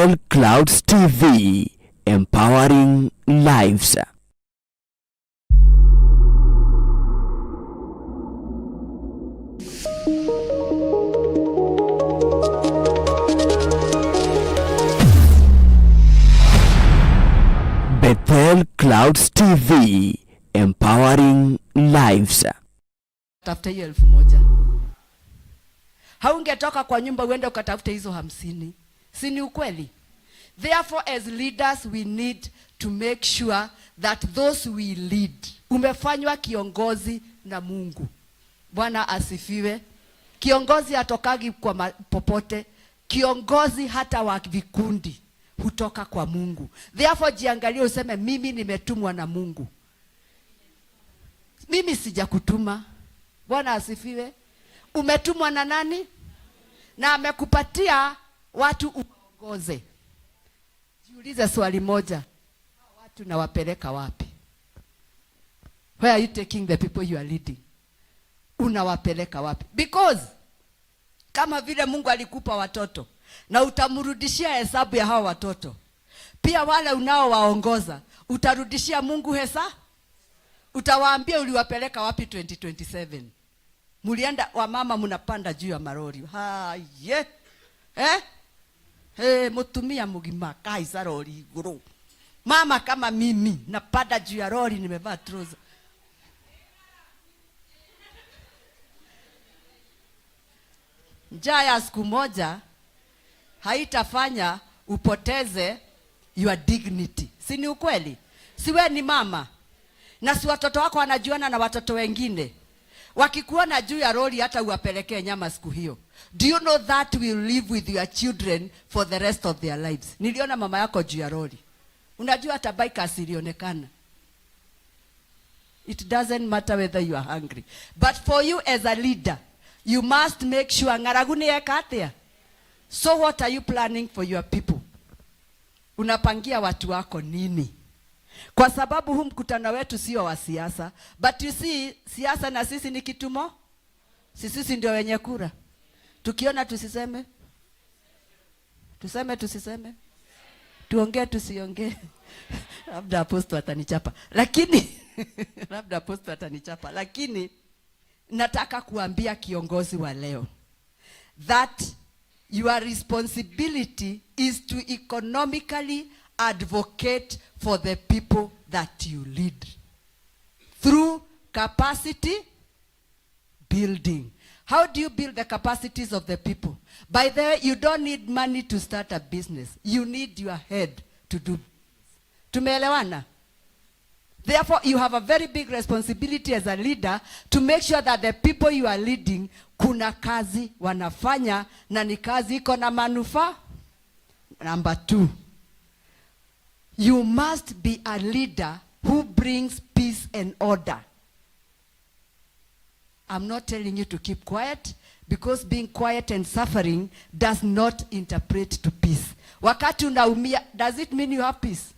Bethel Clouds TV, empowering lives. Bethel Clouds TV, empowering lives. Tafuta hiyo 1,000. Haungetoka kwa nyumba uende ukatafute hizo 50. Si ni ukweli? Therefore, as leaders, we need to make sure that those we lead, umefanywa kiongozi na Mungu. Bwana asifiwe. Kiongozi hatokagi kwa popote. Kiongozi hata wa vikundi hutoka kwa Mungu. Therefore, jiangalie useme mimi nimetumwa na Mungu. Mimi sijakutuma. Bwana asifiwe. Umetumwa na nani? Na amekupatia watu uongoze. Jiulize swali moja. Watu nawapeleka wapi? Where are you taking the people you are leading? Unawapeleka wapi? Because kama vile Mungu alikupa watoto na utamrudishia hesabu ya hao watoto, pia wale unaowaongoza utarudishia Mungu hesabu. Utawaambia uliwapeleka wapi 2027. Mulienda wamama mnapanda juu ya marori. Haye. Mutumia mugima kaisa lori iguru. Mama kama mimi napanda juu ya lori nimevaa trouser. Njaa ya siku moja haitafanya upoteze your dignity. Si ni ukweli? Siwe ni mama. Na si watoto wako wanajuana na watoto wengine. Wakikuona juu ya lori hata uwapelekee nyama siku hiyo. Do you know that will live with your children for the rest of their lives? Niliona mama yako juu ya lori. Unajua hata bikers ilionekana. It doesn't matter whether you are hungry. But for you as a leader, you must make sure ngaraguni yekatea. So what are you planning for your people? Unapangia watu wako nini? Kwa sababu huu mkutano wetu sio wa siasa. But you see, siasa na sisi ni kitumo. Sisi ndio wenye kura. Tukiona tusiseme. Tuseme tusiseme. Tuongee tusiongee. Labda aposto atanichapa. Lakini nataka kuambia kiongozi wa leo that your responsibility is to economically advocate for the people that you lead through capacity building. How do you build the capacities of the people? By the way, you don't need money to start a business. You need your head to do business. Tumeelewana? Therefore, you have a very big responsibility as a leader to make sure that the people you are leading kuna kazi wanafanya na ni kazi iko na manufaa. Number 2. You must be a leader who brings peace and order. I'm not telling you to keep quiet, because being quiet and suffering does not interpret to peace. Wakati unaumia, does it mean you have peace?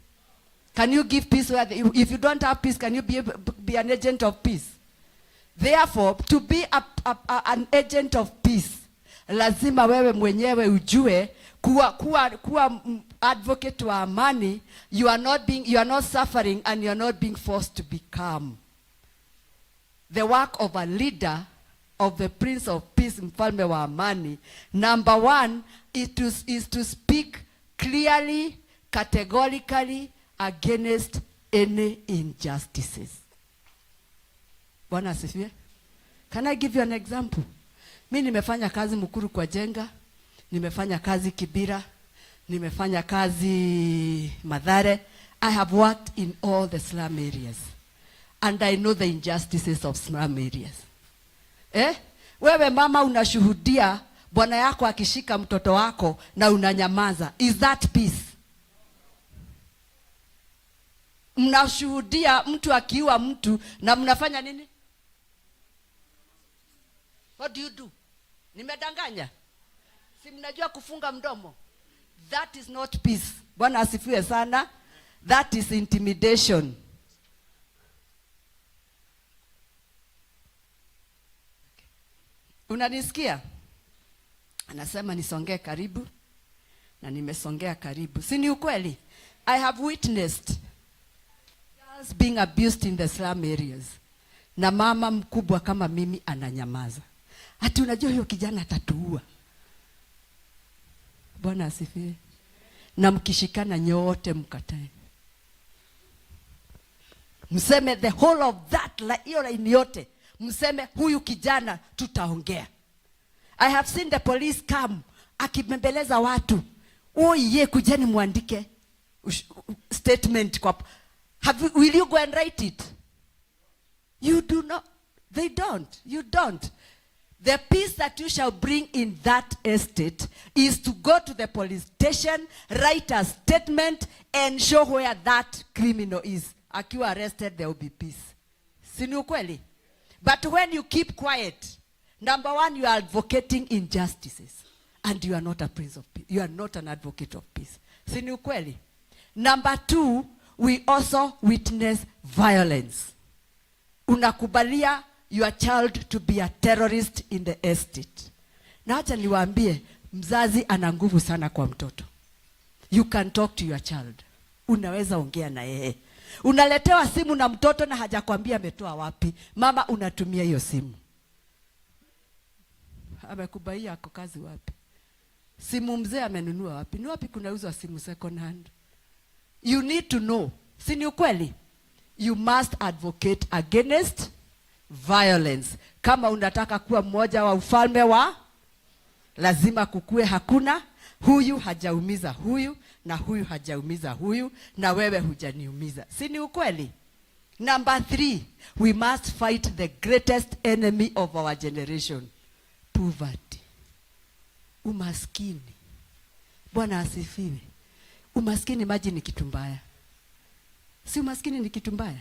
Can you give peace? If you don't have peace, can you be an agent of peace? Therefore, to be an agent of peace, lazima wewe mwenyewe ujue kuwa advocate wa amani. You are not suffering and you are not being forced to be calm. The work of a leader, of the Prince of Peace, mfalme wa amani, number 1 is to speak clearly, categorically against any injustices. Bwana asifiwe. Can I give you an example? Mimi nimefanya kazi Mukuru kwa Jenga, nimefanya kazi Kibira, nimefanya kazi Mathare. I have worked in all the slum areas. And I know the injustices of slum areas. Wewe mama unashuhudia bwana yako akishika mtoto wako na unanyamaza. Is that peace? Mnashuhudia mtu akiua mtu na mnafanya nini? What do you do? Nimedanganya? Si mnajua kufunga mdomo? That is not peace. Bwana asifiwe sana. That is intimidation. Unanisikia? Anasema nisongee karibu. na nimesongea karibu. Si ni ukweli? I have witnessed girls being abused in the slum areas. Na mama mkubwa kama mimi ananyamaza. Ati unajua huyo kijana atatuua. Bwana asifiwe. Na mkishikana nyote mkatae. Mseme the whole of that, hiyo line yote. Mseme huyu kijana tutaongea. I have seen the police come akibembeleza watu. Oye, kujeni muandike statement kwa. Will you go and write it? You do not. They don't. You don't. The peace that you shall bring in that estate is to go to the police station, write a statement, and show where that criminal is. Akiwa arrested, there will be peace. Si ni ukweli? But when you keep quiet, number one, you are advocating injustices. And you are not a prince of peace. You are not an advocate of peace. Si ni ukweli? Number two, we also witness violence. Unakubalia your child to be a terrorist in the estate. Na acha niwaambie, mzazi ana nguvu sana kwa mtoto. You can talk to your child. Unaweza ongea na yeye. Unaletewa simu na mtoto na hajakwambia ametoa wapi. Mama, unatumia hiyo simu. Amekubaia ako kazi wapi? Simu mzee amenunua wapi? Ni wapi kunauzwa simu second hand? You need to know. Si ni ukweli? You must advocate against violence. Kama unataka kuwa mmoja wa ufalme wa, lazima kukue hakuna huyu hajaumiza huyu na huyu hajaumiza huyu na wewe hujaniumiza. Si ni ukweli? Number 3, we must fight the greatest enemy of our generation. Poverty. Umaskini. Bwana asifiwe. Umaskini maji ni kitu mbaya. Si umaskini ni kitu mbaya?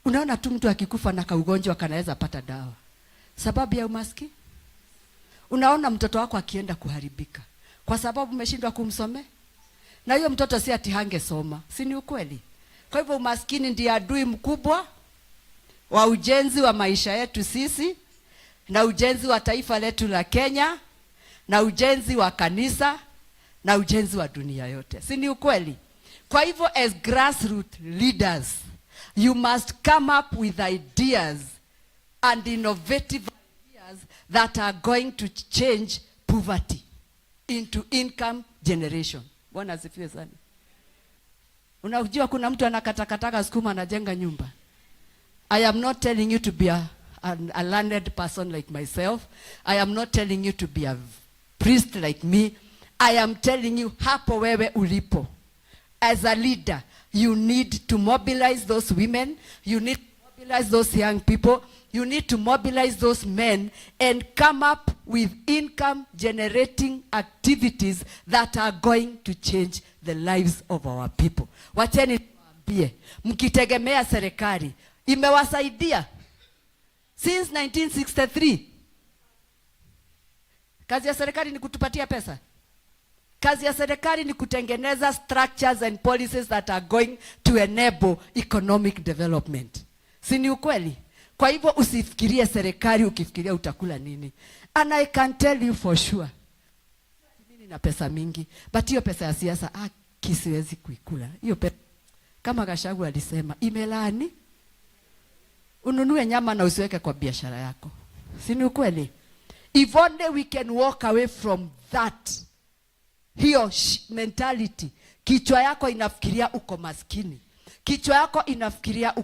Unaona tu mtu akikufa na kaugonjwa kanaweza pata dawa. Sababu ya umaskini? Unaona mtoto wako akienda kuharibika kwa sababu umeshindwa kumsomea. Na hiyo mtoto si ati hangesoma. Si ni ukweli? Kwa hivyo umaskini ndiye adui mkubwa wa ujenzi wa maisha yetu sisi, na ujenzi wa taifa letu la Kenya, na ujenzi wa kanisa, na ujenzi wa dunia yote. Si ni ukweli? Kwa hivyo as grassroots leaders, you must come up with ideas and innovative ideas that are going to change poverty into income generation. Bwana asifiwe sana. Unajua kuna mtu anakatakataka sukuma anajenga nyumba. I am not telling you to be a learned person like myself. I am not telling you to be a priest like me. I am telling you hapo wewe ulipo. As a leader, you need to mobilize those women. You need to mobilize those young people. You need to mobilize those men and come up with income generating activities that are going to change the lives of our people. Wacheni niwaambie, mkitegemea serikali imewasaidia since 1963. Kazi ya serikali ni kutupatia pesa. Kazi ya serikali ni kutengeneza structures and policies that are going to enable economic development. Si ni ukweli? Kwa hivyo usifikirie serikali ukifikiria utakula nini. And I can tell you for sure, mimi nina pesa mingi, but hiyo pesa ya siasa kisiwezi kuikula. Hiyo pesa kama Gachagua alisema imelani. Ununue nyama na usiweke kwa biashara yako. Si ni ukweli? If only we can walk away from that, hiyo mentality. Kichwa yako inafikiria uko maskini. Kichwa yako inafikiria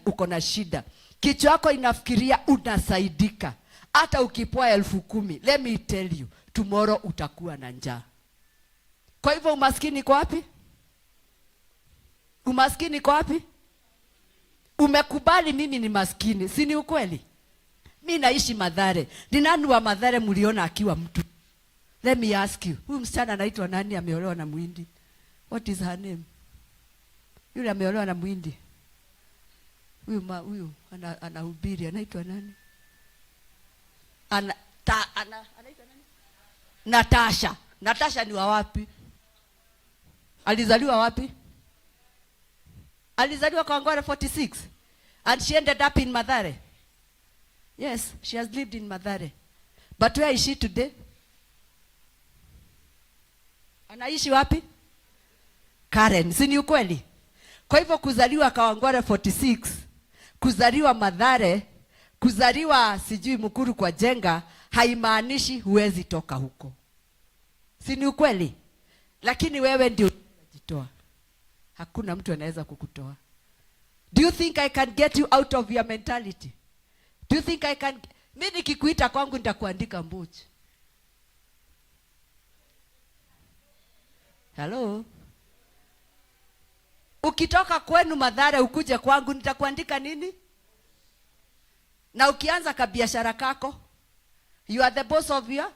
uko na shida. Kichwa yako inafikiria unasaidika. Hata ukipoa 10,000, let me tell you, tomorrow utakuwa na njaa. Kwa hivyo umaskini kwa wapi? Umaskini kwa wapi? Umekubali mimi ni maskini. Si ni ukweli? Mimi naishi Mathare. Ni nani wa Mathare mliona akiwa mtu? Let me ask you. Huyu msichana anaitwa nani ameolewa na Muhindi? What is her name? Yule ameolewa na Muhindi. Huyu anahubiri anaitwa nani? Anaitwa nani? Natasha. Natasha ni wa wapi? Alizaliwa wapi? Alizaliwa kwa Ngware 46. And she ended up in Mathare. Yes, she has lived in Mathare. But where is she today? Anaishi wapi? Karen, si ni ukweli? Kwa hivyo kuzaliwa Kawangware 46, kuzaliwa Mathare, kuzaliwa sijui Mukuru kwa Jenga haimaanishi huwezi toka huko. Si ni ukweli? Lakini wewe ndio unajitoa. Hakuna mtu anaweza kukutoa. Do you think I can get you out of your mentality? Do you think I can? Mimi nikikuita kwangu nitakuandika Mbuchi. Hello? Ukitoka kwenu Mathare ukuje kwangu nitakuandika nini? Na ukianza kabiashara kako, you are the boss of your.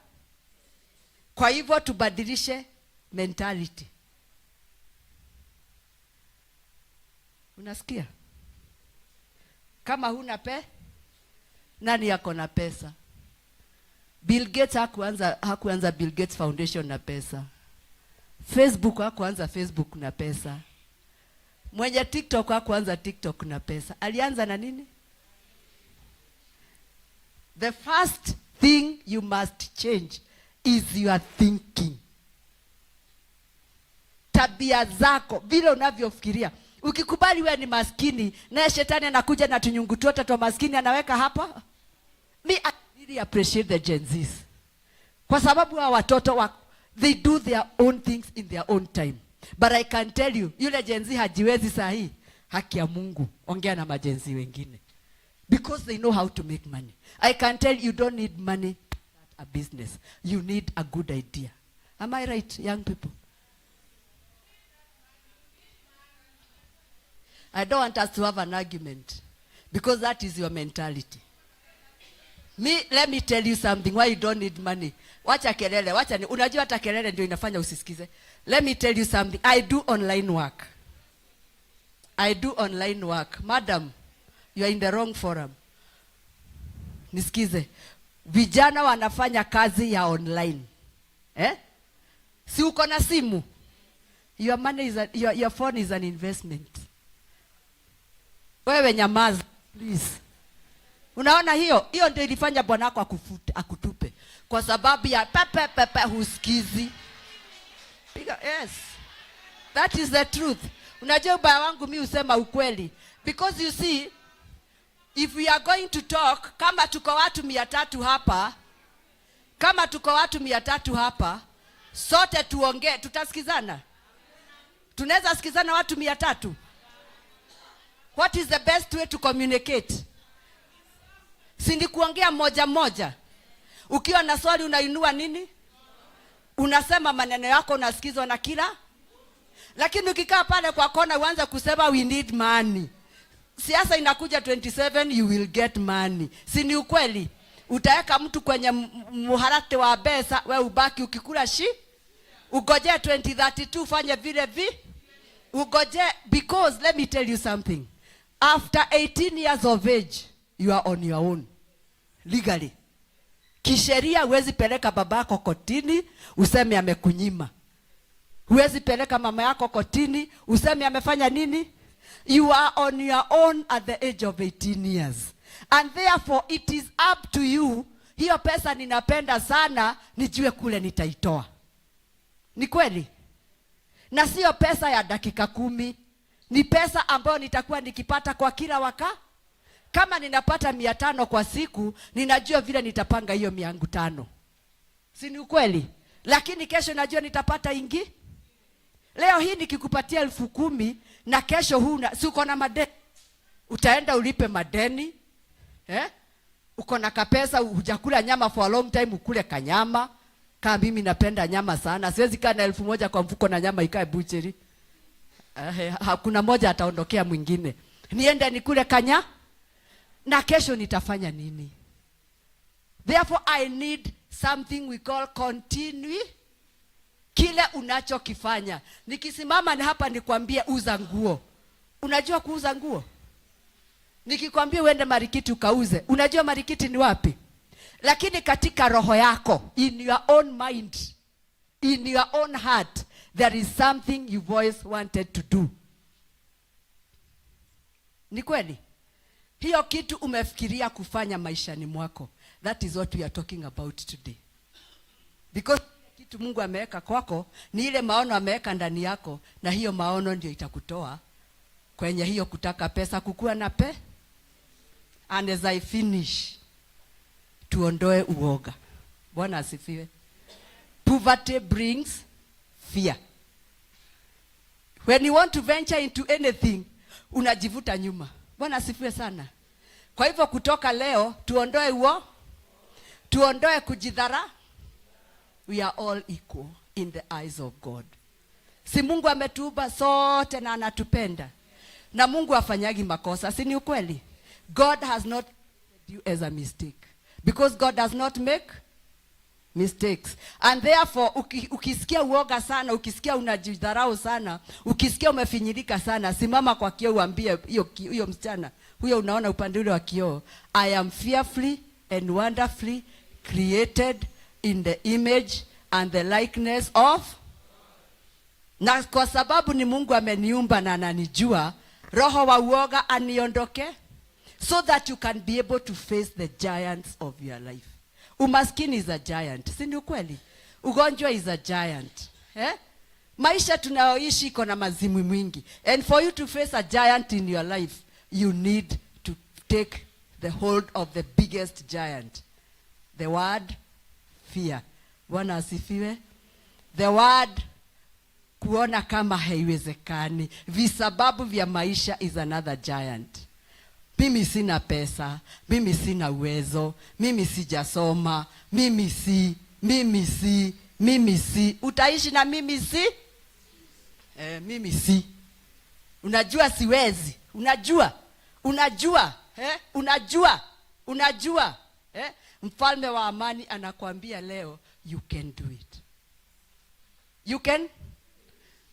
Kwa hivyo tubadilishe mentality. Unasikia? Kama huna nani yako na pesa? Bill Gates hakuanza Bill Gates Foundation na pesa. Facebook hakuanza Facebook na pesa. Mwenye TikTok hakuanza TikTok na pesa. Alianza na nini? The first thing you must change is your thinking. Tabia zako, vile unavyofikiria. Ukikubali wewe ni maskini, naye shetani anakuja na tunyungu tuota twa maskini anaweka hapa. I really appreciate the Gen Zs. Kwa sababu wa watoto they do their own things in their own time. But I can tell you, yule Gen Z hajiwezi sahi, haki ya Mungu, ongea na majenzi wengine. Because they know how to make money. I can tell you don't need money to start a business. You need a good idea. Am I right, young people? I don't want us to have an argument. Because that is your mentality. Let me tell you something why you don't need money. Wacha kelele, unajua hata kelele ndio inafanya usisikize. Let me tell you something. I do online work. Madam, you are in the wrong forum. Nisikize. Vijana wanafanya kazi ya online. Si uko na simu? Your money is your phone is an investment. Wewe nyamaza, please. Unaona hiyo ndio ilifanya bwanako akutupe. Kwa sababu ya pepe husikizi. Yes. That is the truth. Unajua ubaya wangu mimi usema ukweli. Because you see, if we are going to talk, kama tuko watu 300 hapa, sote tuongee, tutasikizana? Tunaweza sikizana watu 300? What is the best way to communicate? Sindi kuongea moja. Ukiwa na swali unainua nini? Unasema maneno yako unasikizwa na kila. Lakini ukikaa pale kwa kona uanze kusema we need money. Siasa inakuja 27, you will get money. Si ni ukweli? Utaweka mtu kwenye muharate wa pesa, wewe ubaki ukikula ugoje 2032 fanye vile ugoje, because let me tell you something. After 18 years of age, you are on your own. Legally. Kisheria huwezi peleka babako kotini, useme amekunyima. Huwezi peleka mama yako kotini, useme amefanya nini? You are on your own at the age of 18 years. And therefore it is up to you. Hiyo pesa ninapenda sana, nijue kule nitaitoa. Ni kweli? Na sio pesa ya dakika 10. Ni pesa ambayo nitakuwa nikipata kwa kila wakati. Kama ninapata 500 kwa siku, ninajua vile nitapanga hiyo 500. Si ni ukweli? Lakini kesho najua nitapata ingi. Leo hii nikikupatia 10,000 na kesho huna, si uko na madeni. Utaenda ulipe madeni. Uko na kapesa, hujakula nyama for a long time, ukule kanyama. Kama mimi napenda nyama sana, siwezi kaa na 1,000 kwa mfuko na nyama ikae butchery. Hakuna moja ataondokea mwingine. Niende nikule na kesho nitafanya nini? Therefore I need something we call continue. Kile unachokifanya. Nikisimama ni hapa nikwambie uza nguo. Unajua kuuza nguo? Nikikwambia uende Marikiti ukauze, unajua Marikiti ni wapi? Lakini katika roho yako, in your own mind, in your own heart, there is something you've always wanted to do. Ni kweli? Hiyo kitu umefikiria kufanya maishani mwako. That is what we are talking about today. Because kitu Mungu ameweka kwako ni ile maono ameweka ndani yako, na hiyo maono ndio itakutoa kwenye hiyo kutaka pesa, kukua na And as I finish, tuondoe uoga. Bwana asifiwe. Poverty brings fear. When you want to venture into anything, unajivuta nyuma. Bwana asifiwe sana. Kwa hivyo kutoka leo tuondoe tuondoe kujidhara. We are all equal in the eyes of God. Si Mungu ametuumba sote na anatupenda. Na Mungu afanyagi makosa, si ni ukweli? God has not made you as a mistake, because God does not make mistakes. And therefore ukisikia uoga sana, ukisikia unajidharau sana, ukisikia umefinyilika sana, simama kwa kioo uambie hiyo msichana huyo unaona upande ule wa kioo, I am fearfully and wonderfully created in the image and the likeness of. Na kwa sababu ni Mungu ameniumba na ananijua, roho wa uoga aniondoke, so that you can be able to face the giants of your life. Umaskini is a giant, si ni ukweli? Ugonjwa is a giant. Maisha tunayoishi iko na mazimu mwingi. And for you to face a giant in your life, you need to take the hold of the biggest giant. The word fear. Bwana asifiwe. The word kuona kama haiwezekani. Visababu vya maisha is another giant. Mimi sina pesa, mimi sina uwezo, mimi sijasoma, mimi si. Utaishi na mimi si? Mimi si. Unajua siwezi. Unajua. Mfalme wa amani anakuambia leo, you can do it. You can.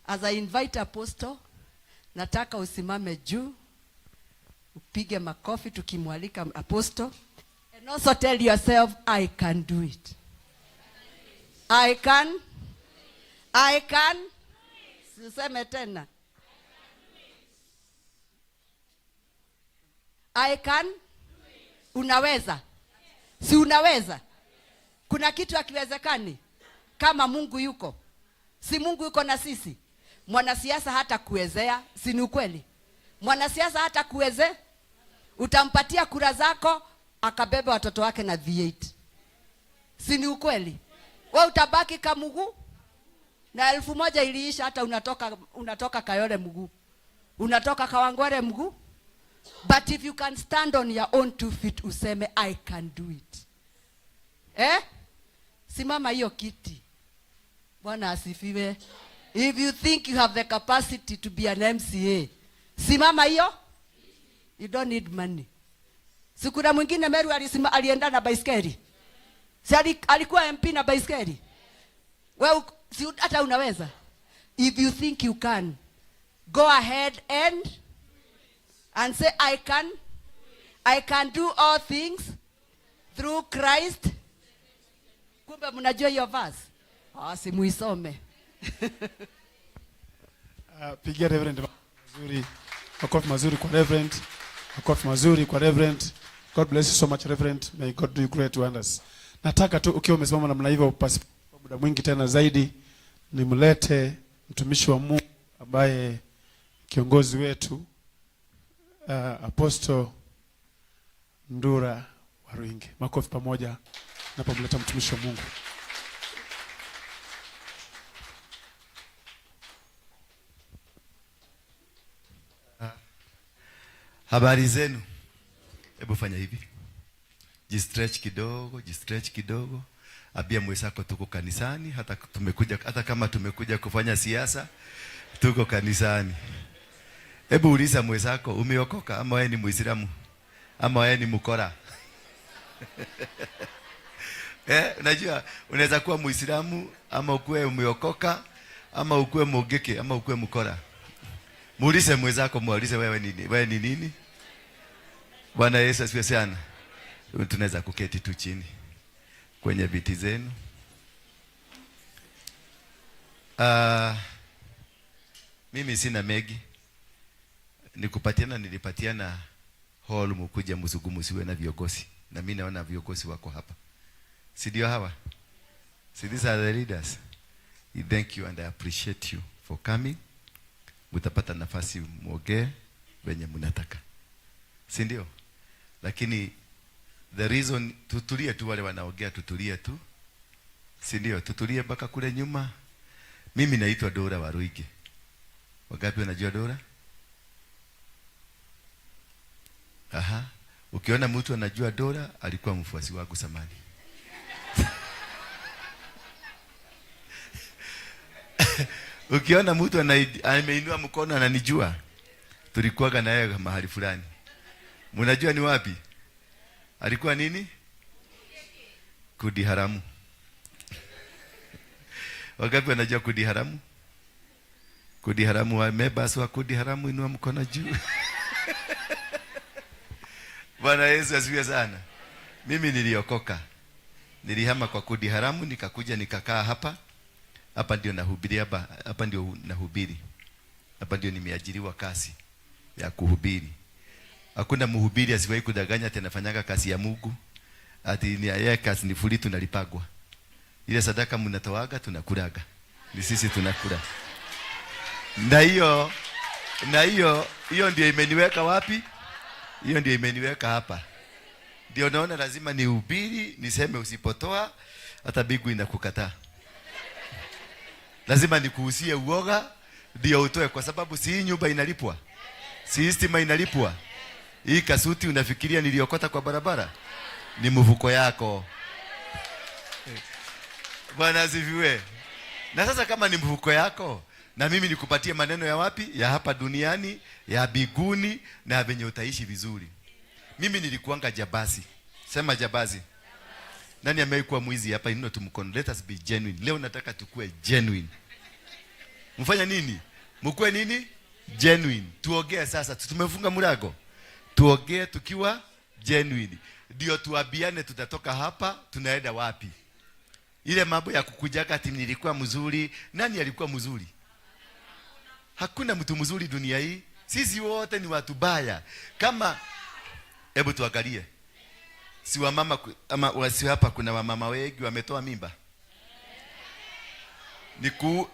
As I invite Apostle, nataka usimame juu, upige makofi tukimwalika Apostle, and also tell yourself, I can do it. I can. Useme tena. I can. Unaweza. Si unaweza. Kuna kitu hakiwezekani kama Mungu yuko. Si Mungu yuko na sisi. Mwanasiasa hata kuwezea, si ni ukweli? Mwanasiasa hata kuweze, utampatia kura zako akabebe watoto wake na V8. Si ni ukweli? Wewe utabaki kamugu na 1000 iliisha, hata unatoka Kayole mguu. Unatoka Kawangware mguu. But if you can stand on your own 2 feet, useme I can do it. Simama hiyo kiti. Bwana asifiwe. If you think you have the capacity to be an MCA, simama hiyo. You don't need money. Sikuna mwingine Meru alienda na baiskeli. Si alikuwa MP na baiskeli. Wewe si hata unaweza. If you think you can, go ahead and say I can do all things through Christ. Kumbe mnajua hiyo verse? Si muisome. Pigia Reverend mazuri. Makofi mazuri kwa Reverend. Makofi mazuri kwa Reverend. God bless you so much Reverend. May God do you great wonders. Nataka tu ukiwa umesimama namna hivyo kwa muda mwingi tena zaidi, nimlete mtumishi wa Mungu ambaye kiongozi wetu Apostle Ndura Waruinge. Makofi pamoja na pomleta mtumishi wa Mungu. Habari zenu. Hebu fanya hivi. Jistretch kidogo. Abia mwenzako tuko kanisani, hata kama tumekuja kufanya siasa, tuko kanisani. Hebu uliza mwenzako, umeokoka ama wewe ni Muislamu? Ama wewe ni mkora? Unajua unaweza kuwa Muislamu ama ukuwe umeokoka ama ukuwe mogeke ama ukuwe mkora. Muulize mwenzako, muulize wewe ni nini? Bwana Yesu asifiwe sana. Tunaweza kuketi tu chini kwenye viti zenu. Mimi sina mengi. Nilipatiana hall mkuja mzungumziwe na viongozi. Na mimi naona viongozi wako hapa. Si ndio hawa? Si these are the leaders. I thank you and I appreciate you for coming. Mutapata nafasi muongee venye mnataka, si ndio? Lakini the reason tutulie tu, wale wanaongea tutulie tu, si ndio? Tutulie mpaka kule nyuma. Mimi naitwa Dora Waruige. Wangapi wanajua Dora? Aha. Ukiona mtu anajua Dora, alikuwa mfuasi wangu zamani. Ukiona mtu ameinua mkono ananijua, tulikuwa na yeye mahali fulani. Mnajua ni wapi? Alikuwa nini? Kudi haramu. Wangapi wanajua kudi haramu? Kudi haramu, wamebasi wa kudi haramu, inua mkono juu. Bwana Yesu asifiwe sana. Mimi niliokoka. Nilihama kwa kudi haramu, nikakuja nikakaa hapa. Hapa ndio nahubiri, hapa ndio nahubiri. Hapa ndio nimeajiriwa kazi ya kuhubiri. Hakuna mhubiri asiwahi kudanganya tena fanyaga kazi ya Mungu. Ati ni yeye kazi ni fuli tunalipagwa. Ile sadaka mnatoaga tunakulaga. Ni sisi tunakula. Na hiyo ndio imeniweka wapi? Hiyo ndio imeniweka hapa. Ndio naona lazima nihubiri, niseme usipotoa hata bigu inakukataa. Lazima nikuhusie uoga ndio utoe, kwa sababu si nyumba inalipwa. Si stima inalipwa. Hii kasuti unafikiria niliokota kwa barabara? Ni mfuko yako. Bwana asifiwe. Na sasa kama ni mfuko yako, na mimi nikupatie maneno ya wapi? Ya hapa duniani, ya biguni, na venye utaishi vizuri. Mimi nilikuanga jabazi. Sema jabazi. Nani amekuwa mwizi hapa? Ino tumkono. Let us be genuine. Leo nataka tukue genuine. Mfanya nini? Mkue nini? Genuine. Tuongee sasa. Tumefunga mlango. Tuongee tukiwa genuine. Ndio tuabiane tutatoka hapa tunaenda wapi. Ile mambo ya kukujaga ati nilikuwa mzuri. Nani alikuwa mzuri? Hakuna mtu mzuri dunia hii. Sisi wote ni watu baya. Kama hebu tuangalie. Si wamama ama wasi hapa kuna wamama wengi wametoa mimba.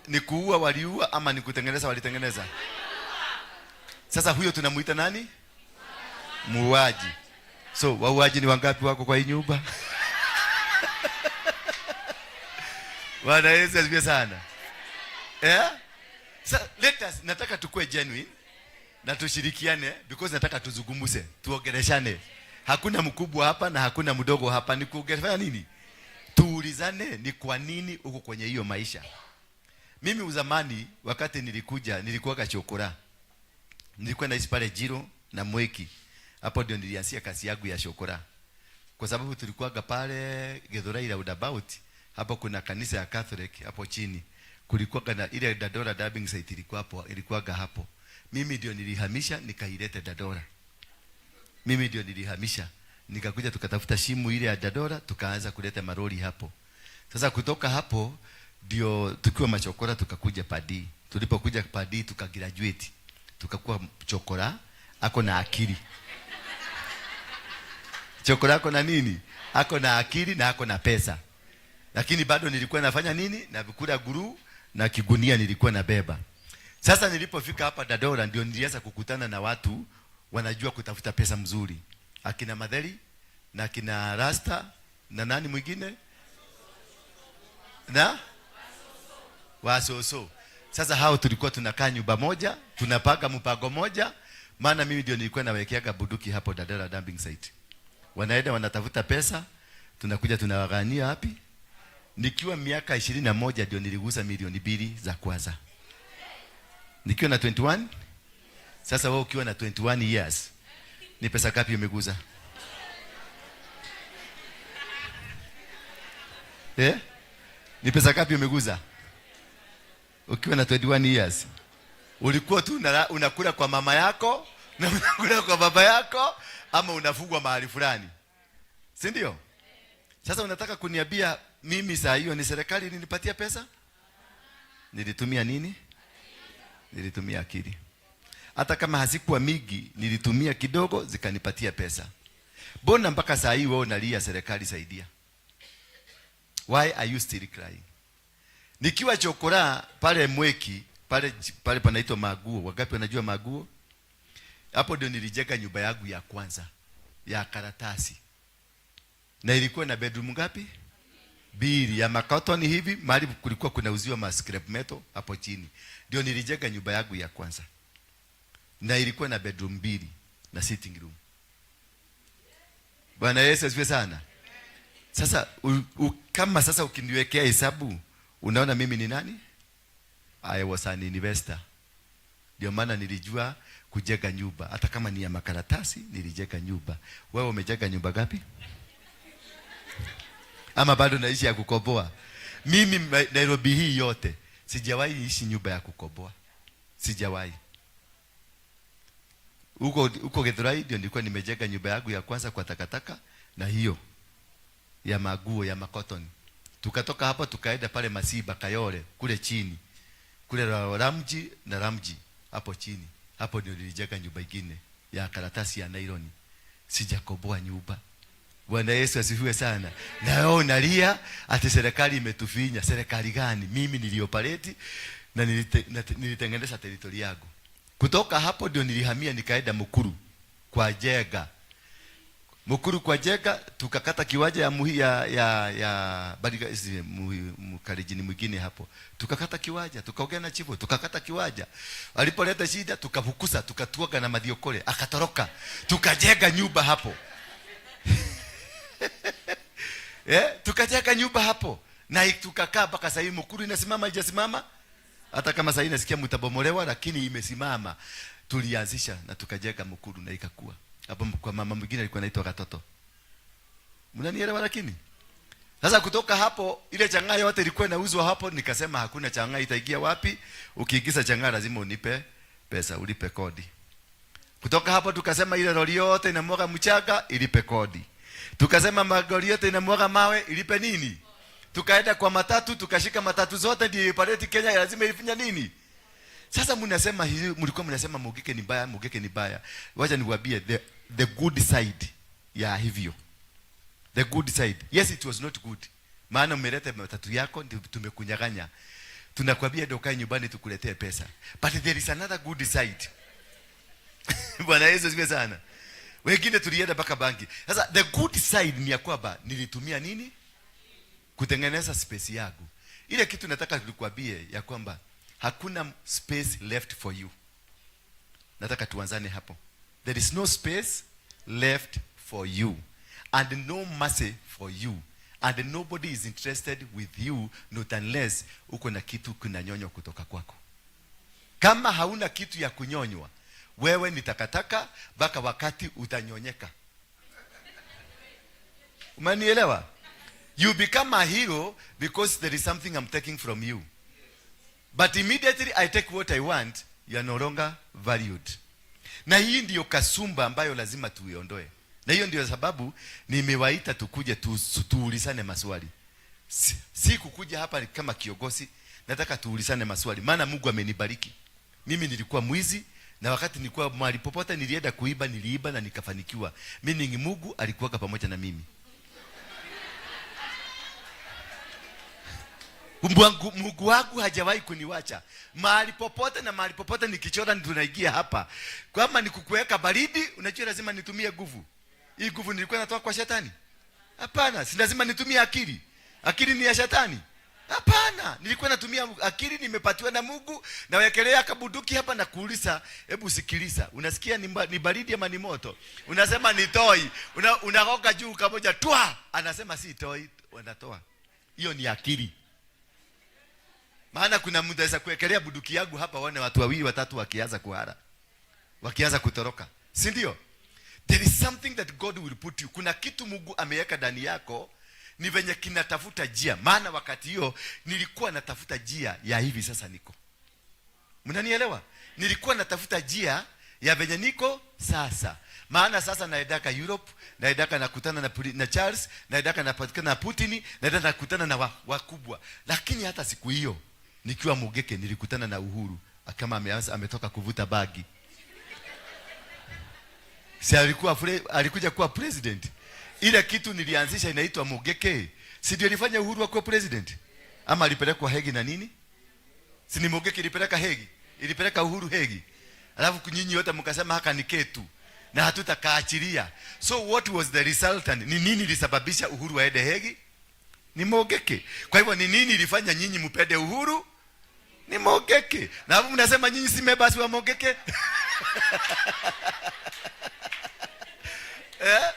Ni kuua waliua ama ni kutengeneza walitengeneza? Sasa huyo tunamuita nani? Muuaji. So wauaji ni wangapi wako kwa hii nyumba? Bwana Yesu asifiwe sana. Nataka tukue genuine na tushirikiane because nataka tuzungumze, tuongeleshane. Hakuna mkubwa hapa na hakuna mdogo hapa, ni kuongelea nini? Tuulizane ni kwa nini uko kwenye hiyo maisha. Mimi uzamani wakati nilikuwa chokora. Nilikuwa naishi pale Jiro na Mweki. Hapo ndio nilianzia kazi yangu ya shokora. Kwa sababu tulikuwa pale Githurai roundabout. Hapo kuna kanisa ya Catholic hapo chini. Kulikuwa na ile Dadora dubbing site ilikuwa hapo. Mimi ndio nilihamisha nikaileta Dadora. Mimi ndio nilihamisha. Nikakuja tukatafuta shimu ile ya Dadora, tukaanza kuleta maroli hapo. Sasa kutoka hapo ndio tukiwa machokora tukakuja Padi. Tulipokuja Padi tukagraduate. Tukakuwa chokora ako na akili. Chokora ako na nini? Ako na akili na ako na pesa. Lakini bado nilikuwa nafanya nini? Na vikula guru na kigunia nilikuwa nabeba. Sasa nilipofika hapa Dadora ndio nilianza kukutana na watu wanajua kutafuta pesa mzuri. Akina Madheri na akina Rasta na nani mwingine? Na Wasoso. Sasa hao tulikuwa tunakaa nyumba moja, tunapanga mpango moja, maana mimi ndio nilikuwa nawekeaga bunduki hapo Dadora dumping site. Wanaenda wanatafuta pesa, tunakuja tunawagania wapi? Nikiwa miaka 21 ndio niligusa milioni 2 za kwanza. Nikiwa na 21. Sasa wewe ukiwa na 21 years ni pesa ngapi umeguza? Ni pesa ngapi umeguza? Ukiwa na 21 years. Ulikuwa tu unakula kwa mama yako na unakula kwa baba yako ama unafugwa mahali fulani. Si ndio? Sasa unataka kuniambia mimi saa hiyo ni serikali ilinipatia pesa? Nilitumia nini? Nilitumia akili. Hata kama hazikuwa mingi, nilitumia kidogo zikanipatia pesa. Mbona mpaka saa hii wewe unalia serikali saidia? Why are you still crying? Nikiwa chokora pale Mweki, pale panaitwa Maguo. Wangapi wanajua Maguo? Hapo ndio nilijenga nyumba yangu ya kwanza ya karatasi. Na ilikuwa na bedroom ngapi? 2 ya makotoni hivi, mahali kulikuwa kunauziwa ma scrap metal hapo chini. Ndio nilijenga nyumba yangu ya kwanza. Na ilikuwa na bedroom 2 na sitting room. Bwana Yesu asifiwe sana. Sasa kama sasa ukiniwekea hesabu, unaona mimi ni nani? I was an investor. Ndio maana nilijua kujenga nyumba. Hata kama ni ya makaratasi, nilijenga nyumba. Wewe umejenga nyumba ngapi? Ama bado naishi ya kukoboa? Mimi Nairobi hii yote sijawahi ishi nyumba ya kukoboa. Sijawahi. Huko Githurai ndio nilikuwa nimejenga nyumba yangu ya kwanza kwa takataka, na hiyo ya Maguo ya makotoni. Tukatoka hapo tukaenda pale Masiba Kayole kule chini. Kule Ramji hapo chini. Hapo ndio nilijenga nyumba nyingine ya karatasi ya nylon. Sijakoboa nyumba. Bwana Yesu asifiwe sana. Na wewe unalia ati serikali imetufinya. Serikali gani? Mimi nilioperate na nilitengeneza territory yangu. Kutoka hapo ndio nilihamia nikaenda Mukuru kwa Jega. Mukuru kwa Jega tukakata kiwanja ya Bariga mkarijini mwingine hapo. Tukakata kiwanja, tukaongea na chifu, tukakata kiwanja. Alipoleta shida tukavukusa, tukatuaga na Mathiokole, akatoroka. Tukajenga nyumba hapo. Tukajenga nyumba hapo. Na tukakaa mpaka sasa hivi Mukuru inasimama haijasimama. Hata kama sasa nasikia mtabomolewa lakini imesimama. Tulianzisha na tukajenga Mukuru na ikakua. Hapo kwa mama mwingine alikuwa anaitwa Katoto. Mnanielewa lakini? Sasa kutoka hapo ile chang'aa yote ilikuwa inauzwa hapo, nikasema hakuna chang'aa itaingia wapi? Ukiingiza chang'aa lazima unipe pesa, ulipe kodi. Kutoka hapo tukasema ile lori yote inamwaga mchanga ilipe kodi. Tukasema magari yote inamwaga mawe ilipe nini? Tukaenda kwa matatu, tukashika matatu zote ndio pareti Kenya lazima ifanye nini? Sasa mnasema hizi, mlikuwa mnasema Mugike ni mbaya, Mugike ni mbaya. Wacha niwaambie the good side ya hivyo. The good side. Yes, it was not good. Maana umeleta matatu yako ndio tumekunyaganya. Tunakwambia ndio kae nyumbani tukuletee pesa. But there is another good side. Bwana Yesu asifiwe sana. Wengine tulienda mpaka banki. Sasa the good side ni ya kwamba nilitumia nini? Kutengeneza space yangu. Ile kitu nataka nikuambie ya kwamba hakuna space left for you. Nataka tuanzane hapo. There is no space left for you and no mercy for you and nobody is interested with you not unless uko na kitu kinanyonywa kutoka kwako. Kama hauna kitu ya kunyonywa, wewe ni takataka mpaka wakati utanyonyeka. Umanielewa? You become a hero because there is something I'm taking from you. But immediately I take what I want, you are no longer valued. Na hii ndiyo kasumba ambayo lazima tuiondoe. Na hiyo ndiyo sababu nimewaita tukuje tuulizane maswali. Si kukuja hapa kama kiongozi, nataka tuulizane maswali. Maana Mungu amenibariki. Mimi nilikuwa mwizi na wakati nilikuwa mahali popote nilienda kuiba, niliiba na nikafanikiwa. Meaning Mungu alikuwa pamoja na mimi. Mungu wangu hajawahi kuniwacha. Mahali popote na mahali popote nikichora tunaingia hapa. Kama nikukuweka baridi, unajua lazima nitumie nguvu. Hii nguvu nilikuwa natoa kwa shetani? Hapana, si lazima nitumie akili. Akili ni ya shetani? Hapana, nilikuwa natumia akili nimepatiwa na Mungu, na wekelea kabuduki hapa na kuuliza, hebu sikiliza. Unasikia ni baridi ama ni moto? Unasema ni toi. Unaroga juu kamoja twa. Anasema si toi, wanatoa. Hiyo ni akili. Maana kuna mtu anaweza kuwekelea buduki yangu hapa waone watu 2 3 wakianza kuhara. Wakianza kutoroka. Si ndio? There is something that God will put you. Kuna kitu Mungu ameweka ndani yako ni venye kinatafuta njia. Maana wakati hiyo nilikuwa natafuta njia ya hivi sasa niko. Mnanielewa? Nilikuwa natafuta njia ya venye niko sasa. Maana sasa naendaka Europe, naendaka nakutana na Charles, naendaka napatikana na Putin, naendaka nakutana na wakubwa. Lakini hata siku hiyo nikiwa Mugeke nilikutana na Uhuru kama ametoka kuvuta bagi. Si alikuja kuwa president. Ile kitu nilianzisha inaitwa Mugeke. Si ndio ilifanya Uhuru akuwe president? Ama alipelekwa Hegi na nini? Si ni Mogeke ilipeleka Hegi? Ilipeleka Uhuru Hegi. Alafu nyinyi wote mkasema haka ni ketu na hatutakaachilia. So what was the resultant? Ni nini ilisababisha Uhuru aende Hegi? Ni Mogeke. Kwa hivyo ni nini ilifanya nyinyi mpende Uhuru? Ni Mogeke. Na hapo mnasema nyinyi si members wa Mogeke?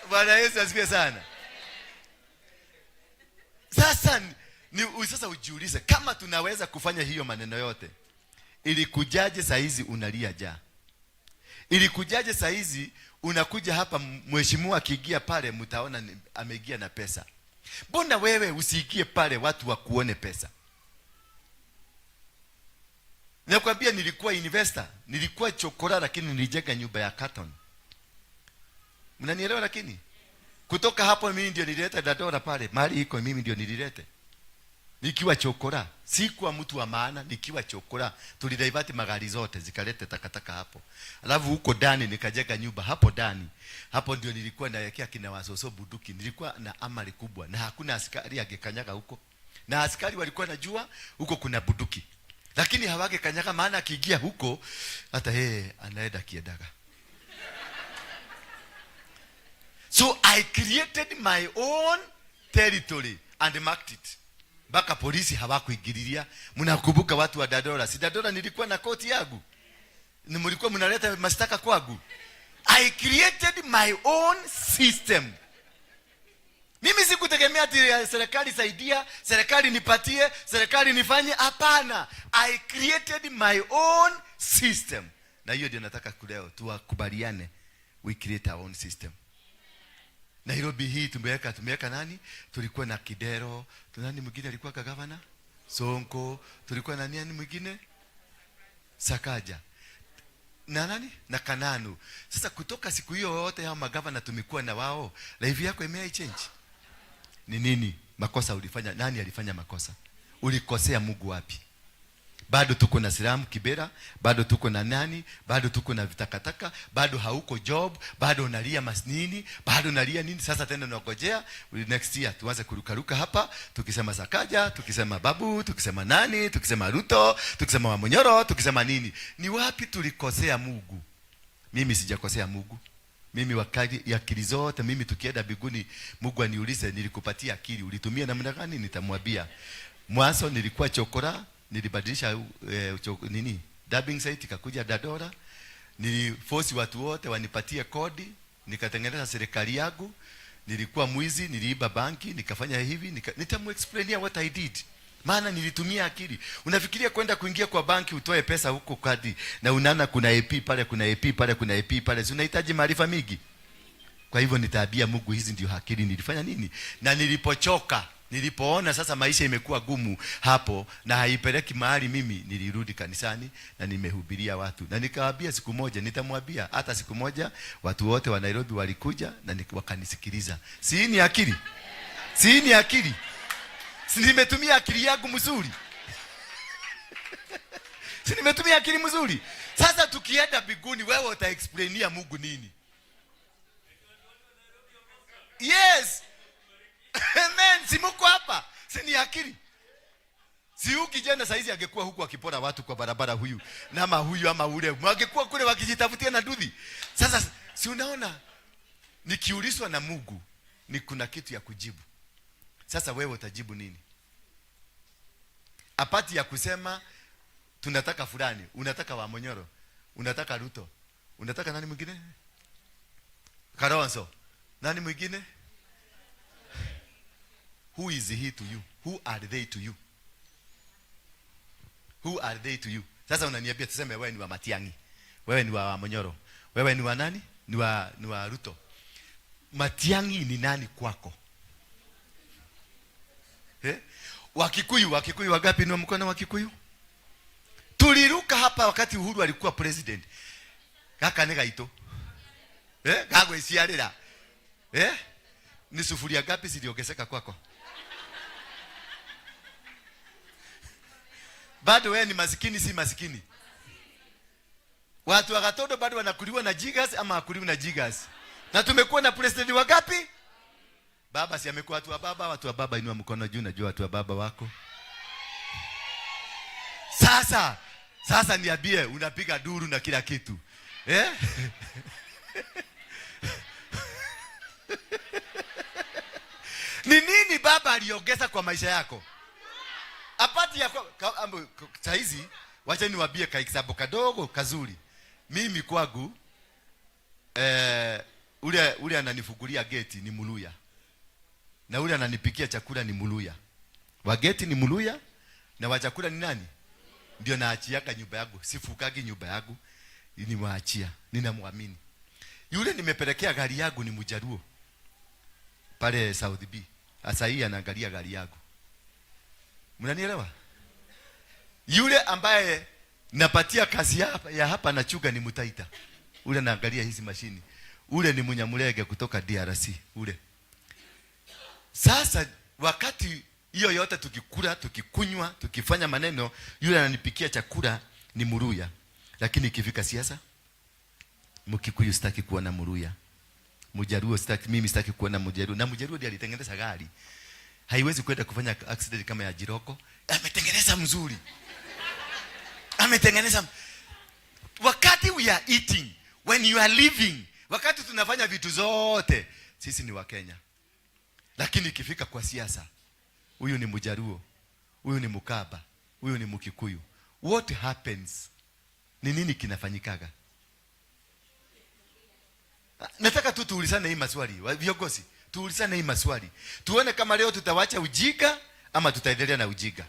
Bwana Yesu asifiwe sana. Sasa ujiulize kama tunaweza kufanya hiyo maneno yote. Ilikujaje saa hizi unalia njaa? Ilikujaje saa hizi unakuja hapa mheshimiwa akiingia pale mtaona ameingia na pesa? Mbona wewe usiingie pale watu wakuone pesa? Nakwambia nilikuwa investor, nilikuwa chokora lakini nilijenga nyumba ya carton. Mnanielewa lakini? Kutoka hapo mimi ndio nilileta Dadora pale, mahali iko mimi ndio nililete. Nikiwa chokora, sikuwa mtu wa maana, nikiwa chokora, tulidivert magari zote zikalete takataka hapo. Alafu huko ndani nikajenga nyumba hapo ndani. Hapo ndio nilikuwa naelekea kina Wasoso bunduki. Nilikuwa na amali kubwa na hakuna askari angekanyaga huko. Na askari walikuwa najua huko kuna bunduki. Lakini hawage kanyaga maana akiingia huko hata anaenda kiedaga. So I created my own territory and marked it. Baka polisi hawakuingililia. Mnakumbuka watu wa Dadora? Si Dadora nilikuwa na koti yangu. Ni mlikuwa mnaleta mashtaka kwangu. I created my own system. Mimi sikutegemea ati serikali saidia, serikali nipatie, serikali nifanye. Hapana. I created my own system. Na hiyo ndio nataka kuleo tuwakubaliane. We create our own system. Nairobi hii tumeweka nani? Tulikuwa na Kidero, nani mwingine alikuwa gavana? Sonko, tulikuwa na nani mwingine? Sakaja. Na nani? Na Kananu. Sasa kutoka siku hiyo wote hao magavana tumekuwa na wao. Life yako change. Ni nini makosa ulifanya? Nani alifanya makosa? Ulikosea Mungu wapi? Bado tuko na Silamu Kibera, bado tuko na nani, bado tuko na vitakataka, bado hauko job, bado unalia masnini, bado unalia nini? Sasa tena tunangojea next year tuanze kurukaruka hapa, tukisema Sakaja, tukisema Babu, tukisema nani, tukisema Ruto, tukisema Wamonyoro, tukisema nini? Ni wapi tulikosea Mungu? Mimi sijakosea Mungu. Mimi wakati akili zote, mimi tukienda biguni Mungu aniulize nilikupatia akili, ulitumia namna gani? Nitamwambia. Mwanzo nilikuwa chokora, nilibadilisha dubbing site ikakuja Dadora. Niliforce watu wote wanipatie kodi, nikatengeneza serikali yangu. Nilikuwa mwizi, niliiba banki, nikafanya hivi, nitamuexplainia what I did. Maana nilitumia akili. Unafikiria kwenda kuingia kwa banki utoe pesa huko kadi na unaona kuna AP pale, kuna AP pale, kuna AP pale. Unahitaji maarifa mingi. Kwa hivyo nitaambia Mungu hizi ndio akili nilifanya nini? Na nilipochoka, nilipoona sasa maisha imekuwa gumu hapo na haipeleki mahali, mimi nilirudi kanisani na nimehubiria watu. Na nikawaambia siku moja, nitamwambia hata siku moja watu wote wa Nairobi walikuja na wakanisikiliza. Si ni akili? Si ni akili? Si nimetumia akili yangu mzuri? Si nimetumia akili mzuri? Sasa tukienda biguni wewe utaexplainia Mungu nini? Yes. Amen. Si mko hapa? Si ni akili? Si huyu kijana saizi angekuwa huku akipora watu kwa barabara huyu na huyu ama ule, angekuwa kule wakijitafutia na dudhi. Sasa si unaona nikiulizwa na Mungu ni kuna kitu ya kujibu. Sasa wewe utajibu nini? Apati ya kusema tunataka fulani, unataka Wamonyoro, unataka Ruto, unataka nani mwingine? Kalonzo. Nani mwingine? Who is he to you? Who are they to you? Who are they to you? Sasa unaniambia tuseme wewe ni wa Matiang'i, wewe ni wa Wamonyoro, wewe ni wa nani? Ni wa Ruto. Matiang'i ni nani kwako? Wakikuyu wagapi ni mkono wa Kikuyu? Tuliruka hapa wakati Uhuru alikuwa president. Kaka nega ito. Gagwe siarira. Ni sufuria gapi ziliongezeka kwako? Bado wewe ni masikini si masikini? Watu wa Gatondo bado wanakuliwa na jigas ama hakuliwa na jigas? Na tumekuwa na president wagapi? Baba si amekuwa watu wa baba inua mkono juu, najua watu wa baba wako. Sasa niambie, unapiga duru na kila kitu. Ni nini baba aliongeza kwa maisha yako? Apati ya saizi, wacha niwaambie kaexample kadogo kazuri. Mimi kwangu ule ananifungulia geti ni Muluya. Na ule ananipikia chakula ni Muluya. Wa geti ni Muluya na wa chakula ni nani? Ndio naachiaka nyumba yangu. Sifukagi nyumba yangu. Nimwaachia. Ninamwamini. Yule nimepelekea gari yangu ni Mjaruo. Pale South B. Sasa hii anaangalia gari yangu. Mnanielewa? Yule ambaye napatia kazi ya hapa na chuga ni Mutaita. Ule anaangalia hizi mashini. Ule ni Munyamulege kutoka DRC. Ule. Sasa wakati hiyo yote tukikula, tukikunywa, tukifanya maneno, yule ananipikia chakula ni Muluya. Lakini ikifika siasa, Mkikuyu sitaki kuona Muluya. Mjaruo mimi sitaki kuona Mjaruo. Na Mjaruo ndiye alitengeneza gari. Haiwezi kwenda kufanya accident kama ya Jiroko. Ametengeneza mzuri. Ametengeneza. Wakati we are eating, when you are living, wakati tunafanya vitu zote, sisi ni Wakenya. Lakini ikifika kwa siasa, huyu ni Mjaruo, huyu ni Mkaba, huyu ni Mkikuyu. What happens? Ni nini kinafanyikaga? Nataka tu tuulizane hii maswali. Viongozi, tuulizane hii maswali. Tuone kama leo tutawacha ujinga ama tutaendelea na ujinga.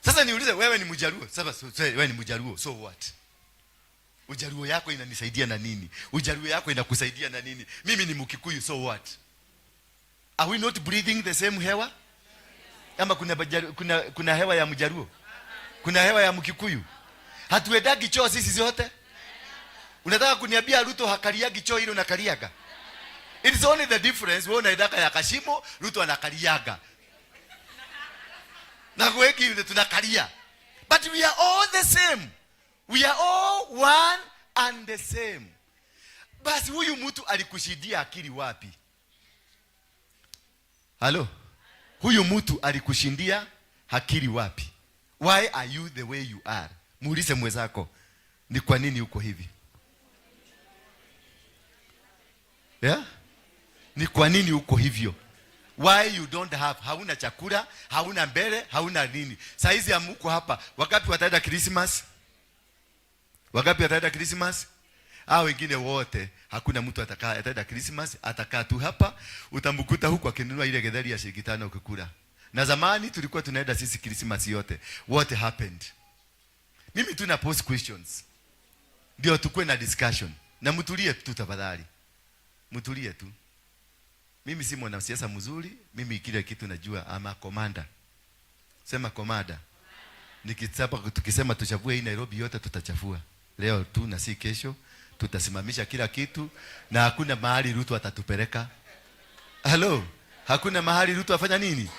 Sasa niulize, wewe ni Mjaruo. Sasa wewe ni Mjaruo, so what? Ujaruo yako inanisaidia na nini? Ujaruo yako inakusaidia na nini? Mimi ni Mkikuyu, so what? Are we not breathing the same hewa? Ama kuna hewa ya Mjaruo? Kuna hewa ya Mkikuyu? Hatuendagi choo sisi zote? Unataka kuniambia Ruto hakaliagi choo ile unakaliaga? It's only the difference, wewe unaendaka ya Kashimo, Ruto anakaliaga. Na kweki tunakalia. But we are all the same. We are all one and the same. Basi huyu mtu alikushidia akili wapi? Halo? Huyu mtu alikushindia akili wapi? Why are you the way you are? Muulize mwenzako, ni kwa nini uko hivi? Ni kwa nini uko hivyo? Why you don't have? Hauna chakula, hauna mbele, hauna nini. Saizi ya mko hapa, wakati wataenda Christmas? Wakati wataenda Christmas? Wengine wote, hakuna mtu ataenda Christmas, atakaa tu hapa, utamkuta huko akinunua ile getheri ya shilingi 5 ukikula. Na zamani tulikuwa tunaenda sisi Christmas yote. What happened? Mimi tuna post questions. Ndio tukue na discussion. Na mtulie tu tafadhali. Mtulie tu. Mimi si mwanasiasa mzuri, mimi kile kitu najua ama commander. Sema commander. Tukisema tuchafue hii Nairobi yote tutachafua. Leo tu na si kesho, tutasimamisha kila kitu na hakuna mahali Ruto atatupeleka. Hello, hakuna mahali Ruto afanya nini?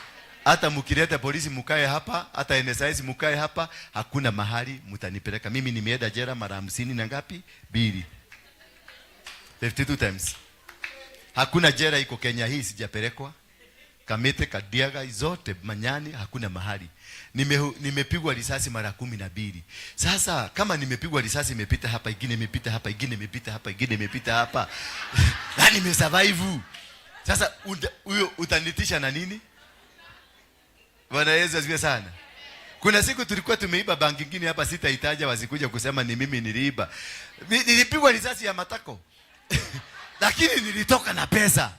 Hata mkileta polisi mkae hapa, hata NSIS mkae hapa, hakuna mahali mtanipeleka. Mimi nimeenda jela mara 50 na ngapi? 2. 52 times. Hakuna jela iko Kenya hii sijapelekwa. Kamete, Kadiaga, zote Manyani, hakuna mahali. Nimepigwa risasi mara 12. Sasa kama nimepigwa risasi imepita hapa, ingine imepita hapa, ingine imepita hapa, ingine imepita hapa. Na nimesurvive. Sasa huyo utanitisha na nini? Bwana Yesu asifiwe sana. Kuna siku tulikuwa tumeiba banki nyingine hapa, sitaitaja, wasikuja kusema ni mimi niliiba. Nilipigwa risasi ya matako. Lakini nilitoka na pesa.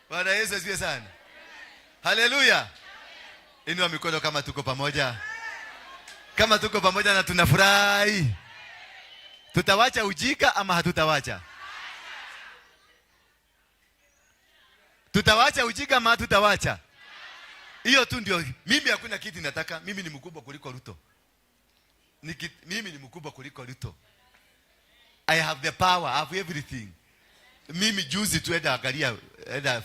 Bwana Yesu asifiwe sana. Haleluya. Inua mikono kama tuko pamoja. Kama tuko pamoja na tunafurahi. Tutawacha ujinga ama hatutawacha? Tutawacha ujinga ama hatutawacha? Hiyo tu ndio. Mimi hakuna kitu nataka. Mimi ni mkubwa kuliko Ruto. Mimi ni mkubwa kuliko Ruto. I have the power, I have everything. Mimi juzi tuenda angalia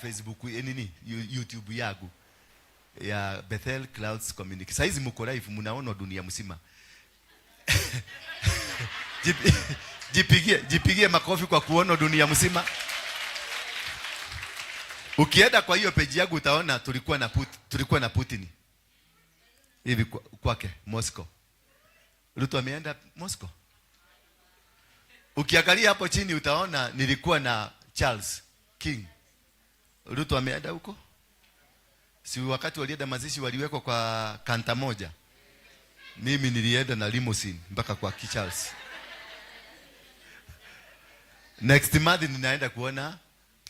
Facebook nini YouTube yangu ya Bethel Clouds Community. Saizi mko live, mnaona dunia mzima. Jipigie makofi kwa kuona dunia mzima. Ukienda kwa hiyo page yangu utaona tulikuwa na Putin hivi kwake Moscow. Ruto ameenda Moscow. Ukiangalia hapo chini utaona nilikuwa na Charles King. Ruto ameenda huko. Si wakati walienda mazishi waliwekwa kwa kanta moja. Mimi nilienda na limousine mpaka kwa Charles. Next month ninaenda kuona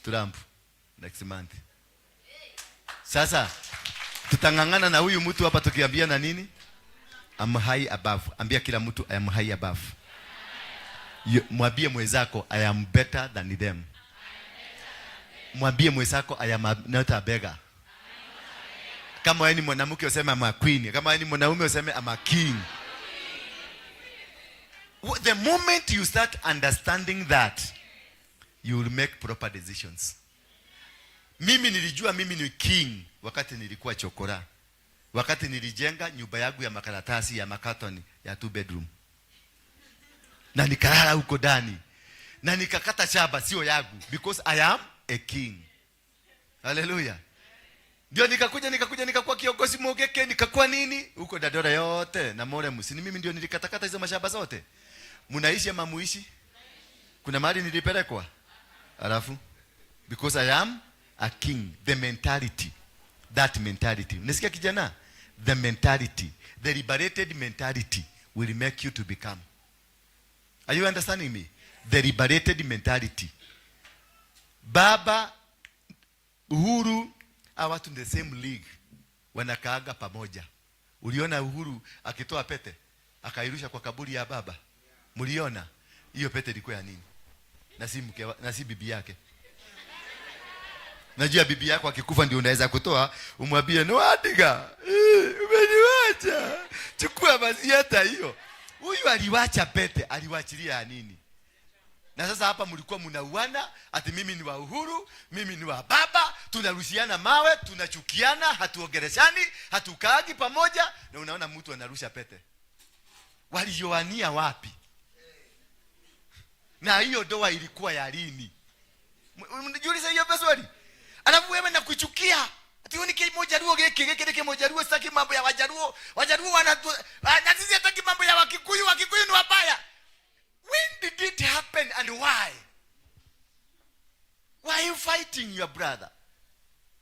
Trump. Next month. Sasa tutangangana na huyu mtu hapa tukiambia na nini? I'm high above. Ambia kila mtu I am high above. Mwambie mwenzako I am better than them. Mwambie mwenzako I am not a beggar. Kama wewe ni mwanamke useme I'm a queen. Kama wewe ni mwanaume useme I'm a king. The moment you start understanding that, you will make proper decisions. Mimi nilijua mimi ni king wakati nilikuwa chokora. Wakati nilijenga nyumba yangu ya makaratasi ya makatoni ya 2 bedroom. Na nikalala huko ndani. Na nikakata shamba sio yangu because I am a king. Hallelujah. Ndio nikakuwa kiongozi Mogeke, nikakuwa nini? Huko Dadora yote na More Musini mimi ndio nilikatakata hizo mashamba zote. Mnaishi ama muishi? Kuna mahali nilipelekwa. Alafu because I am a king, the mentality. That mentality. Unasikia kijana? The mentality, the liberated mentality will make you to become. Are you understanding me? The liberated mentality. Baba Uhuru are in the same league. Wanakaaga pamoja. Uliona Uhuru akitoa pete akairusha kwa kaburi ya baba? Mliona? Hiyo pete ilikuwa ya nini? Na si bibi yake. Najua bibi yako akikufa ndio unaweza kutoa, umwambie no adiga. Umeniwacha. Chukua basi hata hiyo. Huyu aliwacha pete, aliwachilia ya nini? Na sasa hapa mlikuwa mnauana, ati mimi ni wa Uhuru, mimi ni wa baba, tunarushiana mawe, tunachukiana, hatuongeleshani, hatukaagi pamoja, na unaona mtu anarusha pete. Walioania wapi? Na hiyo doa ilikuwa ya lini? Mnajiuliza hiyo swali? Alafu wewe nakuchukia. Ati ni kimoja ruo geke kimoja ruo sitaki mambo ya Wajaruo. Wajaruo na sisi hataki mambo ya Wakikuyu, Wakikuyu ni wabaya. When did it happen and why? Why are you fighting your brother?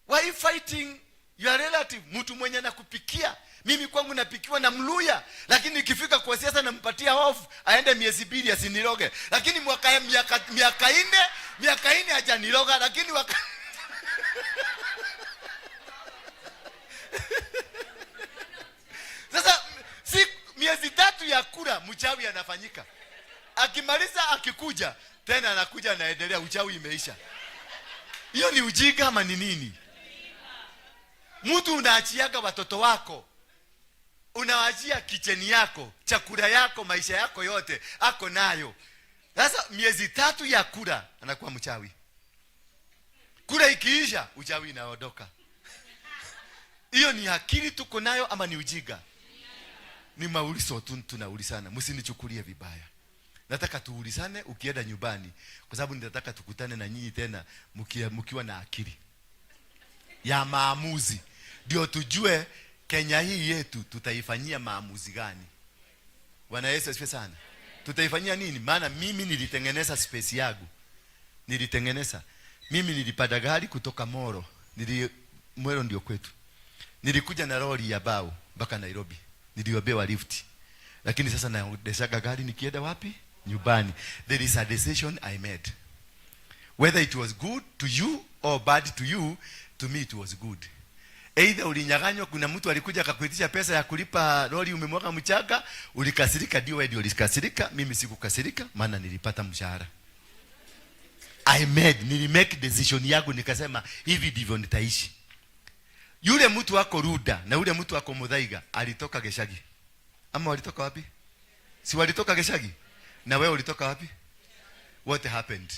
Why are you fighting your relative? Mtu mwenye anakupikia. Mimi kwangu napikiwa na Mluya, lakini ikifika kwa siasa nampatia hofu aende miezi 2 asiniroge. Lakini miaka 4 hajaniroga, lakini sasa si miezi 3 ya kura mchawi anafanyika. Akimaliza akikuja tena anakuja anaendelea, uchawi imeisha. Hiyo ni ujinga ama ni nini? Mtu unaachiaga watoto wako, unawaachia kicheni yako, chakula yako, maisha yako yote ako nayo. Sasa miezi 3 ya kura anakuwa mchawi. Kura ikiisha uchawi inaondoka. Hiyo ni akili tuko nayo ama ni ujinga? Ni maulizo tu tunaulizana. Msinichukulie vibaya. Nataka tuulizane ukienda nyumbani, kwa sababu ninataka tukutane na nyinyi tena mkiwa na akili ya maamuzi. Ndio tujue Kenya hii yetu tutaifanyia maamuzi gani. Bwana Yesu asifiwe sana. Tutaifanyia nini? Maana mimi nilitengeneza space yangu. Mimi nilipanda gari kutoka Moro. Moro ndio kwetu. Nilikuja na lori ya bao mpaka Nairobi. Niliobewa lift. Lakini sasa naendeshaga gari nikienda wapi? Nyumbani. There is a decision I made. Whether it was good to you or bad to you, to me it was good. Either ulinyang'anywa, kuna mtu alikuja akakuitisha pesa ya kulipa lori, umemwaga mchanga, ulikasirika, ndio wewe ulikasirika, mimi sikukasirika maana nilipata mshahara. Nilimake decision yangu, nikasema hivi ndivyo nitaishi. Yule mtu wako Ruda na yule mtu wako Muthaiga alitoka Geshagi. Ama walitoka wapi? Si walitoka Geshagi? Na wewe ulitoka wapi? What happened?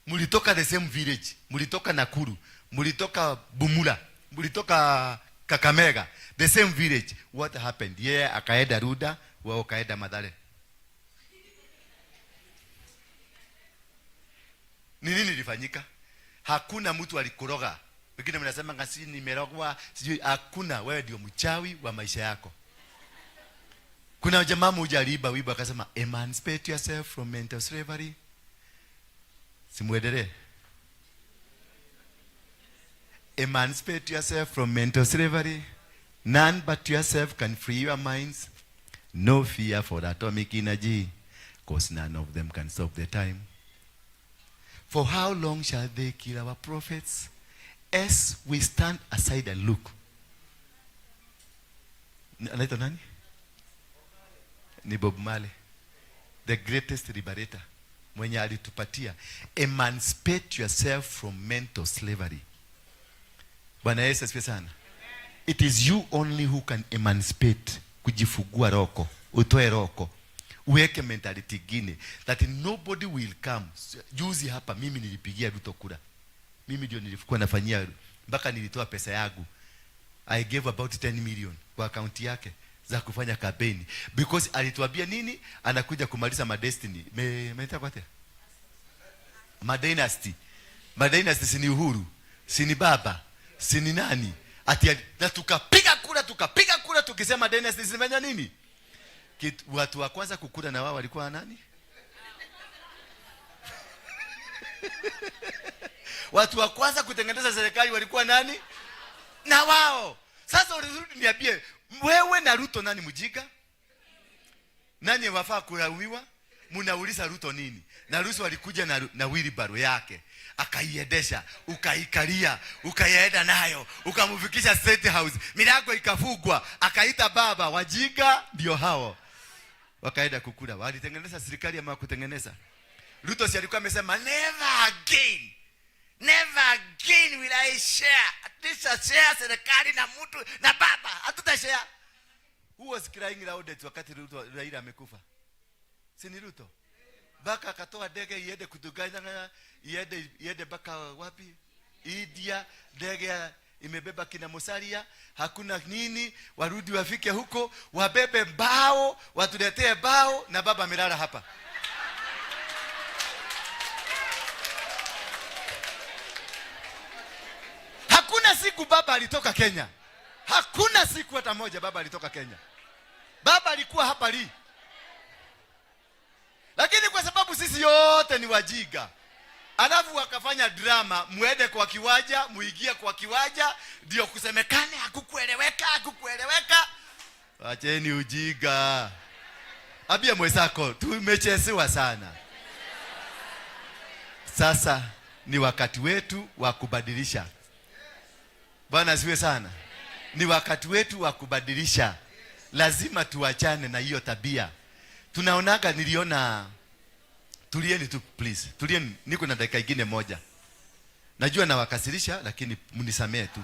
Mulitoka the same village. Mulitoka Nakuru. Mulitoka Bumula. Mulitoka Kakamega. The same village. What happened? Yeye akaenda Ruda, wewe ukaenda Mathare. Nini nilifanyika? Hakuna mtu alikuroga. Wengine mnasema ngasi nimerogwa, sijui. Hakuna, wewe ndio mchawi wa maisha yako. Kuna jamaa mmoja aliiba wiba akasema emancipate yourself from mental slavery. Simuendelee. Emancipate yourself from mental slavery. None but yourself can free your minds. No fear for atomic energy, because none of them can stop the time. For how long shall they kill our prophets? As we stand aside and look. Anaitwa nani? Ni Bob Marley, the greatest liberator, mwenye alitupatia emancipate yourself from mental slavery. Bwana Yesu asifiwe sana. It is you only who can emancipate, kujifungua roko, utoe roko, uweke mentality gine that nobody will come. Juzi hapa mimi nilipigia Ruto kura. Mimi ndio nilikuwa nafanyia, mpaka nilitoa pesa yangu. I gave about 10 million kwa account yake za kufanya kampeni, because alituambia nini, anakuja kumaliza madestiny meita kwate madynasty. Madynasty si ni Uhuru, si ni baba, si ni nani, ati na tukapiga kura tukisema dynasty zimenya nini. Watu wa kwanza kukura na wao walikuwa nani? Watu wa kwanza kutengeneza serikali walikuwa nani? Na wao. Sasa urudi niambie, wewe na Ruto nani mjiga? Nani wafaa kulaumiwa? Mnauliza Ruto nini? Na Ruto alikuja na wheelbarrow yake, akaiendesha, ukaikalia, ukaenda nayo, ukamfikisha State House, milango ikafungwa, akaita baba. Wajiga ndio hao. Wakaenda kukula. Walitengeneza serikali ama kutengeneza? Ruto si alikuwa amesema never again will I share. Share serikali na mtu na baba, hatutashare. Who was crying loudest wakati Ruto Raila amekufa? Si ni Ruto? Baka akatoa ndege iende kuduganya, iende baka wapi? India, ndege imebeba kina Musalia, hakuna nini, warudi wafike huko, wabebe bao, watuletee bao, na baba amelala hapa. Hakuna siku baba alitoka Kenya. Hakuna siku hata moja baba alitoka Kenya. Baba alikuwa hapa li. Lakini kwa sababu sisi yote ni wajiga, alafu wakafanya drama, muende kwa kiwaja, muingia kwa kiwaja, ndio kusemekane hakukueleweka. Wacheni ujiga. Abia mwenzako, tumechezewa sana. Sasa ni wakati wetu wa kubadilisha. Bwana asifiwe sana. Ni wakati wetu wa kubadilisha. Lazima tuachane na hiyo tabia. Tunaonaga, niliona, tulieni tu please. Tulieni, niko na dakika ingine moja. Najua na wakasirisha, lakini mnisamee tu.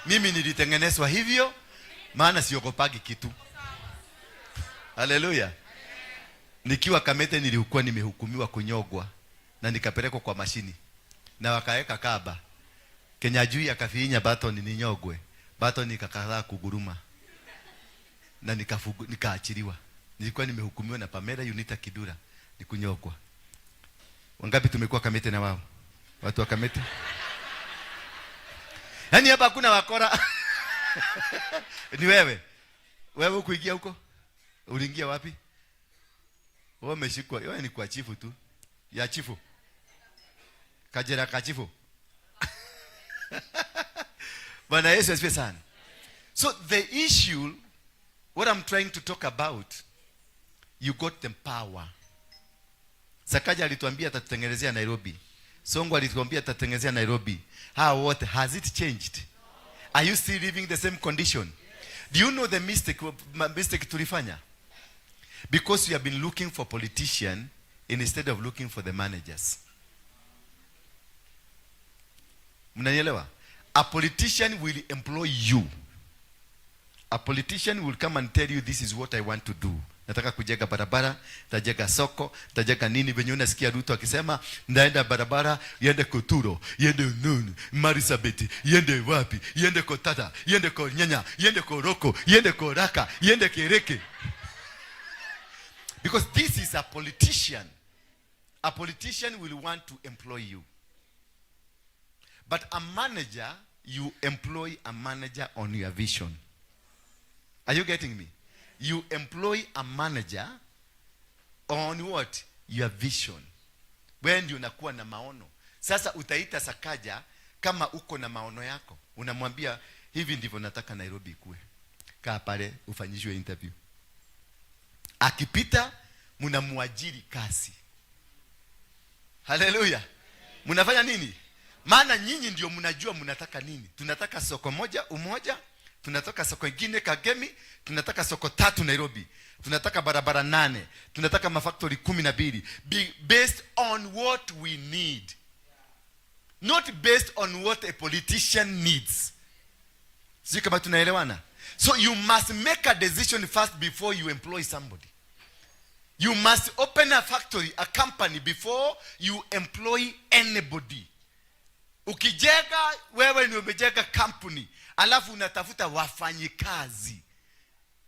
Mimi nilitengenezwa hivyo, maana siokopagi kitu. Haleluya. Nikiwa Kamete nilikuwa nimehukumiwa kunyogwa na nikapelekwa kwa mashini. Na wakaeka kaba. Kenya juu akafinya baton ninyogwe. Baton ikakataa kuguruma. Na nikaachiliwa. Nilikuwa nimehukumiwa na Pamela Unita Kidura nikunyogwa. Wangapi tumekuwa Kamete na wao? Watu wa Kamete? Yaani hapa hakuna wakora. Ni wewe. Wewe kuingia huko? Uliingia wapi? Wewe umeshikwa. Wewe ni kwa chifu tu. Ya chifu. Kajera kachifu. Bwana Yesu asifiwe sana. So the issue, what I'm trying to talk about, you got the power. Sakaja alituambia atatutengenezea Nairobi. Songo alituambia atatutengenezea Nairobi. How, what, has it changed? Are you still living the same condition? Do you know the mistake tulifanya? Because we have been looking for politicians instead of looking for the managers. Mnanielewa? A politician will employ you. A politician will come and tell you, this is what I want to do. Nataka kujenga barabara, tajenga soko, tajenga nini. Venye unasikia Ruto akisema ndaenda barabara, yende Koturo, yende Nunu, Marisabeti, yende wapi, yende Kotata, yende Nyanya, yende Koroko, yende Koraka, yende Kereke. Because this is a politician. A politician will want to employ you. But a manager, you employ a manager on your vision. Are you getting me? You employ a manager on what? Your vision. Wewe ndio unakuwa na maono. Sasa utaita Sakaja kama uko na maono yako. Unamwambia hivi ndivyo nataka Nairobi ikue. Kaa pale ufanyishwe interview. Akipita mnamuajiri kazi. Haleluya. Mnafanya nini? Maana nyinyi ndio mnajua mnataka nini. Tunataka soko moja Umoja, tunataka soko ingine Kagemi, tunataka soko 3 Nairobi. Tunataka barabara 8, tunataka mafactory 12. Based on what we need. Not based on what a politician needs. Sio kama tunaelewana? So you must make a decision first before you employ somebody. You must open a factory, a company before you employ anybody. Ukijenga wewe ni umejenga company, alafu unatafuta wafanyikazi.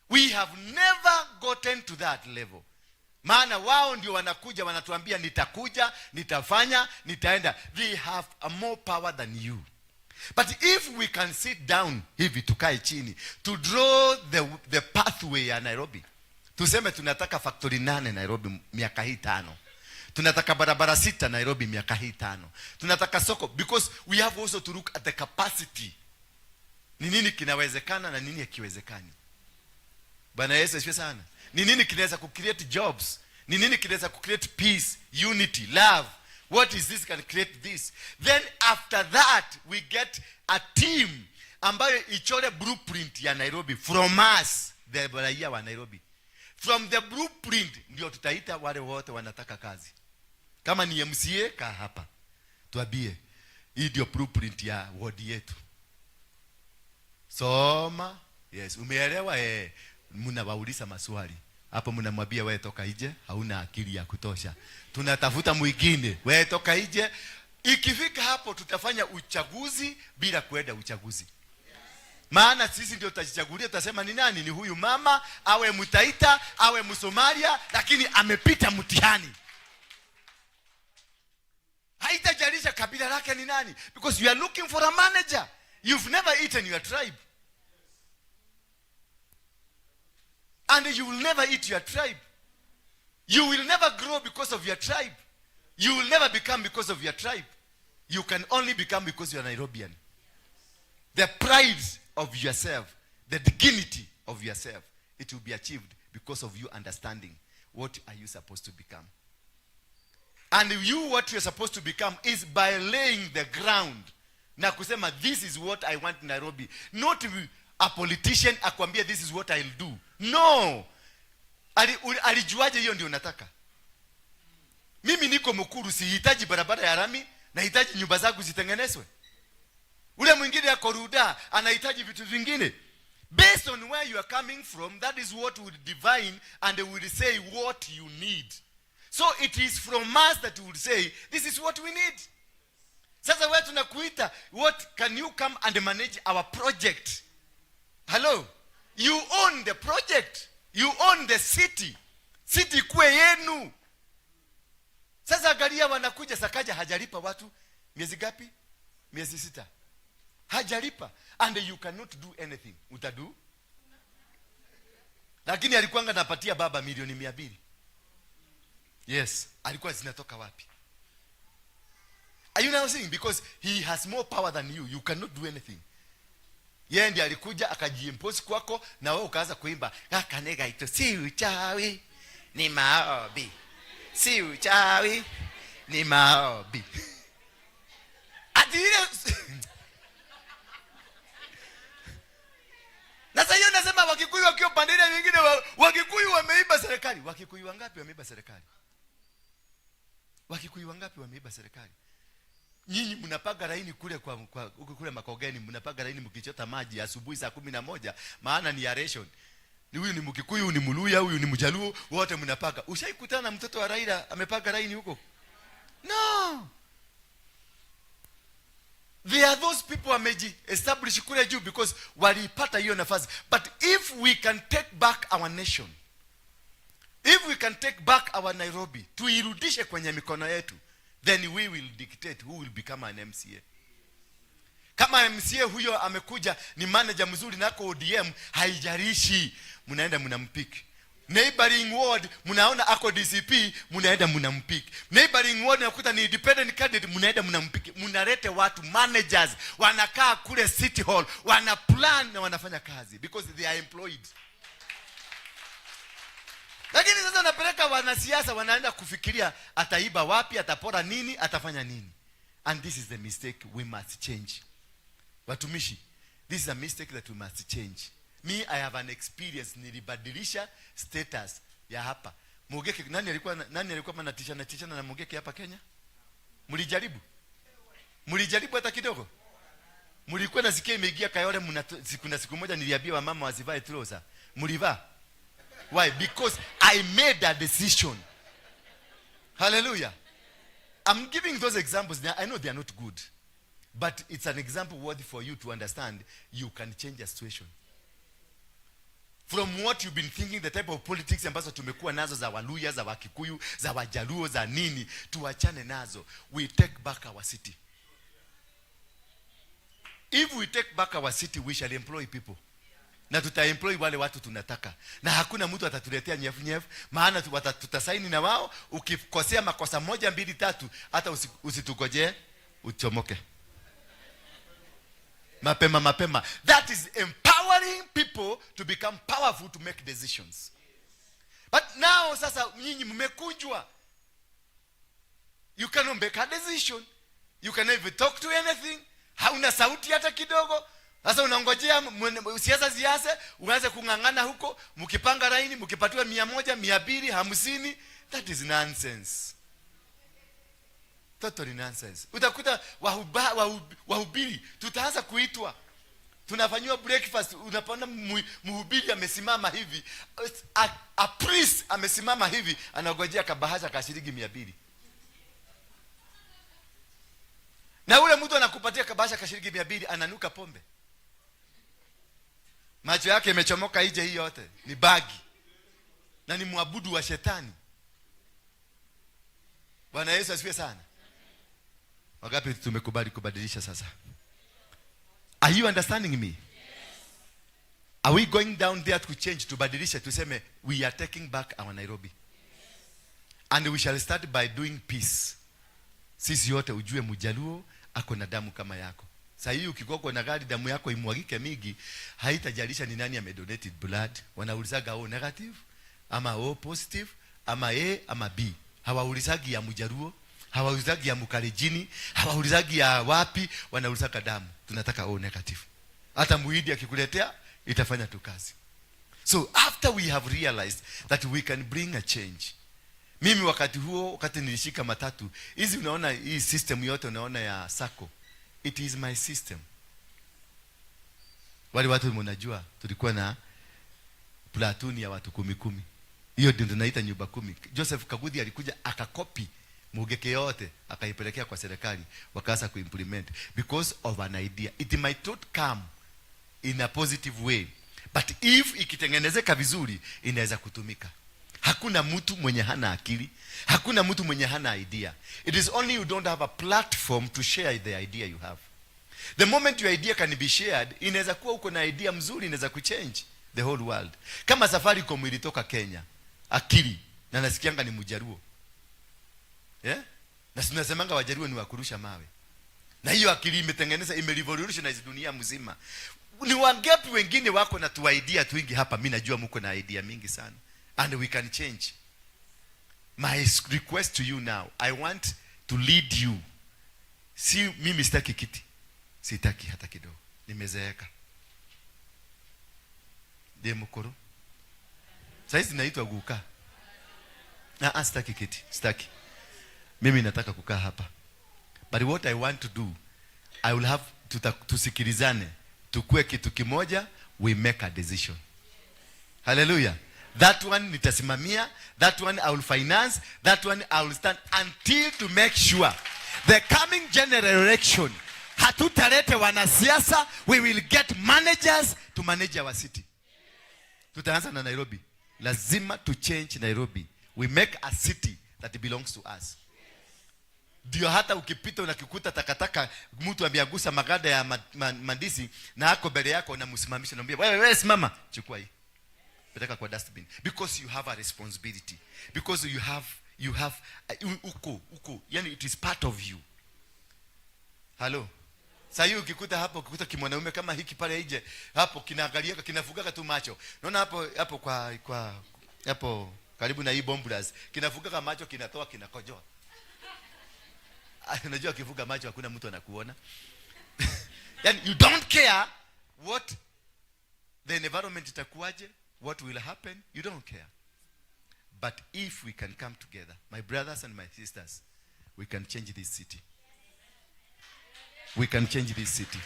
We have never gotten to that level. Maana wao ndio wanakuja wanatuambia nitakuja, nitafanya, nitaenda. They have a more power than you. But if we can sit down hivi tukae chini to draw the pathway ya Nairobi. Tuseme tunataka factory 8 Nairobi miaka hii 5. Tunataka barabara 6 Nairobi miaka hii 5. Tunataka soko, because we have also to look at the capacity. Ni nini kinawezekana na nini hakiwezekani. Bwana Yesu asifiwe sana. Ni nini kinaweza ku-create jobs? Ni nini kinaweza ku-create peace, unity, love? What is this can create this? Then after that we get a team ambayo ichore blueprint ya Nairobi from us, the raia wa Nairobi. From the blueprint ndio tutaita wale wote wanataka kazi. Kama ni MCA ka hapa. Tuambie hii ndio blueprint ya ward yetu. Soma. Yes, umeelewa mnawauliza maswali. Hapo mnamwambia wewe toka nje, hauna akili ya kutosha. Tunatafuta mwingine. Wewe toka nje. Ikifika hapo tutafanya uchaguzi bila kuenda uchaguzi. Maana sisi ndio tutajichagulia, tutasema ni nani, ni huyu mama, awe Mtaita, awe Msomalia, lakini amepita mtihani. Haitajalisha kabila lake ni nani, because you are looking for a manager. You've never eaten your tribe. And you will never eat your tribe. You will never grow because of your tribe. You will never become because of your tribe. You can only become because you are Nairobian. The pride of yourself, the dignity of yourself, it will be achieved because of you understanding what are you supposed to become. And you, what you are supposed to become is by laying the ground. Na kusema this is what I want in Nairobi. Not a politician akwambia this is what I'll do. No. Alijuaje hiyo ndio nataka? Mimi niko Mukuru, sihitaji barabara ya rami, nahitaji nyumba zangu zitengenezwe. Ule mwingine yako Ruda anahitaji vitu vingine. Based on where you are coming from, that is what will divine and they will say what you need. So it is from us that will say this is what we need. Sasa wewe tunakuita, what can you come and manage our project? Hello? You own the project. You own the city. City kwe yenu. Sasa angalia wanakuja Sakaja hajalipa watu miezi gapi? Miezi 6. Hajalipa. And you cannot do anything. Utadu? Lakini alikuwa anapatia baba milioni 200. Yes. Alikuwa zinatoka wapi? Are you now saying because he has more power than you, you cannot do anything? Yeye ndiye alikuja akajiimpose kwako na wewe ukaanza kuimba kakanega ito si uchawi ni maombi. Si uchawi ni maombi. Adile na sasa hiyo nasema Wakikuyu wakiwa pandile nyingine Wakikuyu wameiba serikali. Wakikuyu wangapi wameiba serikali? Wakikuyu wangapi wameiba serikali? Nyinyi mnapaga laini kule kule Makogeni, mnapaga laini mkichota maji asubuhi saa 11 maana ni ya ration. Ni huyu ni Mkikuyu, huyu ni Muluya, huyu ni Mjaluo, wote mnapaga. Ushaikutana na mtoto wa Raila amepaga laini huko? No. There are those people wameji establish kule juu because walipata hiyo nafasi. But if we can take back our nation, if we can take back our Nairobi, tuirudishe kwenye mikono yetu, then we will dictate who will become an MCA. Kama MCA huyo amekuja ni manager mzuri nako ODM, haijalishi, mnaenda mnampiki. Neighboring ward mnaona ako DCP, mnaenda mnampiki. Neighboring ward nakuta ni independent candidate, mnaenda mnampiki. Mnalete watu managers, wanakaa kule City Hall, wana plan na wanafanya kazi because they are employed. Lakini sasa napeleka wanasiasa, wanaenda kufikiria ataiba wapi, atapora nini, atafanya nini. And this is the mistake we must change. Watumishi, this is a mistake that we must change. Me, I have an experience, nilibadilisha status ya hapa. Mugeke, nani alikuwa manatishana na Mugeke hapa Kenya? Mlijaribu? Mlijaribu hata kidogo? Mlikuwa nasikia imeingia Kayole, kuna siku moja niliambia wamama wasivae trouser. Mlivaa? Why? Because I made a decision. Hallelujah. I'm giving those examples. I know they are not good. But it's an example worthy for you to understand you can change a situation. From what you've been thinking, the type of politics ambazo tumekuwa nazo za Waluya, za Wakikuyu, za Wajaluo, za nini, tuachane nazo. We take back our city. If we take back our city, we shall employ people. Na tutaemploy wale watu tunataka. Na hakuna mtu atatuletea nyefu, maana tutasaini na wao. Ukikosea makosa 1, 2, 3, hata usitugoje uchomoke. Mapema. That is empowering people to become powerful to make decisions. But now sasa nyinyi mmekunjwa. You cannot make a decision. You cannot even talk to anything. Hauna sauti hata kidogo. Sasa unangojea siasa ziase, uanze kungangana huko, mkipanga laini, mkipatiwa 100, 200, 50. That is nonsense. Totally nonsense. Utakuta wahubiri tutaanza kuitwa. Tunafanywa breakfast, unapanda mhubiri amesimama hivi. A priest amesimama hivi, anagojea kabahasha ka shilingi 200. Na ule mtu anakupatia kabahasha ka shilingi 200 ananuka pombe. Macho yake yamechomoka nje, hii yote ni bagi. Na ni muabudu wa shetani. Bwana Yesu asifiwe sana. Wangapi tumekubali kubadilisha sasa? Are you understanding me? Yes. Are we going down there to change, to badilisha, tuseme we are taking back our Nairobi? Yes. And we shall start by doing peace. Sisi yote ujue Mjaluo ako na damu kama yako. Sasa hii ukigogwa na gari damu yako imwagike mingi, haitajalisha ni nani amedonated blood. Wanaulizaga O negative ama O positive ama A ama B. Hawaulizagi ya Mjaluo, hawaulizagi ya Mkalenjini, hawaulizagi ya wapi, wanaulizaga damu. Tunataka O negative. Hata muhidi akikuletea itafanya tu kazi. So after we have realized that we can bring a change. Mimi wakati nilishika matatu, hizi unaona hii system yote unaona ya sako. It is my system. Wale watu mnajua tulikuwa na platoon ya watu 10. Hiyo ndio tunaita nyumba 10. Joseph Kagudi alikuja akakopi Mugeke yote akaipelekea kwa serikali, wakaanza kuimplement because of an idea. It might not come in a positive way, but if ikitengenezeka vizuri inaweza kutumika. Hakuna mtu mwenye hana akili, hakuna mtu mwenye hana idea. It is only you don't have a platform to share the idea you have. The moment your idea can be shared, inaweza kuwa uko na idea mzuri, inaweza kuchange the whole world. Kama Safaricom ilitoka Kenya, akili, na nasikianga ni Mjaluo. Yeah? Na tunasemanga Wajaluo ni wakurusha mawe. Na hiyo akili imetengeneza, imerevolutionize dunia mzima. Ni wangapi wengine wako na tu idea twingi hapa? Mimi najua mko na idea mingi sana. And we can change. My request to you now, I want to lead you. Si mimi sitaki kiti. Sitaki hata kidogo. Nimezeeka. Ndiye mkoro. Sasa naitwa guka. Na sitaki kiti. Sitaki. Mimi nataka kukaa hapa. But what I want to do, I will have tusikilizane. Tukue kitu kimoja, we make a decision. Hallelujah. That one nitasimamia, that one I will finance, that one I will stand until to make sure the coming general election, hatutalete wanasiasa, we will get managers to manage our city. Tutaanza na Nairobi. Lazima to change Nairobi. We make a city that belongs to us. Ndio hata ukipita unakikuta takataka, mtu ameagusa magada ya mandisi na hako mbele yako, unamsimamisha na mwambie wewe simama, chukua hii, peleka kwa dustbin, because you have a responsibility, because you have uko yani it is part of you. Hello. Sasa ukikuta hapo, ukikuta kimwanaume kama hiki pale nje hapo, kinaangalia kinafugaga tu macho. Unaona hapo kwa hapo karibu na hii bombulas, kinafugaga macho, kinatoa, kinakojoa. Unajua kifuga macho hakuna mtu anakuona. Yani you don't care what the environment itakuwaje, what will happen, you don't care. But if we can come together, my brothers and my sisters, we can change this city. We can change this city.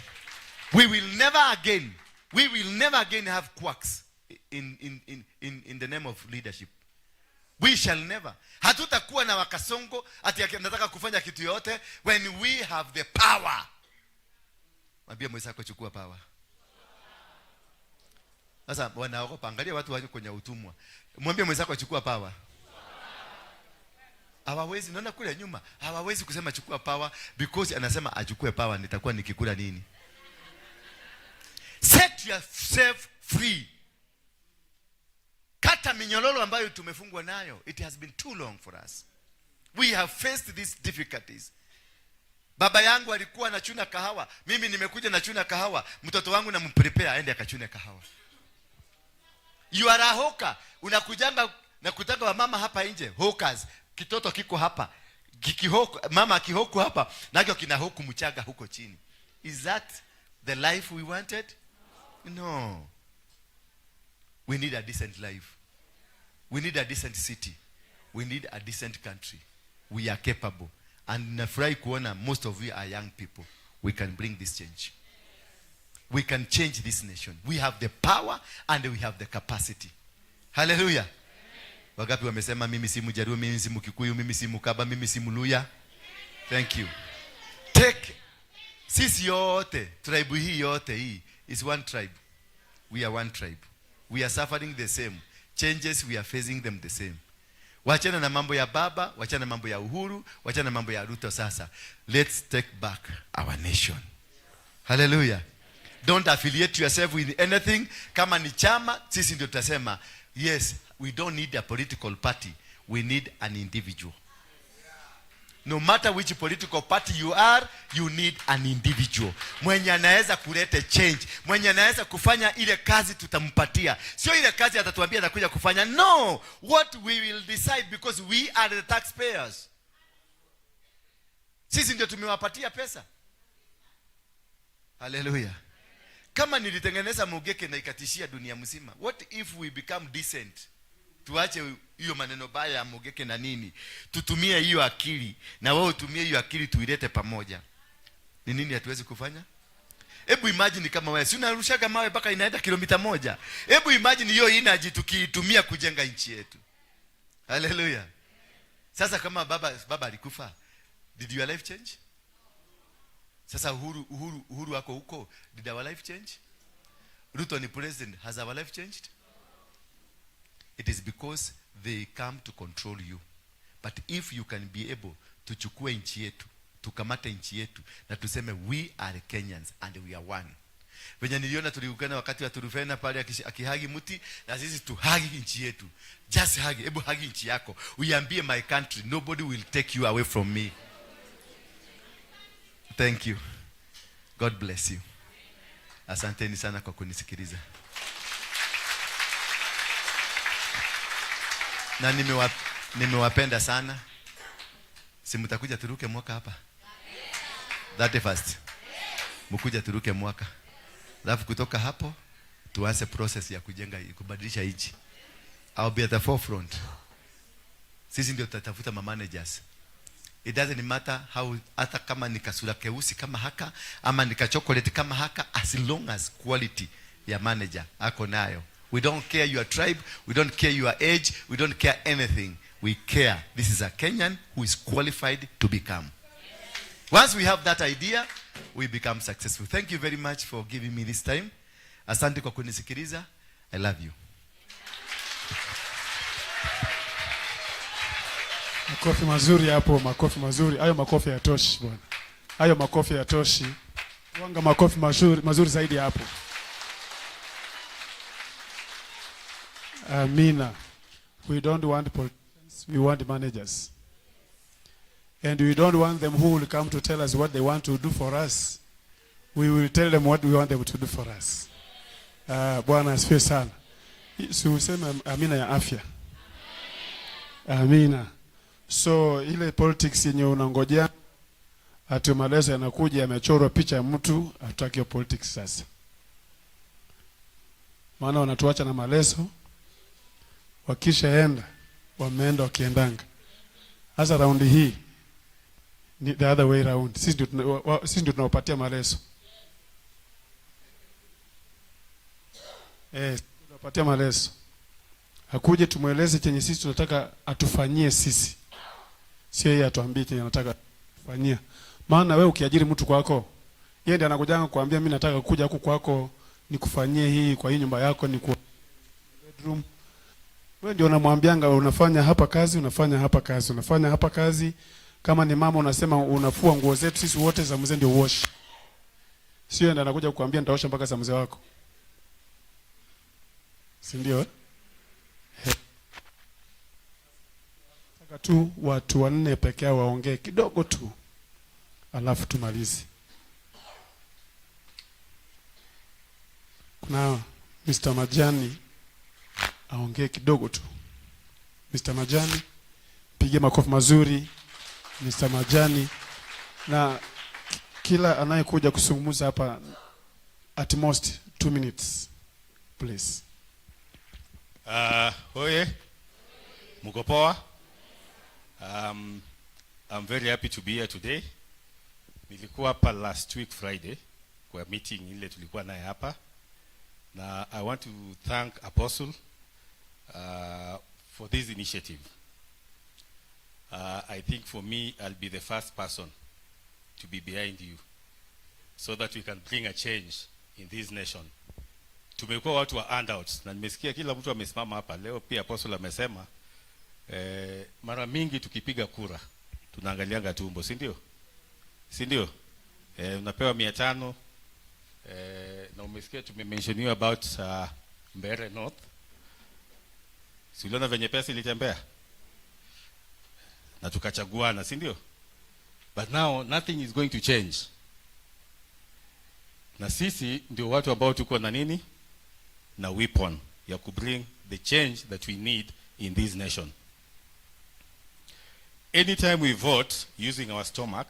We will never again have quacks in the name of leadership. We shall never. Hatutakuwa na wakasongo ati nataka kufanya kitu yote when we have the power. Mwambie mwenzako chukua power. Sasa wanaogopa, angalia watu wako kwenye utumwa. Mwambie mwenzako chukua power. Hawawezi, naona kule nyuma, hawawezi kusema chukua power because anasema achukue power nitakuwa nikikula nini? Set yourself free. Kata minyololo ambayo tumefungwa nayo. It has been too long for us. We have faced these difficulties. Baba yangu alikuwa anachuna kahawa, mimi nimekuja nachuna kahawa, mtoto wangu namprepare aende akachune kahawa. You are a hawker. Unakujanga na kutaka wa mama hapa nje, hawkers. Kitoto kiko hapa, mama akihoku hapa, nakio kinahoku mchaga huko chini. Is that the life we wanted? No. We need a decent life. We need a decent city. We need a decent country. We are capable. And nafurahi kuona most of you are young people. We can bring this change. We can change this nation. We have the power and we have the capacity. Hallelujah. Wagapi wamesema mimi si Mjaruo, mimi si Mkikuyu, mimi si Mkaba, mimi si Mluya? Thank you. Sisi yote, tribe hii yote hii is one tribe. We are one tribe. We are suffering the same. Changes, we are facing them the same. Wachana na mambo ya baba, wachana na mambo ya Uhuru, wachana na mambo ya Ruto sasa. Let's take back our nation. Hallelujah. Don't affiliate yourself with anything. Kama ni chama, sisi ndio tutasema, yes, we don't need a political party. We need an individual. No matter which political party you are, you need an individual. Mwenye anaweza kuleta change, mwenye anaweza kufanya ile kazi tutampatia. Sio ile kazi atatuambia atakuja kufanya. No, what we will decide because we are the taxpayers. Sisi ndio tumewapatia pesa. Hallelujah. Kama nilitengeneza Mogeke na ikatishia dunia mzima, what if we become decent? Tuache hiyo maneno baya ya Mogeke na nini. Tutumie hiyo akili na wao utumie hiyo akili tuilete pamoja. Ni nini hatuwezi kufanya? Hebu imagine kama wewe si unarushaga mawe mpaka inaenda kilomita 1. Hebu imagine hiyo energy tukiitumia kujenga nchi yetu. Hallelujah. Sasa kama baba alikufa, did your life change? Sasa uhuru wako huko, did our life change? Ruto ni president, has our life changed? It is because they come to control you. But if you can be able to chukue nchi yetu, tukamate nchi yetu na tuseme we are Kenyans and we are one. Venye niliona tuliungana wakati wa Turufena pale akihagi mti, na sisi tuhagi nchi yetu. Just hagi, hebu hagi nchi yako. Uiambie my country, nobody will take you away from me. Thank you. God bless you. Asanteni sana kwa kunisikiliza. Na nimewapenda sana. Si mtakuja turuke mwaka hapa? 31st. Mkuja turuke mwaka. Alafu kutoka hapo tuanze process ya kujenga, kubadilisha nchi. I'll be at the forefront. Sisi ndio tutatafuta managers. It doesn't matter how, hata kama ni kasura keusi kama haka ama ni chocolate kama haka, as long as quality ya manager ako nayo. We don't care your tribe, we don't care your age, we don't care anything. We care this is a Kenyan who is qualified to become. Once we have that idea, we become successful. Thank you very much for giving me this time. Asante kwa kunisikiliza. I love you. Makofi mazuri hapo, makofi mazuri. Hayo makofi hayatoshi bwana. Hayo makofi hayatoshi. Wanga makofi mazuri zaidi hapo. Amina. We don't want politicians, we want managers. And we don't want them who will come to tell us what they want to do for us. We will tell them what we want them to do for us. Bwana asifiwe sana. Si useme amina ya afya. Amina. So ile politics yenye unangojea ati maleso yanakuja yamechorwa picha ya mtu, hatutaki hiyo politics sasa. Maana wanatuacha na maleso, wakishaenda wameenda wakiendanga. Sasa raundi hii ni the other way round. Sisi ndio tunawapatia maleso. Tunapatia maleso. Hakuje tumueleze chenye sisi tunataka atufanyie sisi. Sio yeye atuambie chenye anataka kufanyia. Maana wewe ukiajiri mtu kwako, yeye ndiye anakujanga kuambia mimi nataka kuja huku kwako nikufanyie hii kwa hii nyumba yako ni kwa bedroom. Wewe ndio unamwambianga unafanya hapa kazi, unafanya hapa kazi, unafanya hapa kazi. Kama ni mama unasema unafua nguo zetu sisi wote za mzee ndio wash. Sio yeye ndiye anakuja kukuambia nitaosha mpaka za mzee wako. Si ndio? Nataka tu watu wanne pekee yao waongee kidogo tu. Alafu tumalize. Kuna Mr. Majani aongee kidogo tu. Mr. Majani, pige makofi mazuri. Mr. Majani, na kila anayekuja kusungumuza hapa at most 2 minutes please. Oye, mko poa? I'm very happy to be here today. Nilikuwa hapa last week Friday kwa meeting ile tulikuwa naye hapa, na I want to thank Apostle for this initiative. I think for me I'll be the first person to be behind you so that we can bring a change in this nation. Tumekuwa watu wa handouts na nimesikia kila mtu amesimama hapa leo. Pia Apostle amesema mara mingi tukipiga kura tunaangalianga tumbo, si ndio? Si ndio? Unapewa 500 na umesikia tumemention about Mbeere North. Si uliona venye pesa ilitembea na tukachaguana, si ndio? But now nothing is going to change. Na sisi ndio watu ambao tuko na nini? Na weapon ya ku bring the change that we need in this nation. Anytime we vote using our stomach,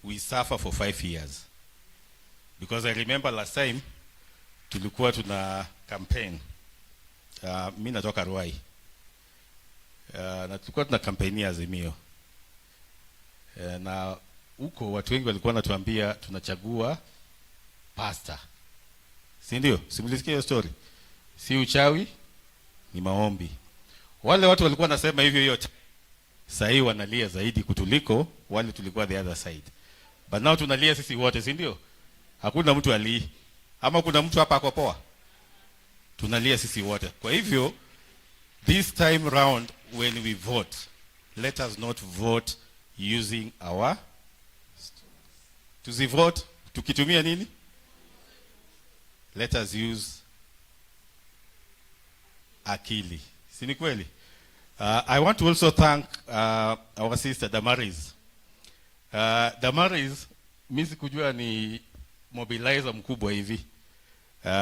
we suffer for 5 years. Because I remember last time tulikuwa tuna campaign. Mimi natoka Ruai. Na tulikuwa tuna campaign Azimio. Na huko watu wengi walikuwa wanatuambia tunachagua pastor. Si ndio? Simulisikia hiyo story. Si uchawi, ni maombi. Wale watu walikuwa nasema hivyo hiyo. Sasa wanalia zaidi kutuliko wale tulikuwa the other side. But now tunalia sisi wote, si ndio? Hakuna mtu ali. Ama kuna mtu hapa ako poa? Tunalia sisi wote. Kwa hivyo this time round when we vote, let us not vote using our vote tukitumia nini? Let us use akili. Si ni kweli? I want to also thank our sister Damaris. Damaris, mimi sikujua ni mobilizer mkubwa hivi.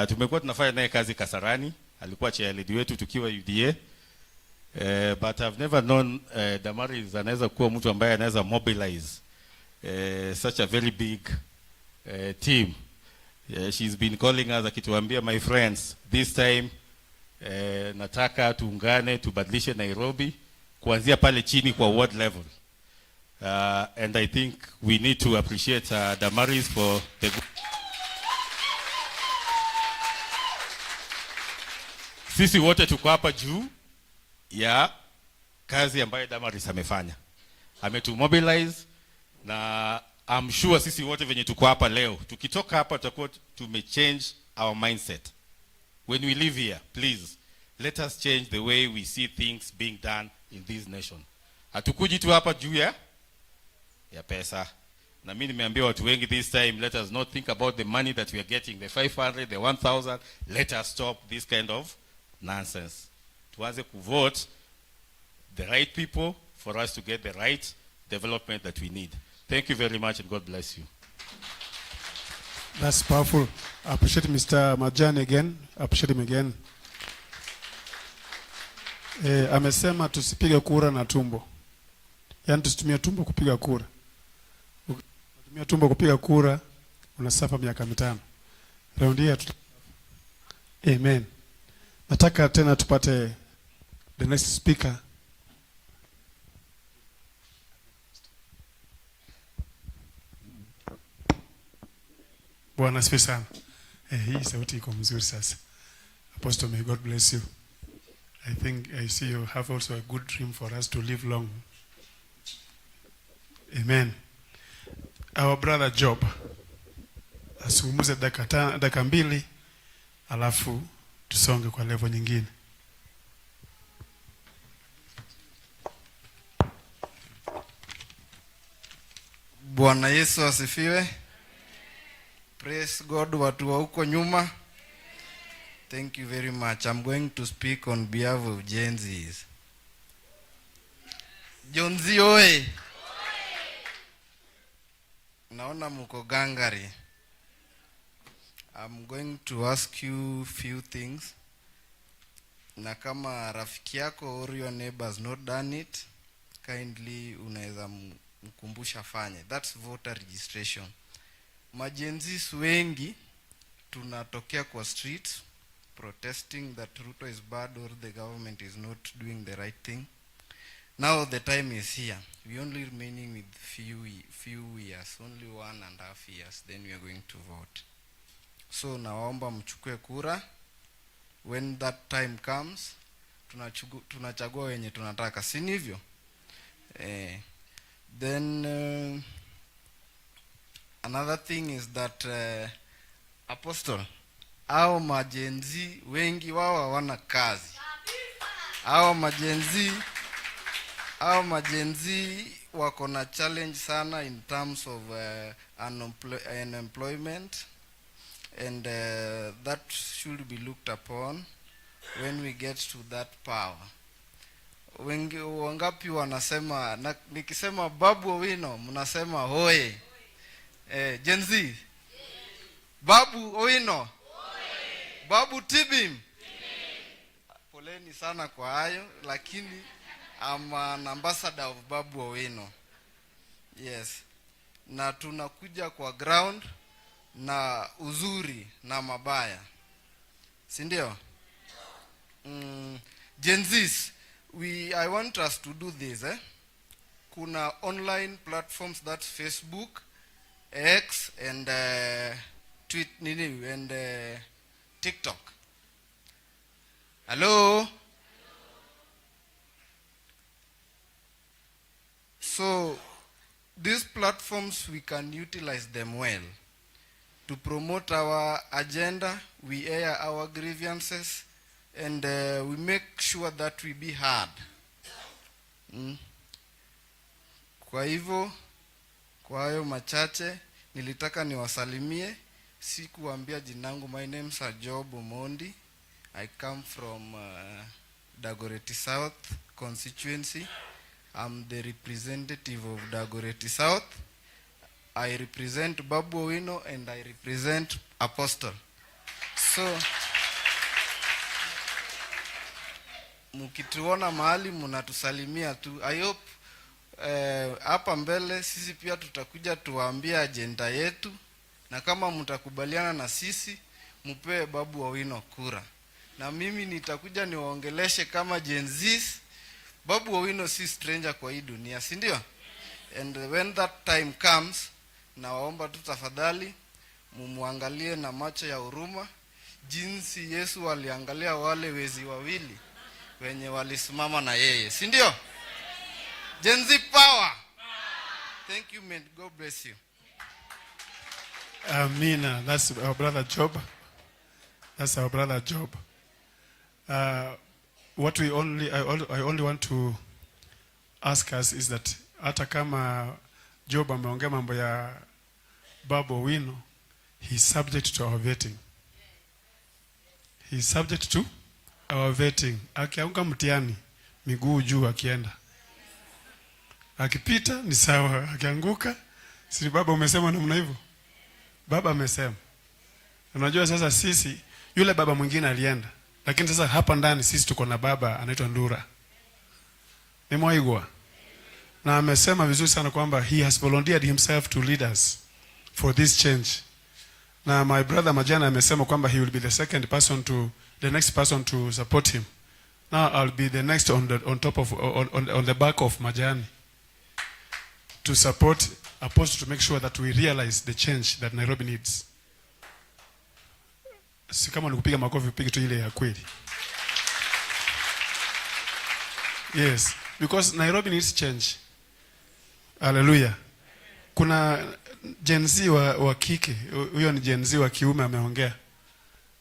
Tumekuwa tunafanya naye kazi Kasarani, alikuwa chairlead wetu tukiwa UDA. But I've never known Damaris anaweza kuwa mtu ambaye anaweza mobilize such a very big team. She's been calling us akituambia, my friends, this time nataka tuungane tubadilishe Nairobi kuanzia pale chini kwa ward level. And I think we need to appreciate Damaris for the sisi wote tuko hapa juu ya kazi ambayo Damaris amefanya. Ametumobilize na I'm sure sisi wote venye tuko hapa leo, tukitoka hapa tutakuwa tumechange our mindset. When we live here, please, let us change the way we see things being done in this nation. Hatukuji tu hapa juu ya pesa. Na mimi nimeambia watu wengi this time, let us not think about the money that we are getting, the 500, the 1000. Let us stop this kind of nonsense. Tuanze kuvote the right people for us to get the right development that we need. Thank you very much and God bless you. That's powerful. I appreciate Mr. Majani again. I appreciate him again. Amesema tusipige kura na tumbo. Yaani tusitumie tumbo kupiga kura. Ukitumia tumbo kupiga kura unasafa miaka 5. Raundi hii Amen. Nataka tena tupate the next speaker. Bwana asifiwe sana. Hii sauti iko mzuri sasa. Apostle, may God bless you. I think I see you have also a good dream for us to live long. Amen. Our brother Job. Asungumuze dakika 2 alafu tusonge kwa level nyingine. Bwana Yesu asifiwe. Praise God, watu wa huko nyuma. Thank you very much. I'm going to speak on behalf of Gen Zs. Jonzi oe. Naona mko gangari. I'm going to ask you few things. Na kama rafiki yako or your neighbor has not done it, kindly unaweza mkumbusha fanye. That's voter registration. Majenzis wengi tunatokea kwa streets protesting that Ruto is bad or the government is not doing the right thing. Now the time is here. We only remaining with few years, only 1.5 years, then we are going to vote. So naomba mchukue kura. When that time comes, tunachagua wenye tunataka, si ndivyo? Then another thing is that Apostle, hao majenzi wengi wao hawana kazi. Hao majenzi wako na challenge sana in terms of unemployment, and that should be looked upon when we get to that power. Wengi wangapi wanasema nikisema Babu Owino mnasema hoye. Gen Z. Babu Owino. Babu Tibim. Poleni sana kwa hayo, lakini I'm an ambassador of Babu Owino. Yes. Na tunakuja kwa ground na uzuri na mabaya. Si ndio? Gen Zs, I want us to do this. Kuna online platforms, that's Facebook, X, and and TikTok. Hello? So these platforms, we can utilize them well to promote our agenda. We air our grievances, and we make sure that we be heard. Kwa hivyo, kwa hayo machache nilitaka niwasalimie. Sikuambia jinangu. My name is Job Omondi. I come from Dagoretti South constituency. I'm the representative of Dagoretti South. I represent Babu Owino and I represent Apostle. So mkituona mahali mnatusalimia tu. I hope hapa mbele sisi pia tutakuja tuwaambia agenda yetu, na kama mtakubaliana na sisi mpewe Babu Owino kura. Na mimi nitakuja niwaongeleshe kama Gen Zs. Babu Owino si stranger kwa hii dunia, si ndio? And when that time comes, nawaomba tu tafadhali mumuangalie na macho ya huruma jinsi Yesu aliangalia wale wezi wawili wenye walisimama na yeye, si ndio? Gen Z power. Thank you, man. God bless you. Amina. That's our brother Job. That's our brother Job. I only want to ask us is that hata kama Job ameongea mambo ya Babu Owino, he is subject to our vetting. He is subject to our vetting. Akianguka mtihani, miguu juu akienda. Akipita ni sawa, akianguka si baba umesema namna hivyo. Baba amesema. Unajua sasa sisi yule baba mwingine alienda. Lakini sasa hapa ndani sisi tuko na baba anaitwa Ndura. Ni Mwaigwa. Na amesema vizuri sana kwamba he has volunteered himself to lead us for this change. Na my brother Majana amesema kwamba he will be the next person to support him. Now I'll be the next on the back of Majani to support Apostle to make sure that we realize the change that Nairobi needs. Si kama nikupiga makofi upige tu ile ya kweli. Yes, because Nairobi needs change. Hallelujah. Kuna Gen Z wa kike, huyo ni Gen Z wa kiume ameongea.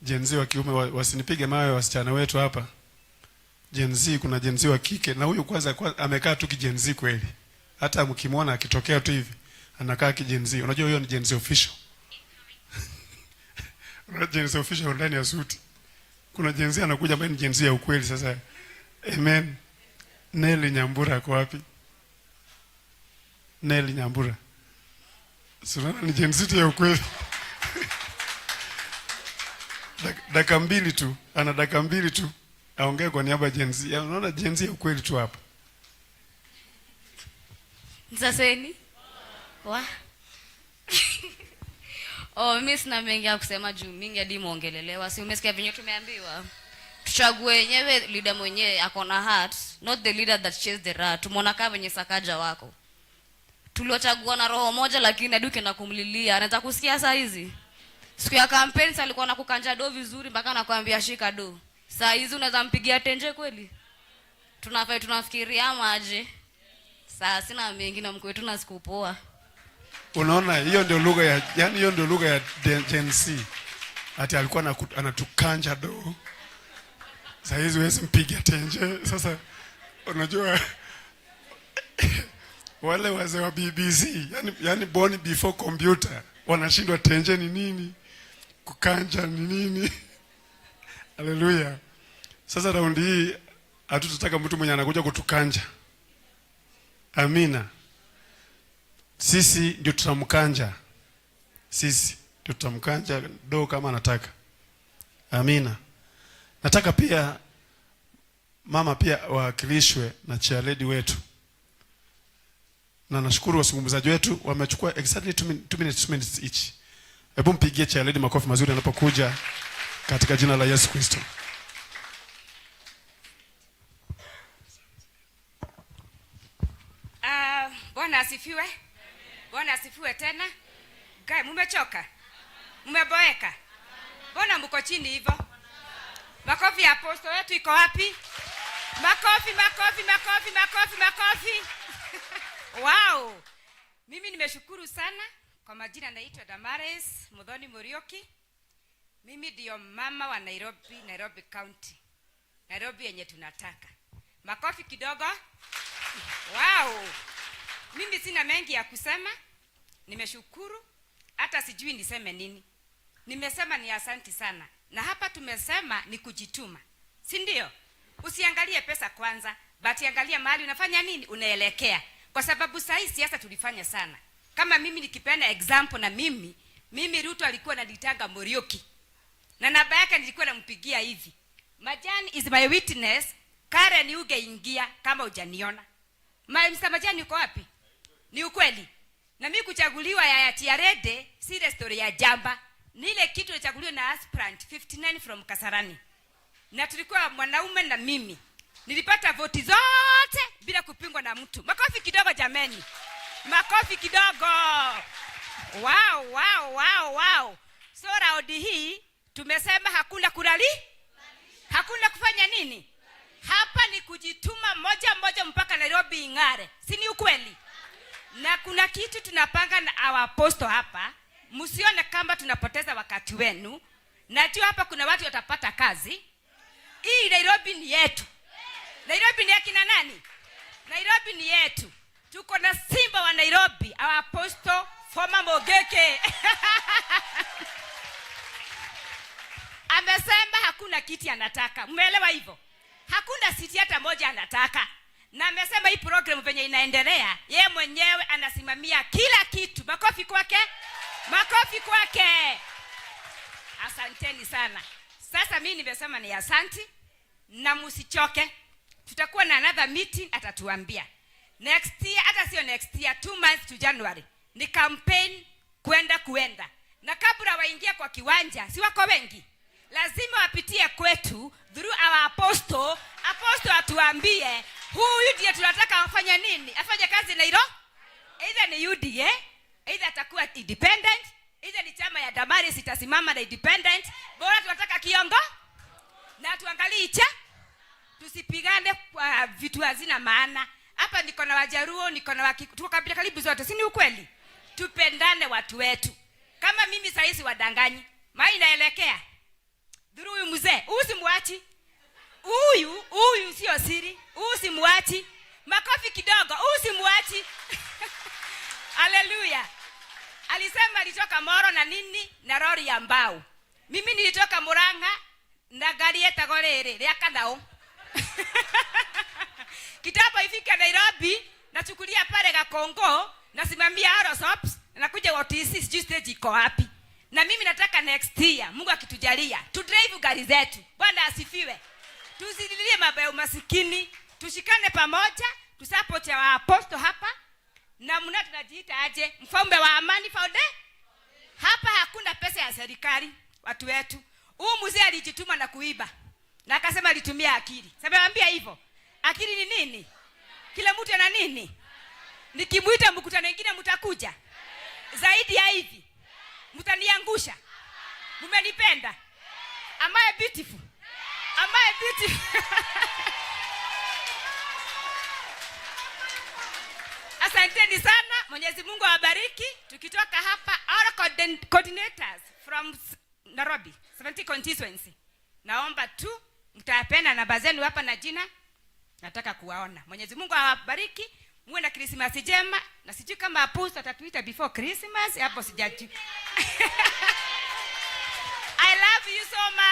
Gen Z wa kiume wasinipige mawe wasichana wetu hapa. Gen Z, kuna Gen Z wa kike na huyu kwanza amekaa tu Gen Z kweli. Hata mkimwona akitokea tu hivi anakaa Gen Z. Unajua huyo ni Gen Z official. Kuna Gen Z official ndani ya suti. Kuna Gen Z anakuja ambaye ni Gen Z ya ukweli sasa. Amen. Nelly Nyambura ako wapi? Nelly Nyambura. Sura ni Gen Z ya ukweli. Dakika mbili tu, ana dakika mbili tu aongee kwa niaba ya Gen Z. Unaona Gen Z ya ukweli tu hapa. Msaseni? Wa? Mimi sina mengi ya kusema juu mingi hadi muongelelewa. Si umesikia venye tumeambiwa? Tuchague wenyewe leader mwenyewe akona heart, not the leader that chase the rat. Tumeona kama venye Sakaja wako. Tuliochagua na roho moja lakini hadi ukienda kumlilia, anaweza kusikia saa hizi. Siku ya campaign alikuwa anakukanja do vizuri mpaka anakuambia shika do. Saa hizi unaweza mpigia tenje kweli? Tunafikiria ama aje? Saa sina mengi na mkwetu na sikupoa. Unaona hiyo ndio lugha ya hiyo ndio lugha ya Gen Z. Ati alikuwa anatukanja do. Saa hizi wewe mpigia tenje. Sasa unajua wale wazee wa BBC, yani born before computer, wanashindwa tenje ni nini? Kukanja ni nini? Hallelujah. Sasa raundi hii hatutataka mtu mwenye anakuja kutukanja. Amina. Sisi ndio tutamkanja. Sisi ndio tutamkanja do kama anataka. Amina. Nataka pia mama pia wakilishwe na chairlady wetu. Na nashukuru wasungumzaji wetu wamechukua exactly 2 minutes each. Hebu mpigie chairlady makofi mazuri anapokuja katika jina la Yesu Kristo. Bwana asifiwe. Bwana asifiwe tena. Gai, mumechoka? Mmeboeka? Mbona mko chini hivyo? Makofi ya apostle wetu iko wapi? Makofi, makofi, makofi, makofi, makofi. Wow. Mimi nimeshukuru sana. Kwa majina naitwa Damaris Muthoni Murioki. Mimi ndio mama wa Nairobi County. Nairobi yenye tunataka. Makofi kidogo. Wow. Mimi sina mengi ya kusema. Nimeshukuru. Hata sijui niseme nini. Nimesema ni asanti sana. Na hapa tumesema ni kujituma. Si ndio? Usiangalie pesa kwanza, but angalia mahali unafanya nini, unaelekea. Kwa sababu saa hii siasa tulifanya sana. Kama mimi nikipeana example na mimi Ruto alikuwa ananitanga Murioki. Na namba yake nilikuwa nampigia hivi. Majani is my witness, Karen ungeingia kama hujaniona. Mr. Majani uko wapi? Ni ukweli. Na mimi kuchaguliwa ya Tiarede si ile story ya jamba. Ni ile kitu ilichaguliwa na aspirant 59 from Kasarani. Na tulikuwa mwanaume na mimi. Nilipata voti zote bila kupingwa na mtu. Makofi kidogo jameni. Makofi kidogo. Wow, wow, wow, wow. So raundi hii tumesema hakuna kulali? Hakuna kufanya nini? Hapa ni kujituma moja mpaka Nairobi ingare. Si ni ukweli? Na kuna kitu tunapanga na our apostle hapa. Msione kama tunapoteza wakati wenu. Najua hapa kuna watu watapata kazi. Hii Nairobi ni yetu. Nairobi ni akina nani? Nairobi ni yetu. Tuko na simba wa Nairobi, our apostle former Mogeke. Amesema hakuna kiti anataka. Umeelewa hivyo? Hakuna siti hata moja anataka. Na amesema hii program venye inaendelea, yeye mwenyewe anasimamia kila kitu. Makofi kwake. Makofi kwake. Asanteni sana. Sasa mimi nimesema ni asanti na msichoke. Tutakuwa na another meeting, atatuambia. Next year, hata sio next year, 2 months to January. Ni campaign kuenda. Na kabla waingia kwa kiwanja, si wako wengi. Lazima wapitie kwetu through our apostle. Apostle atuambie huyu ndiye tunataka afanye nini? Afanye kazi Nairobi. Either ni UDA, either atakuwa independent, either ni chama ya Damaris itasimama na independent. Bora tunataka kiongozi. Na tuangalie tusipigane kwa vitu hazina maana. Hapa niko na Wajaruo, niko na tuko kabila karibu zote. Si ni ukweli? Tupendane watu wetu. Kama mimi saizi wadanganyi, mai naelekea. Dhuru huyu mzee, usimwachi. Huyu sio siri. Usimwachi. Makofi kidogo, usimwachi. Haleluya. Alisema alitoka Moro na nini? Na lori ya mbao. Mimi nilitoka Murang'a na gari etagorere ria Kadao. Kitabu ifike Nairobi, nachukulia pale Gakongo, nasimamia Aerosops, nakuja OTC sijui stage iko wapi. Na mimi nataka next year, Mungu akitujalia, tu drive gari zetu. Bwana asifiwe. Tusililie mambo ya umasikini, tushikane pamoja, tusupport wa apostle hapa. Na mna tunajiita aje? Mfalme wa amani faude. Hapa hakuna pesa ya serikali watu wetu. Huyu mzee alijituma na kuiba. Na akasema alitumia akili. Sabaambia hivyo. Akili ni nini? Kila mtu ana nini? Nikimuita mkutano mwingine mtakuja. Zaidi ya hivi. Mtaniangusha. Mmenipenda? Am I beautiful? Am I beautiful? Asanteni sana. Mwenyezi Mungu awabariki. Tukitoka hapa our coordinators from Nairobi 70 constituency. Naomba tu mtapenda namba zenu hapa na jina. Nataka kuwaona. Mwenyezi Mungu awabariki. Muwe na Christmas njema. Na sijui kama apostle atatuita before Christmas. Hapo sijajui. I love you so much.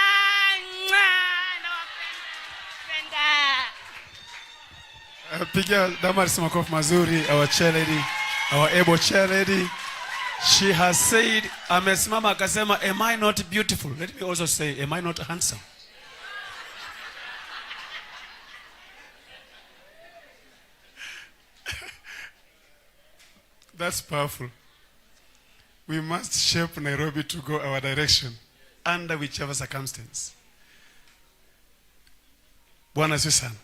Piga Damaris makofi mazuri, our chairlady, our able chairlady. She has said, amesimama akasema, am I not beautiful? Let me also say, am I not handsome? That's powerful. We must shape Nairobi to go our direction under whichever circumstance. Bwana asifiwe sana.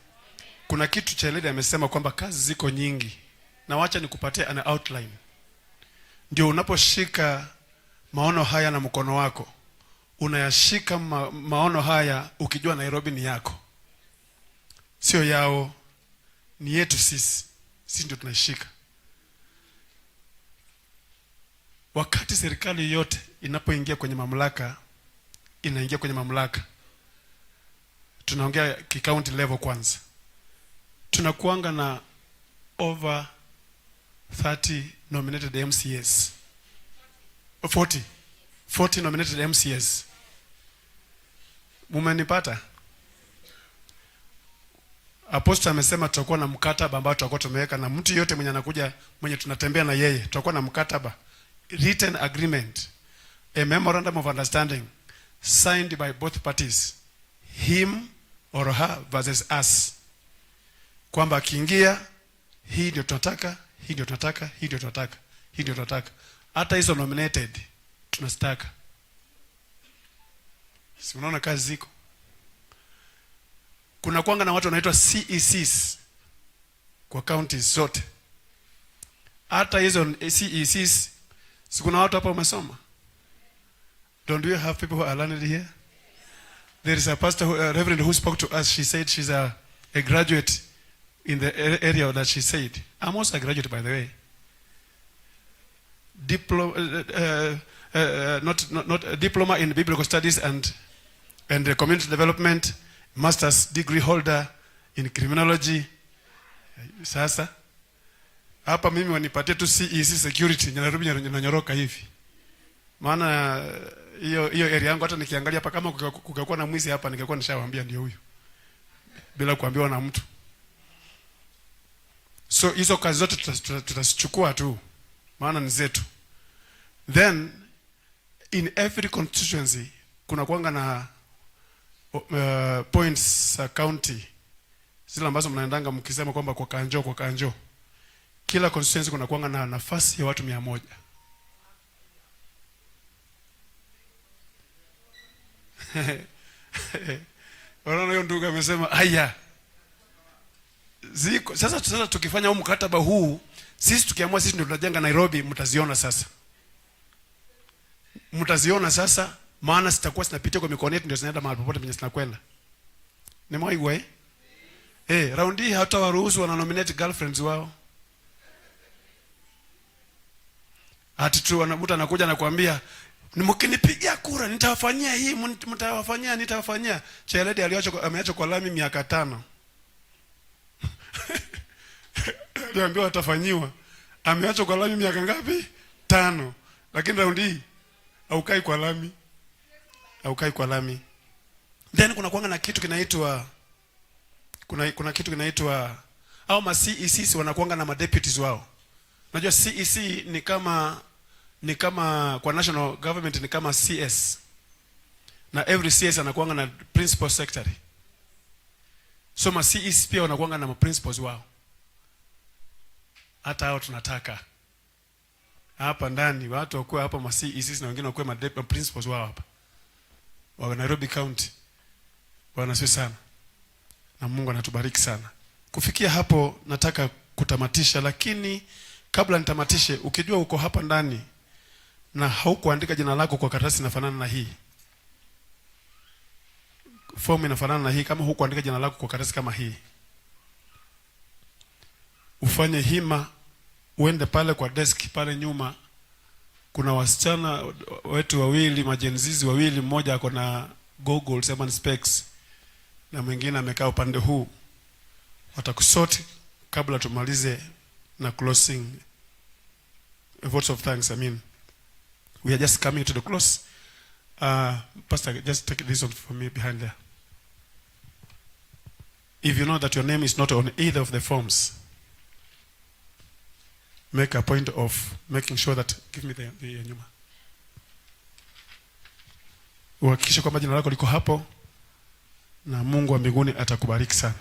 Kuna kitu cha lady amesema kwamba kazi ziko nyingi. Na wacha nikupatie an outline. Ndio unaposhika maono haya na mkono wako, unayashika maono haya ukijua Nairobi ni yako. Sio yao, ni yetu sisi. Sisi ndio tunashika. Wakati serikali yote inapoingia kwenye mamlaka, inaingia kwenye mamlaka. Tunaongea ki-county level kwanza. Tunakuanga na over 30 nominated MCAs. 40 nominated MCAs. Mumenipata? Apostle amesema tutakuwa na mkataba ambao tutakuwa tumeweka na mtu yote mwenye anakuja, mwenye tunatembea na yeye, tutakuwa na mkataba, written agreement, a memorandum of understanding signed by both parties, him or her versus us, kwamba akiingia hii ndio tunataka, hii ndio tunataka, hii ndio tunataka, hii ndio tunataka. Hata hizo nominated tunastaka. Si unaona kazi ziko. Kuna kuanga na watu wanaitwa CECs kwa counties zote. Hata hizo CECs, si kuna watu hapa wamesoma. Don't we have people who are learned here? There is a pastor, a reverend who spoke to us. She said she's a graduate in the area that she said. I'm also a graduate, by the way. Not a diploma in biblical studies and community development, master's degree holder in criminology, Sasa hapa mimi wanipatie tu CEC security Nairobi inanyoroka hivi. Maana hiyo area yangu hata nikiangalia hapa kama kungekuwa na mwizi hapa ningekuwa nishawaambia ndio huyu. Bila kuambiwa na mtu. So hizo kazi zote tutasichukua tu. Maana ni zetu. Then in every constituency kuna kuanga na points county. Zile ambazo mnaendanga mkisema kwamba kwa kanjo. Kila constituency kuna kuanga na nafasi ya watu 100. Wanaona hiyo ndugu amesema aya. Ziko sasa tukifanya huu mkataba huu, sisi tukiamua sisi ndio tunajenga Nairobi, mtaziona sasa. Mtaziona sasa, maana sitakuwa sinapitia kwa mikono yetu ndio zinaenda mahali popote penye zinakwenda. Ni mwaiwe. Round hii hata waruhusu wana nominate girlfriends wao. Ati tu wanabuta anakuja na kuambia mkinipigia kura nitawafanyia hii, nitawafanyia. Cheledi ameacha kwa lami miaka 5. Aliambiwa atafanyiwa. Ameacha kwa lami miaka ngapi? 5. Lakini round hii haukai kwa lami. Then kuna kuanga na kitu kinaitwa kuna kitu kinaitwa au ma CECs wanakuanga na ma deputies wao. Unajua CEC ni kama kwa national government ni kama CS. Na every CS anakuanga na principal secretary. So ma CEC pia wanakuanga na ma principals wao. Hata hao tunataka hapa ndani watu wakuwe hapa ma CECs na wengine wakuwe ma principals wao hapa. Wa Nairobi County. Bwana asifiwe sana. Na Mungu anatubariki sana. Kufikia hapo nataka kutamatisha, lakini kabla nitamatishe, ukijua uko hapa ndani na haukuandika jina lako kwa karatasi inafanana na hii. Form inafanana na hii, kama hukuandika jina lako kwa karatasi kama hii. Ufanye hima uende pale kwa desk pale nyuma. Kuna wasichana wetu wawili, majenzizi wawili, mmoja ako na goggles ama specs na mwingine amekaa upande huu. Watakusoti kabla tumalize na closing votes of thanks. We are just coming to the close. Pastor, just take this one for me behind there. If you know that your name is not on either of the forms, make a point of making sure that, give me the nyuma. Uhakikishe kwamba jina lako liko hapo na Mungu wa mbinguni atakubariki sana.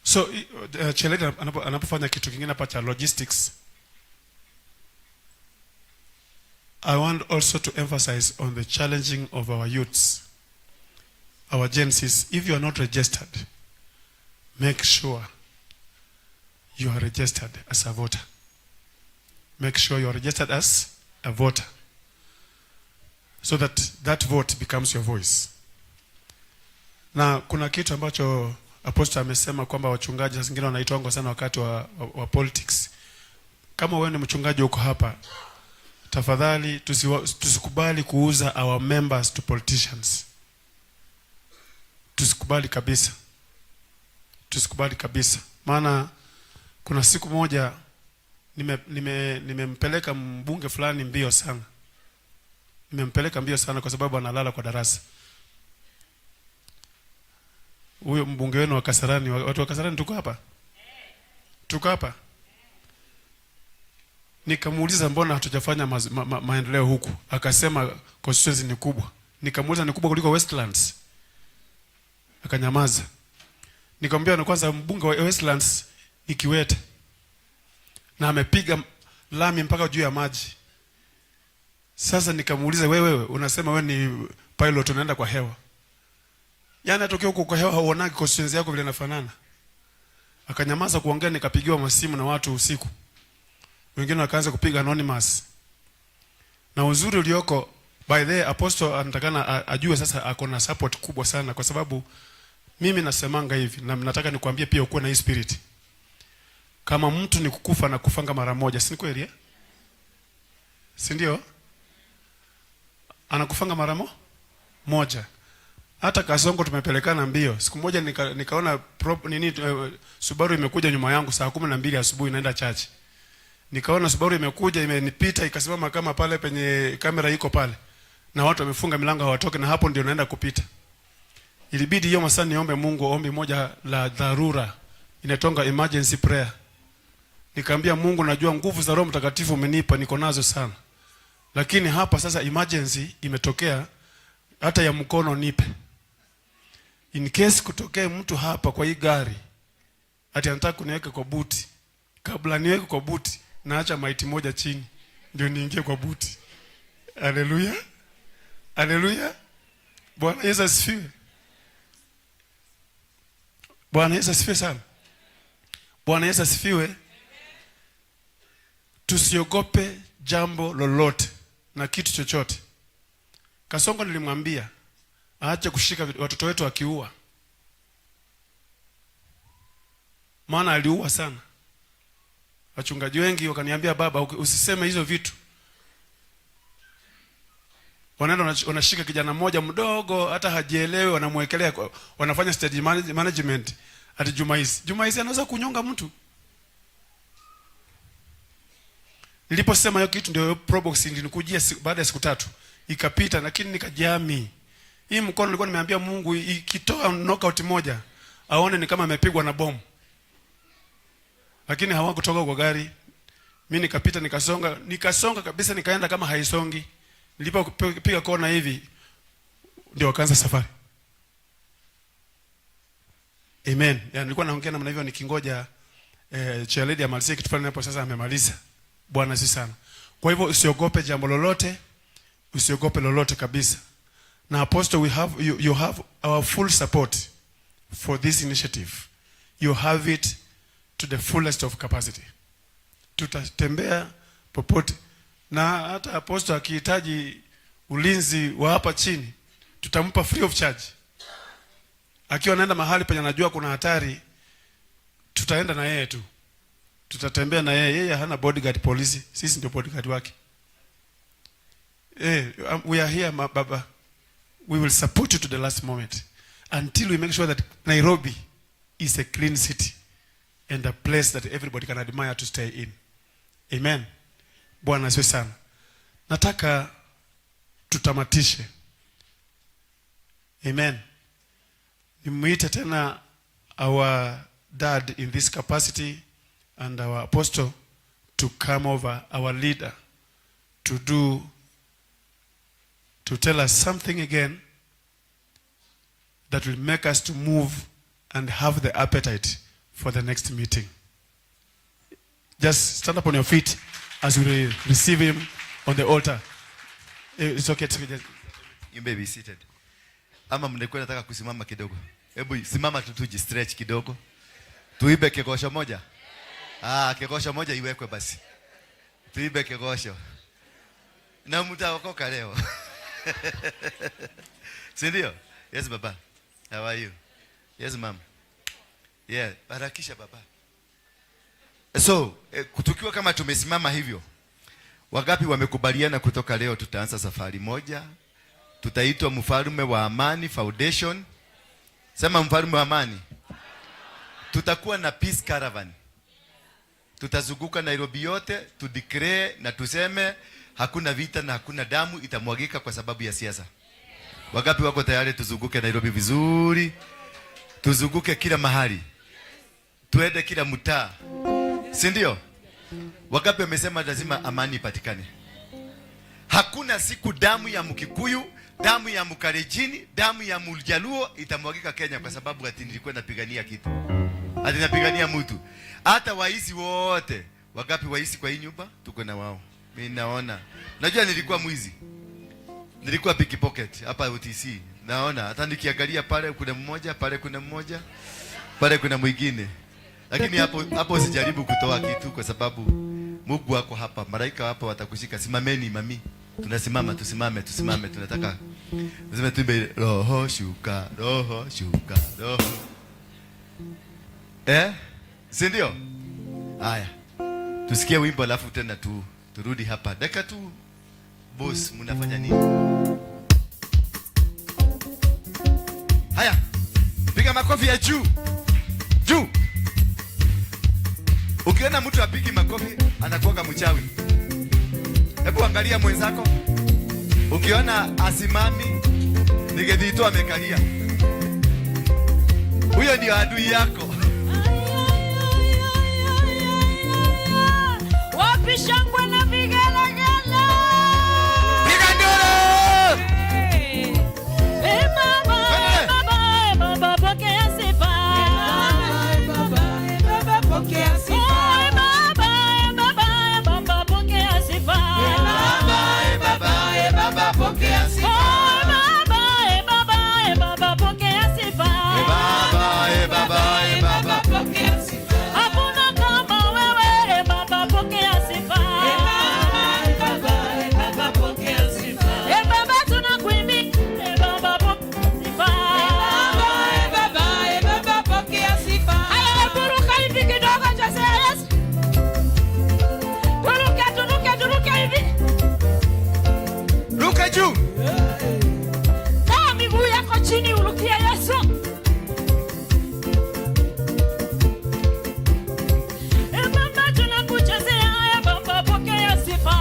So Cheledi anapofanya kitu kingine hapa cha logistics, I want also to emphasize on the challenging of our youths, our Gen Zs. If you are not registered, make sure you are registered as a voter. Make sure you are registered as a voter, so that vote becomes your voice. Na kuna kitu ambacho Apostle amesema kwamba wachungaji saa zingine wanaitwa sana wakati wa politics. Kama wewe ni mchungaji uko hapa, tafadhali tusikubali kuuza our members to politicians. Tusikubali kabisa. Maana kuna siku moja nimempeleka mbunge fulani mbio sana. Nimempeleka mbio sana kwa sababu analala kwa darasa. Huyo mbunge wenu wa Kasarani, watu wa Kasarani tuko hapa. Nikamuuliza mbona hatujafanya maendeleo huku? Akasema constituency ni kubwa. Nikamuuliza ni kubwa kuliko Westlands? Akanyamaza. Nikamwambia na kwanza mbunge wa Westlands ni kiwete. Na amepiga lami mpaka juu ya maji. Sasa nikamuuliza wewe unasema wewe ni pilot unaenda kwa hewa. Yaani atokea huko kwa hewa hauonagi constituency yako vile inafanana. Akanyamaza kuongea, nikapigiwa masimu na watu usiku. Wengine wakaanza kupiga anonymous. Na uzuri ulioko, by the way, apostle anatakana ajue sasa ako na support kubwa sana, kwa sababu mimi nasemanga hivi, na nataka nikwambie pia ukuwe na hii spirit. Kama mtu ni kukufa na kufanga mara moja, si kweli eh? Si ndio? Anakufanga mara moja. Hata Kasongo tumepelekana mbio. Siku moja nikaona Subaru imekuja nyuma yangu saa 12 asubuhi naenda church. Nikaona Subaru imekuja imenipita ikasimama kama pale penye kamera iko pale. Na watu wamefunga milango hawatoke, na hapo ndio naenda kupita. Ilibidi hiyo masaa niombe Mungu ombi moja la dharura. Inatonga emergency prayer. Nikamwambia Mungu, najua nguvu za Roho Mtakatifu umenipa, niko nazo sana. Lakini hapa sasa emergency imetokea, hata ya mkono nipe. In case kutokee mtu hapa kwa hii gari, ati anataka kuniweka kwa buti. Kabla niweke kwa buti, naacha maiti moja chini ndio niingie kwa buti. Haleluya. Haleluya. Bwana Yesu asifiwe. Bwana Yesu asifiwe sana. Bwana Yesu asifiwe. Tusiogope jambo lolote na kitu chochote. Kasongo nilimwambia aache kushika watoto wetu akiua. Maana aliua sana. Wachungaji wengi wakaniambia, baba usiseme hizo vitu. Wanaenda wanashika kijana mmoja mdogo hata hajielewi, wanamwekelea, wanafanya stage management ati Jumaisi anaweza kunyonga mtu. Niliposema hiyo kitu ndio probox nilikujia baada ya siku 3 ikapita, lakini nikajami. Hii mkono nilikuwa nimeambia Mungu ikitoa knockout moja aone ni kama amepigwa na bomu. Lakini hawakutoka kwa gari. Mimi nikapita nikasonga kabisa, nikaenda kama haisongi. Nilipopiga kona hivi ndio wakaanza safari. Amen. Ya nilikuwa naongea namna hivyo nikingoja chairlady amalizie kitu fulani hapo, sasa amemaliza. Bwana si sana. Kwa hivyo usiogope jambo lolote. Usiogope lolote kabisa. Na apostle, you have our full support for this initiative. You have it to the fullest of capacity. Tutatembea popote. Na hata apostle akihitaji ulinzi wa hapa chini, tutampa free of charge. Akiwa anaenda mahali penye anajua kuna hatari, tutaenda na yeye tu. Tutatembea na yeye. Yeye hana bodyguard polisi, sisi ndio bodyguard wake. We are here, baba. We will support you to the last moment until we make sure that Nairobi is a clean city and a place that everybody can admire to stay in. Amen. Bwana asifiwe sana. Nataka tutamatishe. Amen. Nimuite tena our dad in this capacity and our apostle to come over, our leader, to tell us something again that will make us to move and have the appetite for the next meeting. Just stand up on your feet as we receive him on the altar. It's okay to You may be seated. Ama mnekuwa nataka kusimama kidogo. Hebu simama stretch kidogo. Tuibe kekosho moja. Kekosho moja iwekwe basi. Tuibe kekosho. Na mtaokoka leo. Sindio? Yes baba. How are you? Yes mom. Yeah, harakisha baba. So, tukiwa kama tumesimama hivyo, wangapi wamekubaliana kutoka leo tutaanza safari moja? Tutaitwa Mfalme wa Amani Foundation. Sema Mfalme wa Amani. Tutakuwa na peace caravan. Tutazunguka Nairobi yote, tu declare na tuseme hakuna vita na hakuna damu itamwagika kwa sababu ya siasa. Wangapi wako tayari tuzunguke Nairobi vizuri? Tuzunguke kila mahali. Tuende kila mtaa. Si ndio? Wangapi wamesema lazima amani ipatikane? Hakuna siku damu ya Mkikuyu, damu ya Mkalenjin, damu ya Mjaluo itamwagika Kenya kwa sababu ati nilikuwa napigania kitu. Ati napigania mtu. Hata waizi wote. Wangapi waizi kwa hii nyumba? Tuko na wao. Mimi naona. Najua nilikuwa mwizi. Nilikuwa pickpocket hapa UTC. Naona hata nikiangalia pale kuna mmoja, pale kuna mmoja, pale kuna mwingine. Lakini hapo sijaribu kutoa kitu kwa sababu Mungu wako hapa, malaika hapa watakushika. Simameni mami. Tunasimama, tusimame. Tunataka lazima tuimbe roho shuka, roho shuka, roho. Si ndio? Haya. Tusikie wimbo alafu tena turudi hapa. Dakika tu. Boss, mnafanya nini? Haya. Piga makofi ya juu. Juu. Ukiona mtu apigi makofi anakuwa mchawi. Hebu angalia mwenzako. Ukiona asimami nigedito amekalia. Huyo ndio adui yako. Wapi shangwe na vigelegele? Piga nduru! Baba pokea sifa. Baba pokea sifa. Baba pokea sifa. Baba pokea sifa. Baba pokea sifa. Baba pokea sifa. Hakuna kama wewe, Baba pokea sifa. Baba pokea sifa. Baba tunakuimbia, Baba pokea sifa. Baba pokea sifa. Haya buruka hivi kidogo Jose Yesu. Turuka hivi. Ruka juu. Kaa miguu yako chini urukia Yesu. Baba tunakuchezea, Baba pokea sifa.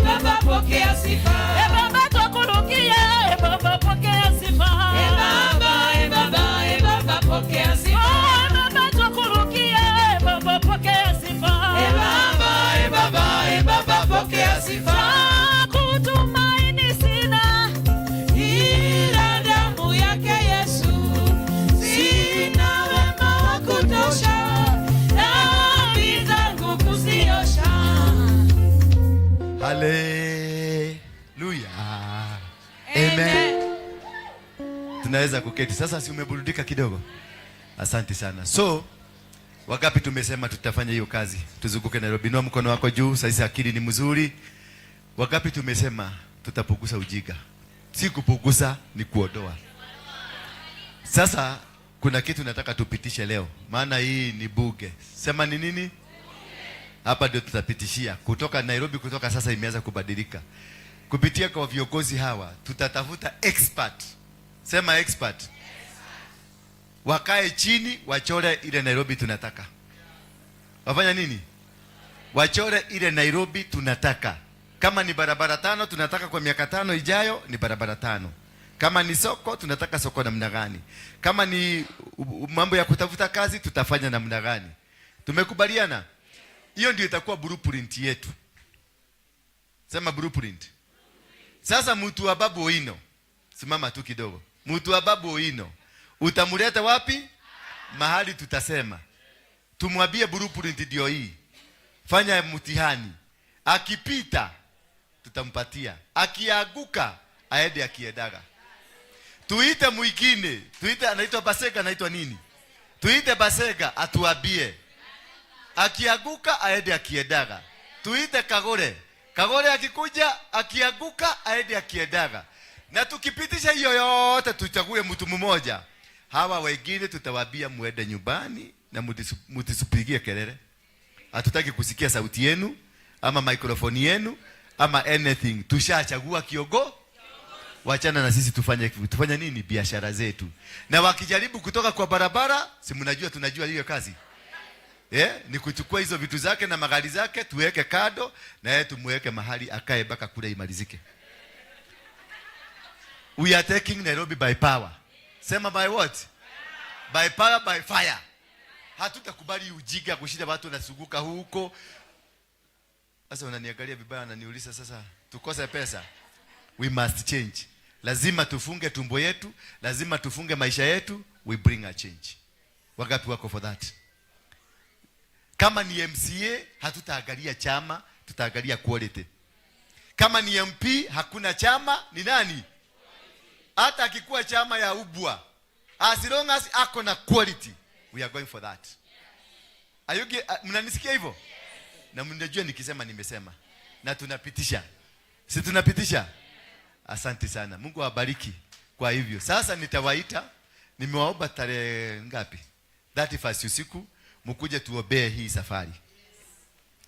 Baba pokea sifa. Baba tukurukia, Baba pokea sifa. Baba pokea sifa. Baba tukurukia, Baba pokea sifa. Baba pokea sifa. Kutumaini sina ila damu yake Yesu. Sina wema wa kutosha, dhambi zangu kuziosha. Haleluya. Amen. Tunaweza kuketi. Sasa si umeburudika kidogo? Asante sana. So, wagapi tumesema tutafanya hiyo kazi? Tuzunguke Nairobi. Inua mkono wako juu. Sasa akili ni mzuri. Wagapi tumesema tutapunguza ujinga? Si kupunguza, ni kuondoa. Sasa kuna kitu nataka tupitishe leo. Maana hii ni buge. Sema ni nini? Hapa ndio tutapitishia. Kutoka Nairobi, kutoka sasa imeanza kubadilika. Kupitia kwa viongozi hawa tutatafuta expert. Sema expert. Wakae chini wachore ile Nairobi tunataka. Wafanya nini? Wachore ile Nairobi tunataka. Kama ni barabara 5 tunataka kwa miaka 5 ijayo ni barabara 5. Kama ni soko tunataka soko namna gani? Kama ni mambo ya kutafuta kazi tutafanya namna gani? Tumekubaliana? Hiyo ndio itakuwa blueprint yetu. Sema blueprint. Sasa mtu wa Babu Owino, simama tu kidogo. Mtu wa Babu Owino utamuleta wapi? Mahali tutasema. Tumwambie blueprint ndio hii. Fanya mtihani. Akipita tutampatia. Akianguka aende akiedaga. Tuite mwingine. Tuite anaitwa Basega, anaitwa nini? Tuite Basega atuambie. Akianguka aende akiedaga. Tuite Kagore. Kagore akikuja akianguka aende akiedaga. Na tukipitisha hiyo yote tuchague mtu mmoja. Hawa wengine tutawaambia muende nyumbani na mtisupigie kelele. Hatutaki kusikia sauti yenu ama microphone yenu ama anything. Tushachagua kiongozi. Wachana na sisi tufanye nini? Biashara zetu. Na wakijaribu kutoka kwa barabara, si mnajua tunajua hiyo kazi. Ni kuchukua hizo vitu zake na magari zake tuweke kado na yeye tumweke mahali akae baka kule imalizike. We are taking Nairobi by power. Sema by what? By power, by fire. Hatutakubali ujinga kushinda watu wanazunguka huko. Sasa unaniangalia vibaya, unaniuliza sasa tukose pesa. We must change. Lazima tufunge tumbo yetu, lazima tufunge maisha yetu, we bring a change. Wangapi wako for that? Kama ni MCA hatutaangalia chama, tutaangalia quality. Kama ni MP hakuna chama, ni nani? Hata akikuwa chama ya ubwa, as long as ako na quality, We are going for that. Are you mnanisikia hivyo? Na mnajua nikisema nimesema. Na tunapitisha. Si tunapitisha? Asante sana. Mungu awabariki. Kwa hivyo sasa nitawaita, nimewaomba tarehe ngapi? 31 usiku mkuje tuombee hii safari.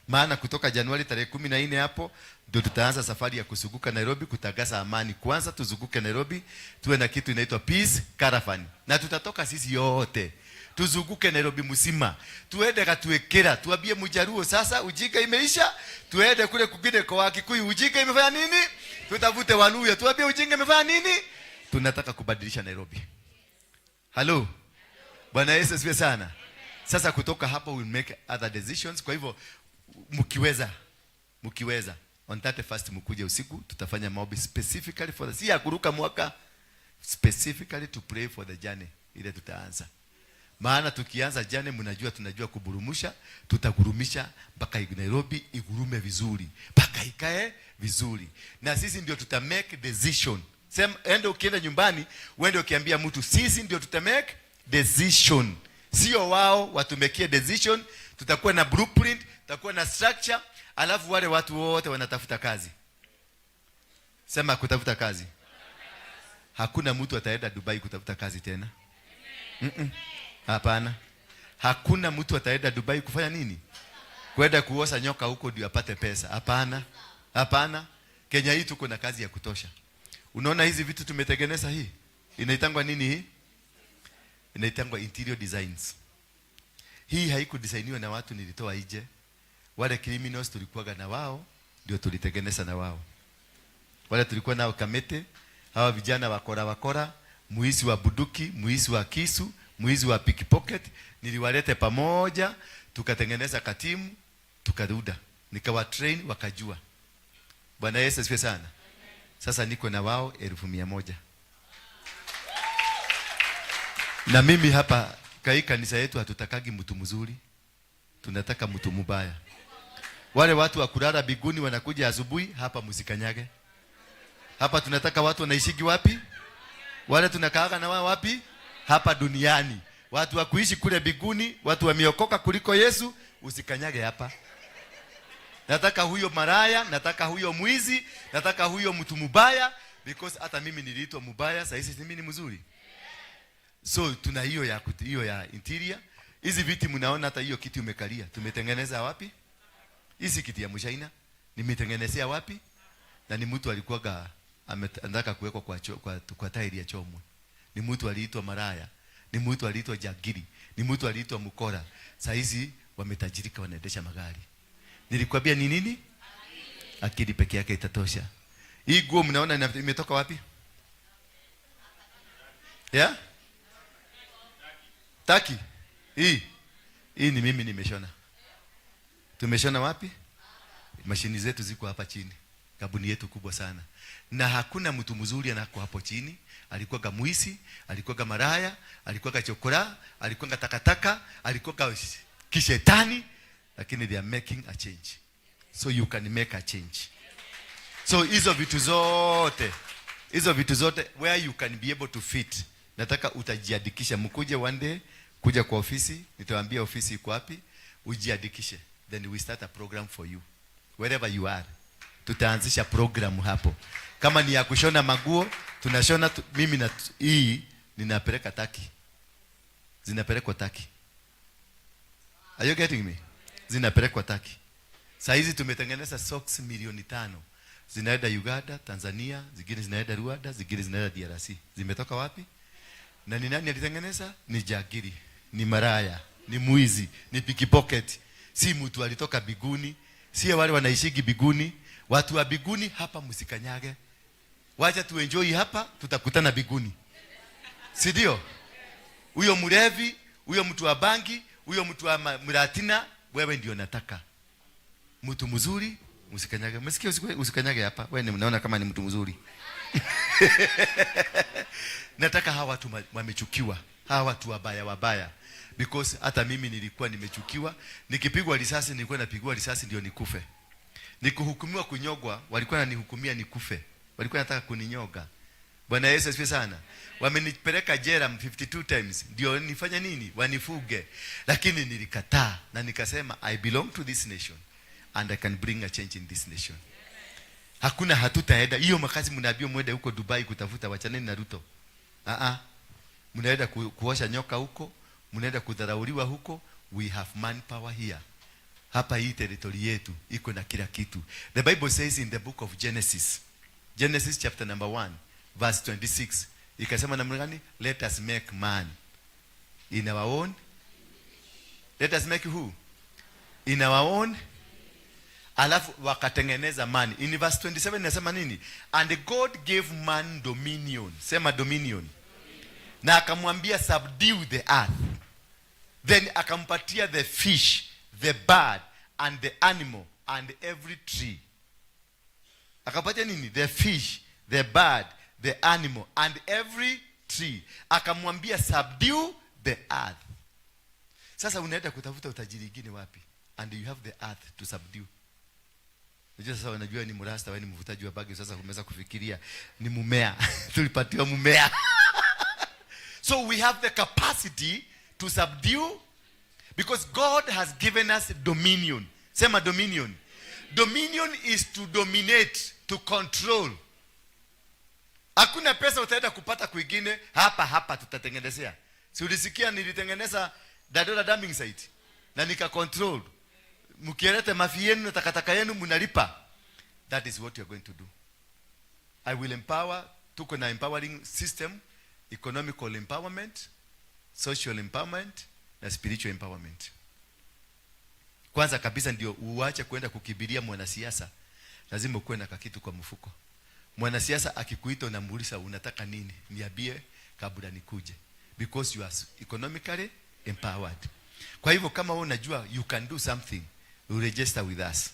Maana kutoka Januari tarehe 14 hapo ndio tutaanza safari ya kuzunguka Nairobi kutangaza amani. Kwanza tuzunguke Nairobi, tuwe na kitu inaitwa Peace Caravan. Na tutatoka sisi yote. Tuzunguke Nairobi mzima. Tuende katuwekera, tuambie Mjaruo sasa ujinga imeisha. Tuende kule kugine kwa Kikuyu ujinga imefanya nini? Tutavute Waluya, tuambie ujinga imefanya nini? Tunataka kubadilisha Nairobi. Hello. Bwana Yesu asifiwe sana. Sasa kutoka hapo we'll make other decisions. Kwa hivyo mkiweza on 31st mkuje usiku, tutafanya maombi specifically for the, si ya kuruka mwaka, specifically to pray for the journey ile tutaanza. Maana tukianza journey mnajua tunajua kuburumusha, tutagurumisha mpaka Nairobi igurume vizuri, mpaka ikae vizuri. Na sisi ndio tuta make decision. Sema ende ukienda nyumbani, uende ukiambia mtu sisi ndio tuta make decision. Sio wao watumekie decision. Tutakuwa na blueprint, tutakuwa na structure, alafu wale watu wote wanatafuta kazi. Sema kutafuta kazi. Hakuna mtu ataenda Dubai kutafuta kazi tena. Hapana. Hakuna mtu ataenda Dubai kufanya nini? Kwenda kuosa nyoka huko ndio apate pesa. Hapana. Hapana. Kenya hii tuko na kazi ya kutosha. Unaona hizi vitu tumetengeneza hii? Inaitangwa nini hii? Inaitangwa interior designs. Hii haikudesigniwa na watu nilitoa nje. Wale criminals tulikuwa na wao ndio tulitengeneza na wao. Wale tulikuwa nao Kamete, hawa vijana wakora, muizi wa buduki, muizi wa kisu, muizi wa pickpocket, niliwalete pamoja, tukatengeneza katimu, tukaruda. Nikawa train wakajua. Bwana Yesu asifiwe sana. Sasa niko na wao 1,100. Na mimi hapa kai kanisa yetu hatutakagi mtu mzuri. Tunataka mtu mbaya. Wale watu wa kulala biguni wanakuja asubuhi, hapa msikanyage. Hapa tunataka watu wanaishigi wapi? Wale tunakaaga na wao wapi? Hapa duniani. Watu wa kuishi kule biguni, watu wameokoka kuliko Yesu, usikanyage hapa. Nataka huyo maraya, nataka huyo mwizi, nataka huyo mtu mbaya, because hata mimi niliitwa mbaya, sasa hizi mimi ni mzuri. So tuna hiyo ya interior. Hizi viti mnaona hata hiyo kiti umekalia. Tumetengeneza wapi? Hizi kiti ya mshaina nimetengenezea wapi? Na ni mtu alikuwa anataka kuwekwa kwa tairi ya chomwe. Ni mtu aliitwa maraya, ni mtu aliitwa jagiri, ni mtu aliitwa mkora. Sasa hizi wametajirika, wanaendesha magari. Nilikwambia ni nini? Akili peke yake itatosha. Hii nguo mnaona imetoka wapi? Yeah? Taki. Hii ni mimi nimeshona. Tumeshona wapi? Mashini zetu ziko hapa chini. Kabuni yetu kubwa sana. Na hakuna mtu mzuri anako hapo chini. Alikuwa muisi, alikuwa maraya, alikuwa chokora, alikuwa takataka, alikuwa kishetani, lakini they are making a change. So you can make a change. So hizo vitu zote where you can be able to fit. Nataka utajiandikisha, mkuje one day kuja kwa ofisi, nitawaambia ofisi iko wapi, ujiandikishe. Then we start a program for you. Wherever you are. Tutaanzisha program hapo. Kama ni ya kushona maguo, tunashona mimi na hii ninapeleka Taki. Zinapelekwa Taki. Are you getting me? Zinapelekwa Taki. Saa hizi tumetengeneza socks 500,000. Zinaenda Uganda, Tanzania, zingine zinaenda Rwanda, zingine zinaenda DRC. Zimetoka wapi? Na ni nani alitengeneza? Ni jagiri, ni maraya, ni muizi, ni pickpocket. Si mtu alitoka biguni, si wale wanaishigi biguni. Watu wa biguni hapa msikanyage. Wacha tu enjoy hapa, tutakutana biguni. Si ndio? Huyo mlevi, huyo mtu wa bangi, huyo mtu wa mratina, wewe ndio nataka. Mtu mzuri, msikanyage. Msikie usikanyage hapa. Wewe unaona kama ni mtu mzuri. Nataka hawa watu wamechukiwa. Hawa watu wabaya. Because hata mimi nilikuwa nimechukiwa. Nikipigwa risasi nilikuwa napigwa risasi ndio nikufe. Nikuhukumiwa kunyogwa, walikuwa wananihukumia nikufe. Walikuwa wanataka kuninyoga. Bwana Yesu asifiwe sana. Wamenipeleka jela 52 times ndio nifanya nini? Wanifuge. Lakini nilikataa na nikasema I belong to this nation and I can bring a change in this nation. Hakuna hatutaenda. Hiyo makazi mnaambiwa mwende huko Dubai kutafuta, wachaneni na Ruto. Mnaenda kuosha nyoka huko, mnaenda kudharauliwa huko. We have manpower here. Hapa hii territory yetu iko na kila kitu. The Bible says in the book of Genesis chapter number 1 verse 26, ikasema namna gani? Let us make man in our own. Let us make who? In our own. Alafu wakatengeneza man. In verse 27 inasema nini? And God gave man dominion. Sema dominion. Na akamwambia subdue the earth. Then akampatia the fish, the bird and the animal and every tree. Akapatia nini? The fish, the bird, the animal and every tree. Akamwambia subdue the earth. Sasa unaenda kutafuta utajiri gani wapi? And you have the earth to subdue. Unajua sasa wanajua ni mrasta, wewe ni mvutaji wa bangi, sasa umeweza kufikiria ni mumea. Tulipatiwa mumea. So we have the capacity to subdue because God has given us dominion. Sema dominion. Dominion is to dominate, to control. Hakuna pesa utaenda kupata kwingine, hapa tutatengenezea. Si ulisikia nilitengeneza Dadora damming site na nika control. Mkielete mafi yenu na takataka yenu mnalipa. That is what you are going to do. I will empower. Tuko na empowering system, economical empowerment, social empowerment na spiritual empowerment. Kwanza kabisa ndio uache kwenda kukibiria mwanasiasa. Lazima ukuwe na kitu kwa mfuko. Mwanasiasa akikuita unamuuliza unataka nini? Niambie kabla nikuje. Because you are economically empowered. Kwa hivyo kama wewe unajua you can do something, you register with us.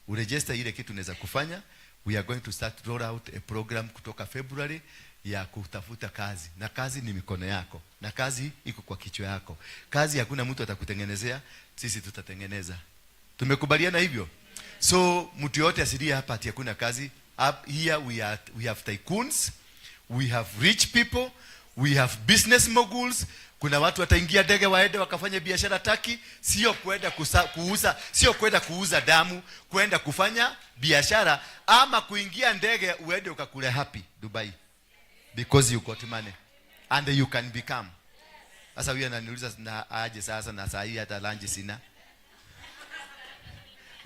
Uregister ile kitu unaweza kufanya. We are going to start roll out a program kutoka February ya kutafuta kazi. Na kazi ni mikono yako. Na kazi iko kwa kichwa yako. Kazi hakuna mtu atakutengenezea, sisi tutatengeneza. Tumekubaliana hivyo? So mtu yote asilia hapa ati hakuna kazi. Up here we have tycoons, we have rich people, we have business moguls. Kuna watu wataingia ndege waende wakafanya biashara Taki, sio kwenda kuuza, sio kwenda kuuza damu, kwenda kufanya biashara ama kuingia ndege uende ukakule happy Dubai because you got money and you can become. Sasa wewe unaniuliza na aje sasa na saa hii hata lunch sina.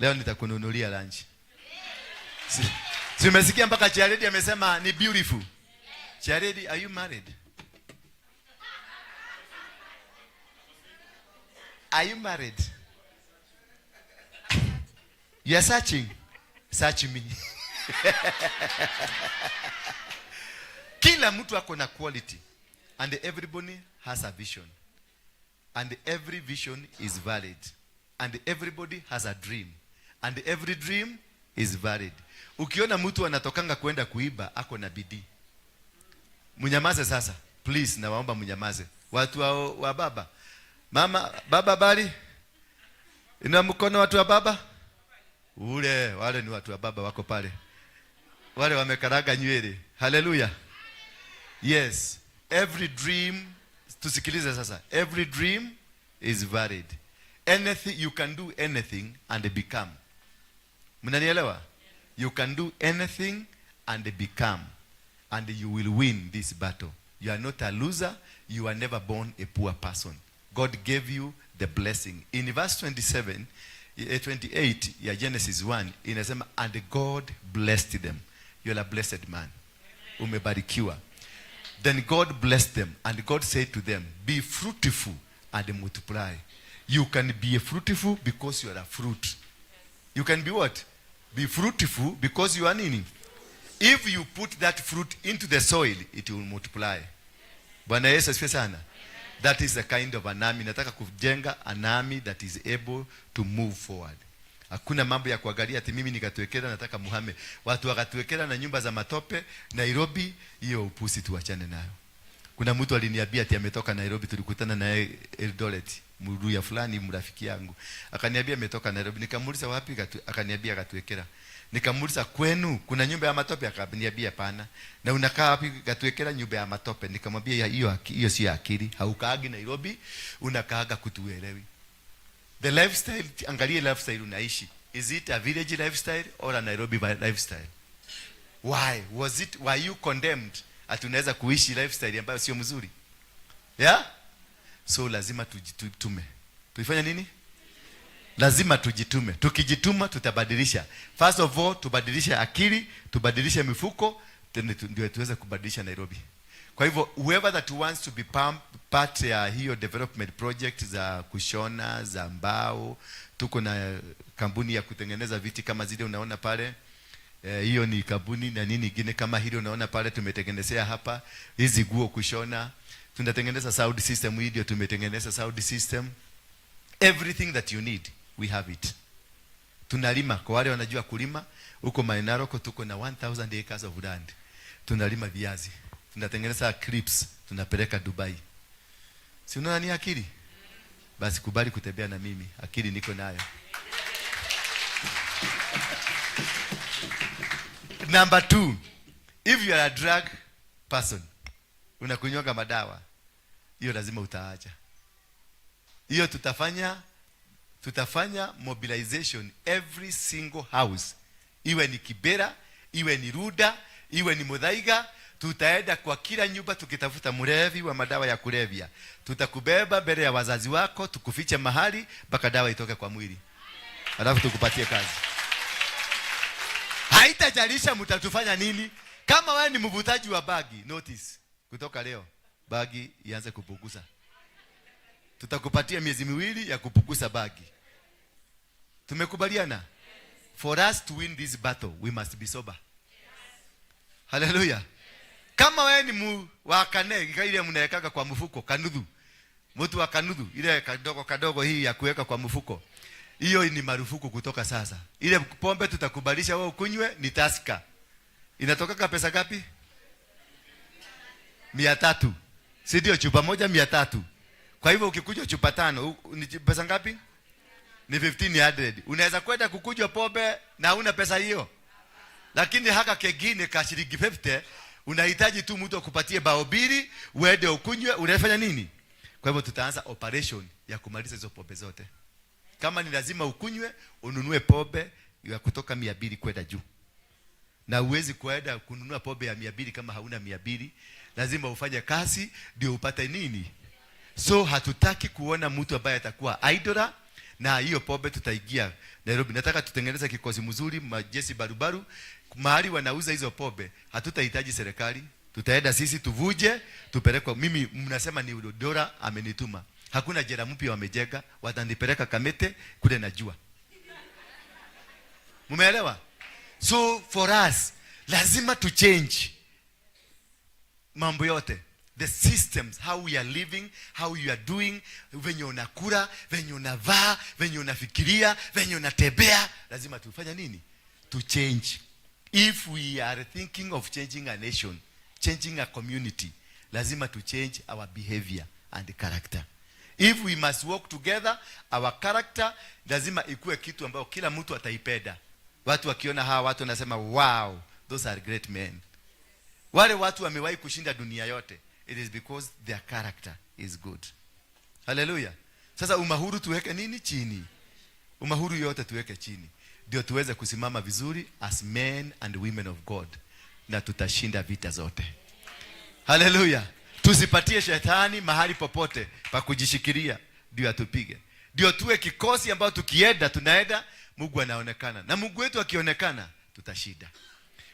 Leo nitakununulia lunch. Si umesikia mpaka Charity amesema ni beautiful. Charity, are you married? Are you married? You are searching. Search me. Kila mtu ako na quality and everybody has a vision. And every vision is valid. And everybody has a dream. And every dream is valid. Ukiona mtu anatokanga kwenda kuiba ako na bidii. Mnyamaze sasa. Please nawaomba mnyamaze. Watu wa baba. Mama, baba bali? Ina mkono watu wa baba? Wale ni watu wa baba wako pale. Wale wamekaraga nywele. Hallelujah. Yes. Every dream, tusikilize sasa. Every dream is valid. Anything, you can do anything and become. Mnanielewa? You can do anything and become. And you will win this battle. You are not a loser. You are never born a poor person. God gave you the blessing. In verse 28 ya Genesis 1 inasema and God blessed them. You are a blessed man. Umebarikiwa. Then God blessed them and God said to them, be fruitful and multiply. You can be fruitful because you are a fruit. You can be what? Be fruitful because you are nini? If you put that fruit into the soil, it will multiply. Bwana Yesu asifiwe sana. That is the kind of an army. Nataka kujenga an army that is able to move forward. Hakuna mambo ya kuangalia ati mimi nikatuwekera nataka muhame. Watu wakatuwekera na nyumba za matope Nairobi, hiyo upusi tuachane nayo. Kuna mtu aliniambia ati ametoka Nairobi, tulikutana na Eldoret, mruya fulani mrafiki yangu. Akaniambia ametoka Nairobi, nikamuuliza wapi, akaniambia akatuwekera. Nikamuuliza, kwenu kuna nyumba ya matope? Akaniambia pana. Na unakaa wapi? Katuwekera nyumba ya matope. Nikamwambia hiyo si akili. Haukaagi Nairobi, unakaaga kutuelewi. The lifestyle, angalia lifestyle unaishi. Is it a village lifestyle or a Nairobi lifestyle? Were you condemned atunaweza kuishi lifestyle ambayo sio mzuri? Yeah? So lazima tujitume. Tuifanya nini? Lazima tujitume. Tukijituma tutabadilisha. First of all, tubadilishe akili, tubadilishe mifuko, ndio tuweze kubadilisha Nairobi. Kwa hivyo whoever that wants to be part ya hiyo development project za kushona, za mbao, tuko na kampuni ya kutengeneza viti kama zile unaona pale. Hiyo ni kampuni na nini ingine kama hilo unaona pale tumetengenezea hapa. Hizi nguo kushona, tunatengeneza sound system, hii ndio tumetengeneza sound system. Everything that you need, we have it. Tunalima, kwa wale wanajua kulima, huko Mainaroko tuko na 1000 acres of land. Tunalima viazi. Tunatengeneza clips, tunapeleka Dubai. Si unaona ni akili? Basi kubali kutembea na mimi, akili niko nayo. Number 2, if you are a drug person, unakunywa madawa, hiyo lazima utaacha. Hiyo tutafanya mobilization every single house. Iwe ni Kibera, iwe ni Ruda, iwe ni Muthaiga, tutaenda kwa kila nyumba tukitafuta mlevi wa madawa ya kulevya. Tutakubeba mbele ya wazazi wako, tukufiche mahali mpaka dawa itoke kwa mwili. Alafu tukupatie kazi. Haitajalisha mtatufanya nini. Kama wewe ni mvutaji wa bagi, notice, kutoka leo bagi ianze kupunguza. Tutakupatia miezi 2 ya kupunguza bagi. Tumekubaliana? For us to win this battle, we must be sober. Hallelujah. Kama wewe ni wakane, ile mnaweka kwa mfuko kanudhu. Mtu wa kanudhu, ile kadogo hii ya kuweka kwa mfuko. Hiyo ni marufuku kutoka sasa. Ile pombe tutakubalisha wewe ukunywe ni Tusker. Inatoka pesa ngapi? 300. Si ndio chupa moja 300. Kwa hivyo ukikunywa chupa 5 ni pesa ngapi? Ni 1500. Unaweza kwenda kukunywa pombe na huna pesa hiyo. Lakini haka kegine ka shilingi 50 unahitaji tu mtu akupatie bao 2 uende ukunywe, unafanya nini? Kwa hivyo tutaanza operation ya kumaliza hizo pombe zote. Kama ni lazima ukunywe, ununue pombe ya kutoka 200 kwenda juu. Na uwezi kwenda kununua pombe ya 200 kama hauna 200. Lazima ufanye kazi ndio upate nini? So hatutaki kuona mtu ambaye atakuwa idler, na hiyo pombe tutaigia Nairobi. Nataka tutengeneze kikosi mzuri, majeshi barubaru, mahali wanauza hizo pombe. Hatutahitaji serikali, tutaenda sisi tuvuje, tupeleke. Mimi mnasema ni Dora amenituma. Hakuna jela mpya wamejenga, watanipeleka Kamete kule najua. Mumeelewa? So for us lazima to change mambo yote. The systems, how we are living, how you are doing, venye unakula, venye unavaa, venye unafikiria, venye unatembea, lazima tufanye nini? To change. If we are thinking of changing a nation, changing a community, lazima to change our behavior and character. If we must work together, our character lazima ikue kitu ambayo kila mtu ataipenda. Watu wakiona hawa watu wanasema wow, those are great men. Wale watu wamewahi kushinda dunia yote. It is because their character is good. Hallelujah. Sasa umahuru tuweke nini chini? Umahuru yote tuweke chini. Ndio tuweze kusimama vizuri as men and women of God. Na tutashinda vita zote. Hallelujah. Tusipatie shetani mahali popote pa kujishikilia ndio atupige. Ndio tuwe kikosi ambao tukienda tunaenda Mungu anaonekana. Na Mungu wetu akionekana tutashinda.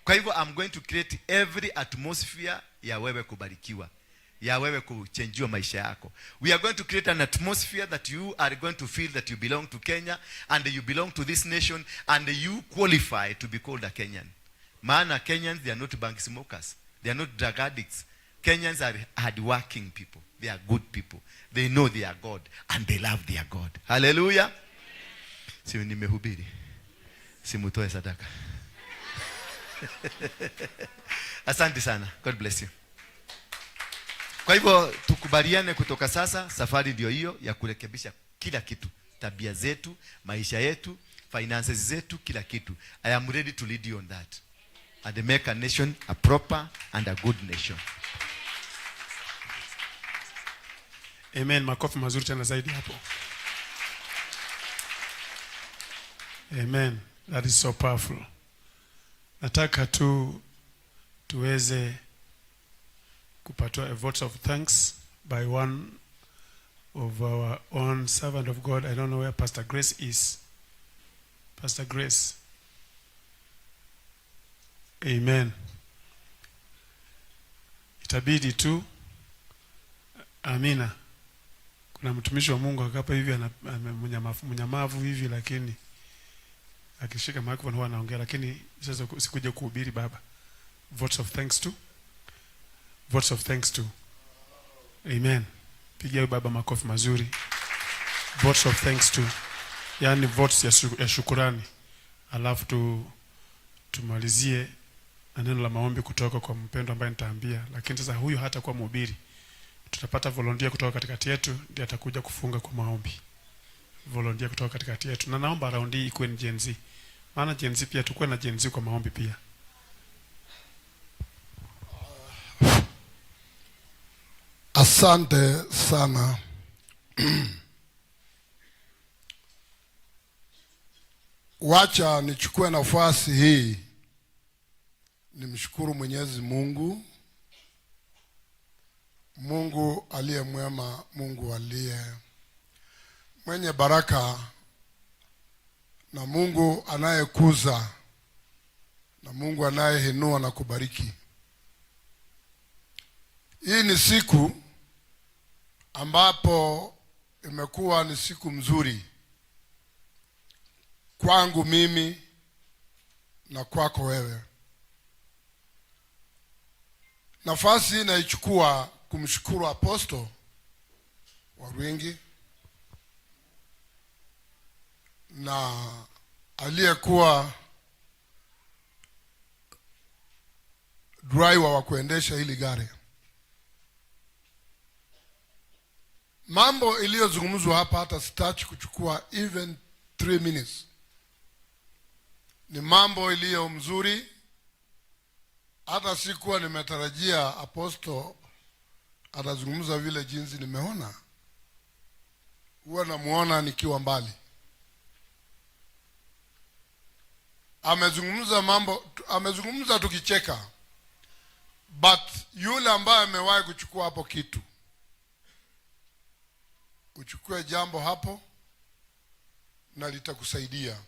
Kwa hivyo I'm going to create every atmosphere ya wewe kubarikiwa, ya wewe kuchangiwa maisha yako. We are going to create an atmosphere that you are going to feel that you belong to Kenya and you belong to this nation and you qualify to be called a Kenyan. Maana Kenyans, they are not bank smokers. They are not drug addicts. Kenyans are hardworking people. They are good people. They know they are God and they love their God. Hallelujah. Si nimehubiri. Simutoe sadaka. Asante sana. God bless you. Kwa hivyo tukubaliane kutoka sasa, safari ndio hiyo ya kurekebisha kila kitu, tabia zetu, maisha yetu, finances zetu, kila kitu. I am ready to lead you on that and make a nation a proper and a good nation. Amen. Makofi mazuri tena zaidi hapo. Amen. That is so powerful. Nataka tuweze kupatwa a vote of thanks by one of our own servant of God. I don't know where Pastor Grace is. Pastor Grace. Amen. Itabidi tu. Amina. Kuna mtumishi wa Mungu akapa hivi mnyamavu hivi, lakini akishika microphone huwa anaongea, lakini sasa sikuja kuhubiri baba. Votes of thanks to. Votes of thanks to. Amen. Pigia baba makofi mazuri. Votes of thanks to. Yani votes ya shukurani. Alafu tumalizie na neno la maombi kutoka kwa mpendo ambaye nitaambia. Lakini sasa huyu hata kwa mhubiri, tutapata volunteer kutoka katikati yetu, ndiye atakuja kufunga kwa maombi. Volunteer kutoka katikati yetu. Na naomba round hii ikuwe ni Gen Z. Maana Gen Z pia tukue na Gen Z kwa maombi pia. Asante sana. Wacha nichukue nafasi hii nimshukuru Mwenyezi Mungu. Mungu aliye mwema, Mungu aliye mwenye baraka, na Mungu anayekuza, na Mungu anayeinua na kubariki. Hii ni siku ambapo imekuwa ni siku mzuri kwangu mimi na kwako wewe. Nafasi hii naichukua kumshukuru Apostle Warwingi na aliyekuwa driver wa kuendesha hili gari. Mambo iliyozungumzwa hapa hata sitachi kuchukua even 3 minutes. Ni mambo iliyo mzuri. Hata sikuwa nimetarajia Apostle atazungumza vile jinsi nimeona. Huwa namuona nikiwa mbali. Amezungumza tukicheka. But yule ambaye amewahi kuchukua hapo kitu, uchukue jambo hapo na litakusaidia.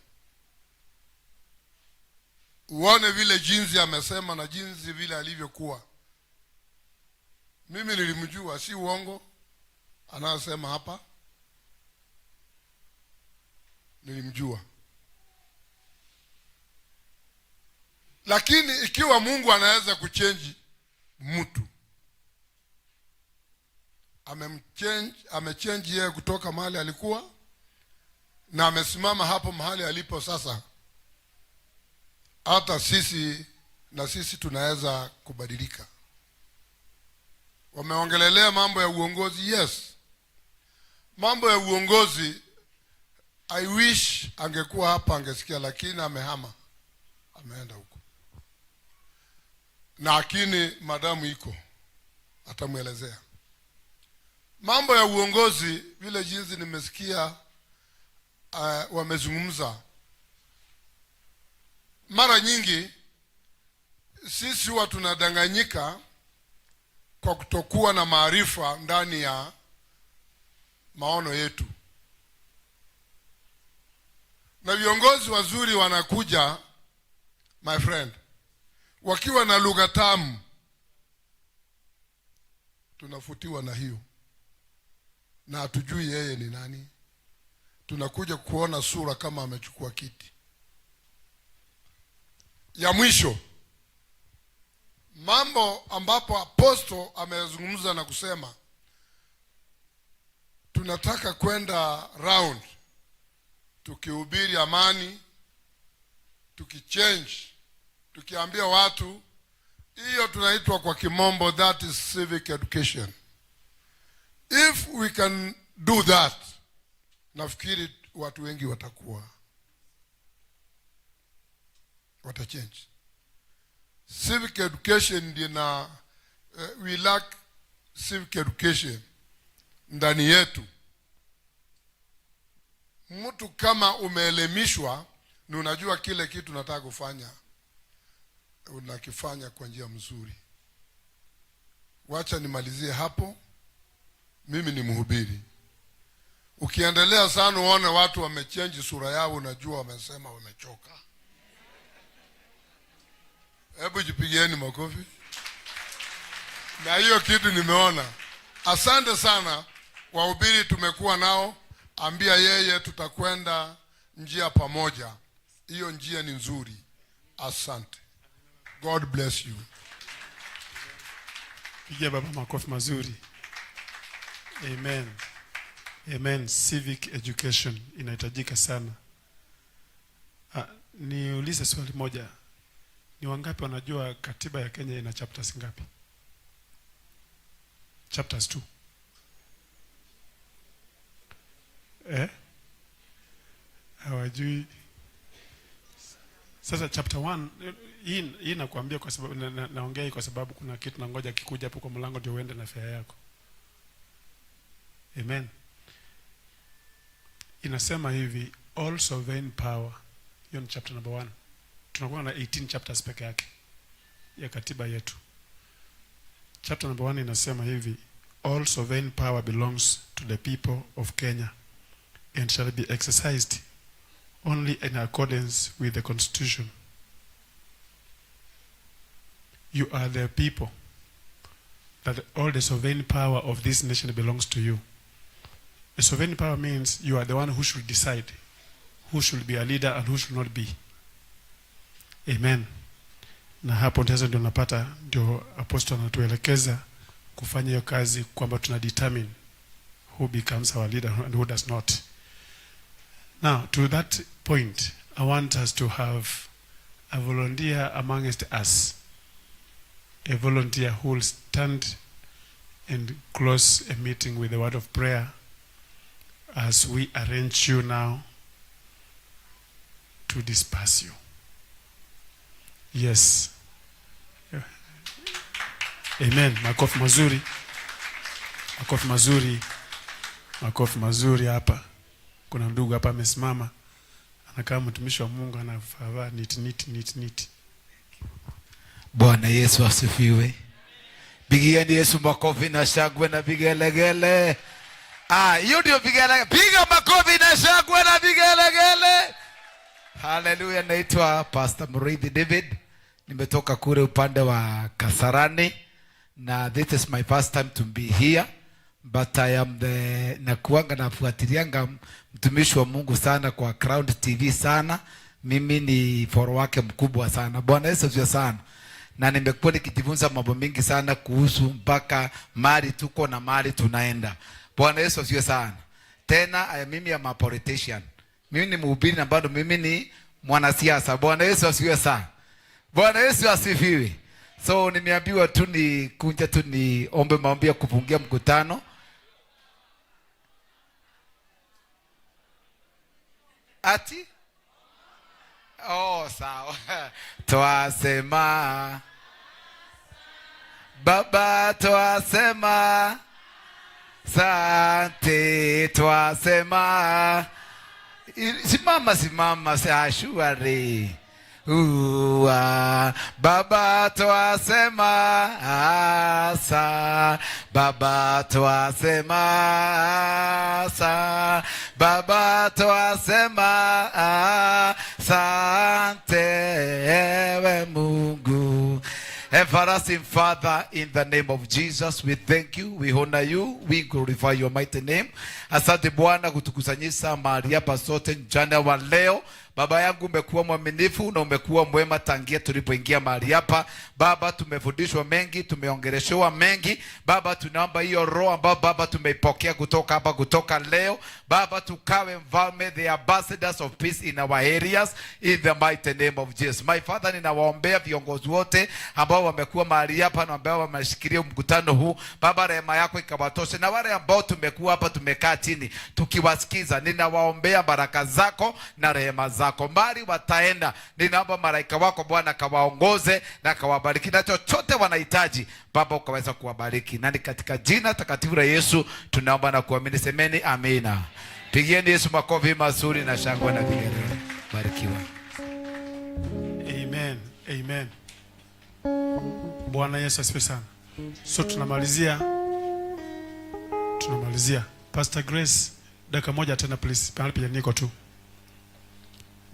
Uone vile jinsi amesema na jinsi vile alivyokuwa. Mimi nilimjua, si uongo anasema hapa. Nilimjua. Lakini ikiwa Mungu anaweza kuchange mtu, amechange yeye kutoka mahali alikuwa na amesimama hapo mahali alipo sasa, hata sisi tunaweza kubadilika. Wameongelelea mambo ya uongozi. Yes, mambo ya uongozi, I wish angekuwa hapa angesikia, lakini amehama, ameenda huko. Lakini madamu iko atamuelezea mambo ya uongozi vile jinsi nimesikia wamezungumza. Mara nyingi sisi huwa tunadanganyika kwa kutokuwa na maarifa ndani ya maono yetu. Na viongozi wazuri wanakuja, my friend, wakiwa na lugha tamu. Tunafutiwa na hiyo, na hatujui yeye ni nani. Tunakuja kuona sura kama amechukua kiti. Ya mwisho, mambo ambapo Apostle amezungumza na kusema tunataka kwenda round tukihubiri amani, tukichange, tukiambia watu. Hiyo tunaitwa kwa kimombo, that is civic education. If we can do that, nafikiri watu wengi watakuwa watachange. Civic education ndio na we lack civic education ndani yetu. Mtu kama umeelimishwa na unajua kile kitu unataka kufanya, unakifanya kwa njia mzuri. Wacha nimalizie hapo. Mimi ni mhubiri. Ukiendelea sana uone watu wamechange sura yao, unajua wamesema wamechoka. Hebu jipigieni makofi. Na hiyo kitu nimeona. Asante sana wahubiri tumekuwa nao. Ambia yeye tutakwenda njia pamoja. Hiyo njia ni nzuri. Asante. God bless you. Pigia baba makofi mazuri. Amen. Amen. Civic education inahitajika sana. Niulize swali moja. Ni wangapi wanajua katiba ya Kenya ina chapters ngapi? Chapters 2. Hawajui. Sasa chapter 1 hii nakuambia kwa sababu naongea kwa sababu kuna kitu na ngoja kikuja hapo kwa mlango ndio uende na fare yako. Amen. Inasema hivi, all sovereign power. Hiyo ni chapter number 1. Tunakuwa na 18 chapters peke yake ya katiba yetu. Chapter number 1 inasema hivi, all sovereign power belongs to the people of Kenya and shall be exercised only in accordance with the constitution. You are the people, that all the sovereign power of this nation belongs to you. The sovereign power means you are the one who should decide who should be a leader and who should not be. Amen. Na hapo ndio napata ndio apostle anatuelekeza kufanya hiyo kazi kwamba tuna determine who becomes our leader and who does not. Now, to that point, I want us to have a volunteer amongst us. A volunteer who will stand and close a meeting with the word of prayer as we arrange you now to disperse you. Yes. Amen. Makofi mazuri. Makofi mazuri. Makofi mazuri hapa. Kuna ndugu hapa amesimama. Anakaa mtumishi wa Mungu anavaa neat. Bwana Yesu asifiwe. Pigieni Yesu makofi na shangwe na vigelegele. Hiyo ndio vigelegele. Piga makofi na shangwe na vigelegele. Haleluya. Naitwa Pastor Muriithi David. Nimetoka kule upande wa Kasarani. Na this is my first time to be here. But I am nakuanga nafuatilianga mtumishi wa Mungu sana kwa Crown TV sana. Mimi ni follower wake mkubwa sana. Bwana Yesu asifiwe sana. Na nimekuwa nikijifunza mambo mengi sana kuhusu mpaka mali tuko na mali tunaenda. Bwana Yesu asifiwe sana. Tena mimi am a politician. Mimi ni mhubiri na bado mimi ni mwanasiasa. Bwana Yesu asifiwe sana. Bwana Yesu asifiwe. So nimeambiwa tu ni kuja tu ni ombe maombi ya kufungia mkutano. Ati? Sawa. Twasema Baba, twasema sante, twasema simama ashwari. Baba twasema asa, Baba twasema asa, Baba twasema asante ewe Mungu. Everlasting Father, in the name of Jesus, we thank you, we honor you, we glorify your mighty name. Asante Bwana kutukusanyisha mahali hapa sote mchana wa leo. Baba yangu umekuwa mwaminifu na umekuwa mwema tangia tulipoingia mahali hapa. Baba, tumefundishwa mengi, tumeongeleshwa mengi. Baba, tunaomba hiyo roho ambayo Baba tumeipokea kutoka hapa kutoka leo. Baba, tukawe mfalme, the ambassadors of peace in our areas, in the mighty name of Jesus. My Father, ninawaombea viongozi wote ambao wamekuwa mahali hapa na ambao wameshikilia mkutano huu. Baba, rehema yako ikawatoshe, na wale ambao tumekuwa hapa tumekaa chini tukiwasikiza, ninawaombea baraka zako na rehema zako. zako, mbali wataenda. Ninaomba malaika wako Bwana kawaongoze na kawabariki, na chochote wanahitaji Baba ukaweza kuwabariki. Na ni katika jina takatifu la Yesu tunaomba na kuamini, semeni amina. Pigieni Yesu makofi mazuri na shangwe na vigelegele. Barikiwa. Amen. Amen. Bwana Yesu asifiwe sana. So tunamalizia Pastor Grace, dakika moja tena please, pale pia niko tu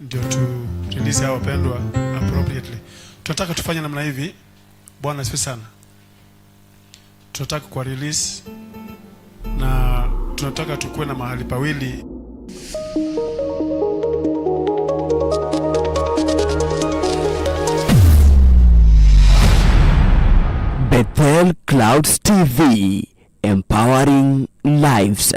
ndio tu release hao wapendwa appropriately. Tunataka tufanye namna hivi. Bwana asifiwe sana. Tunataka kwa release na tunataka tukue na mahali pawili. Bethel Clouds TV, empowering lives.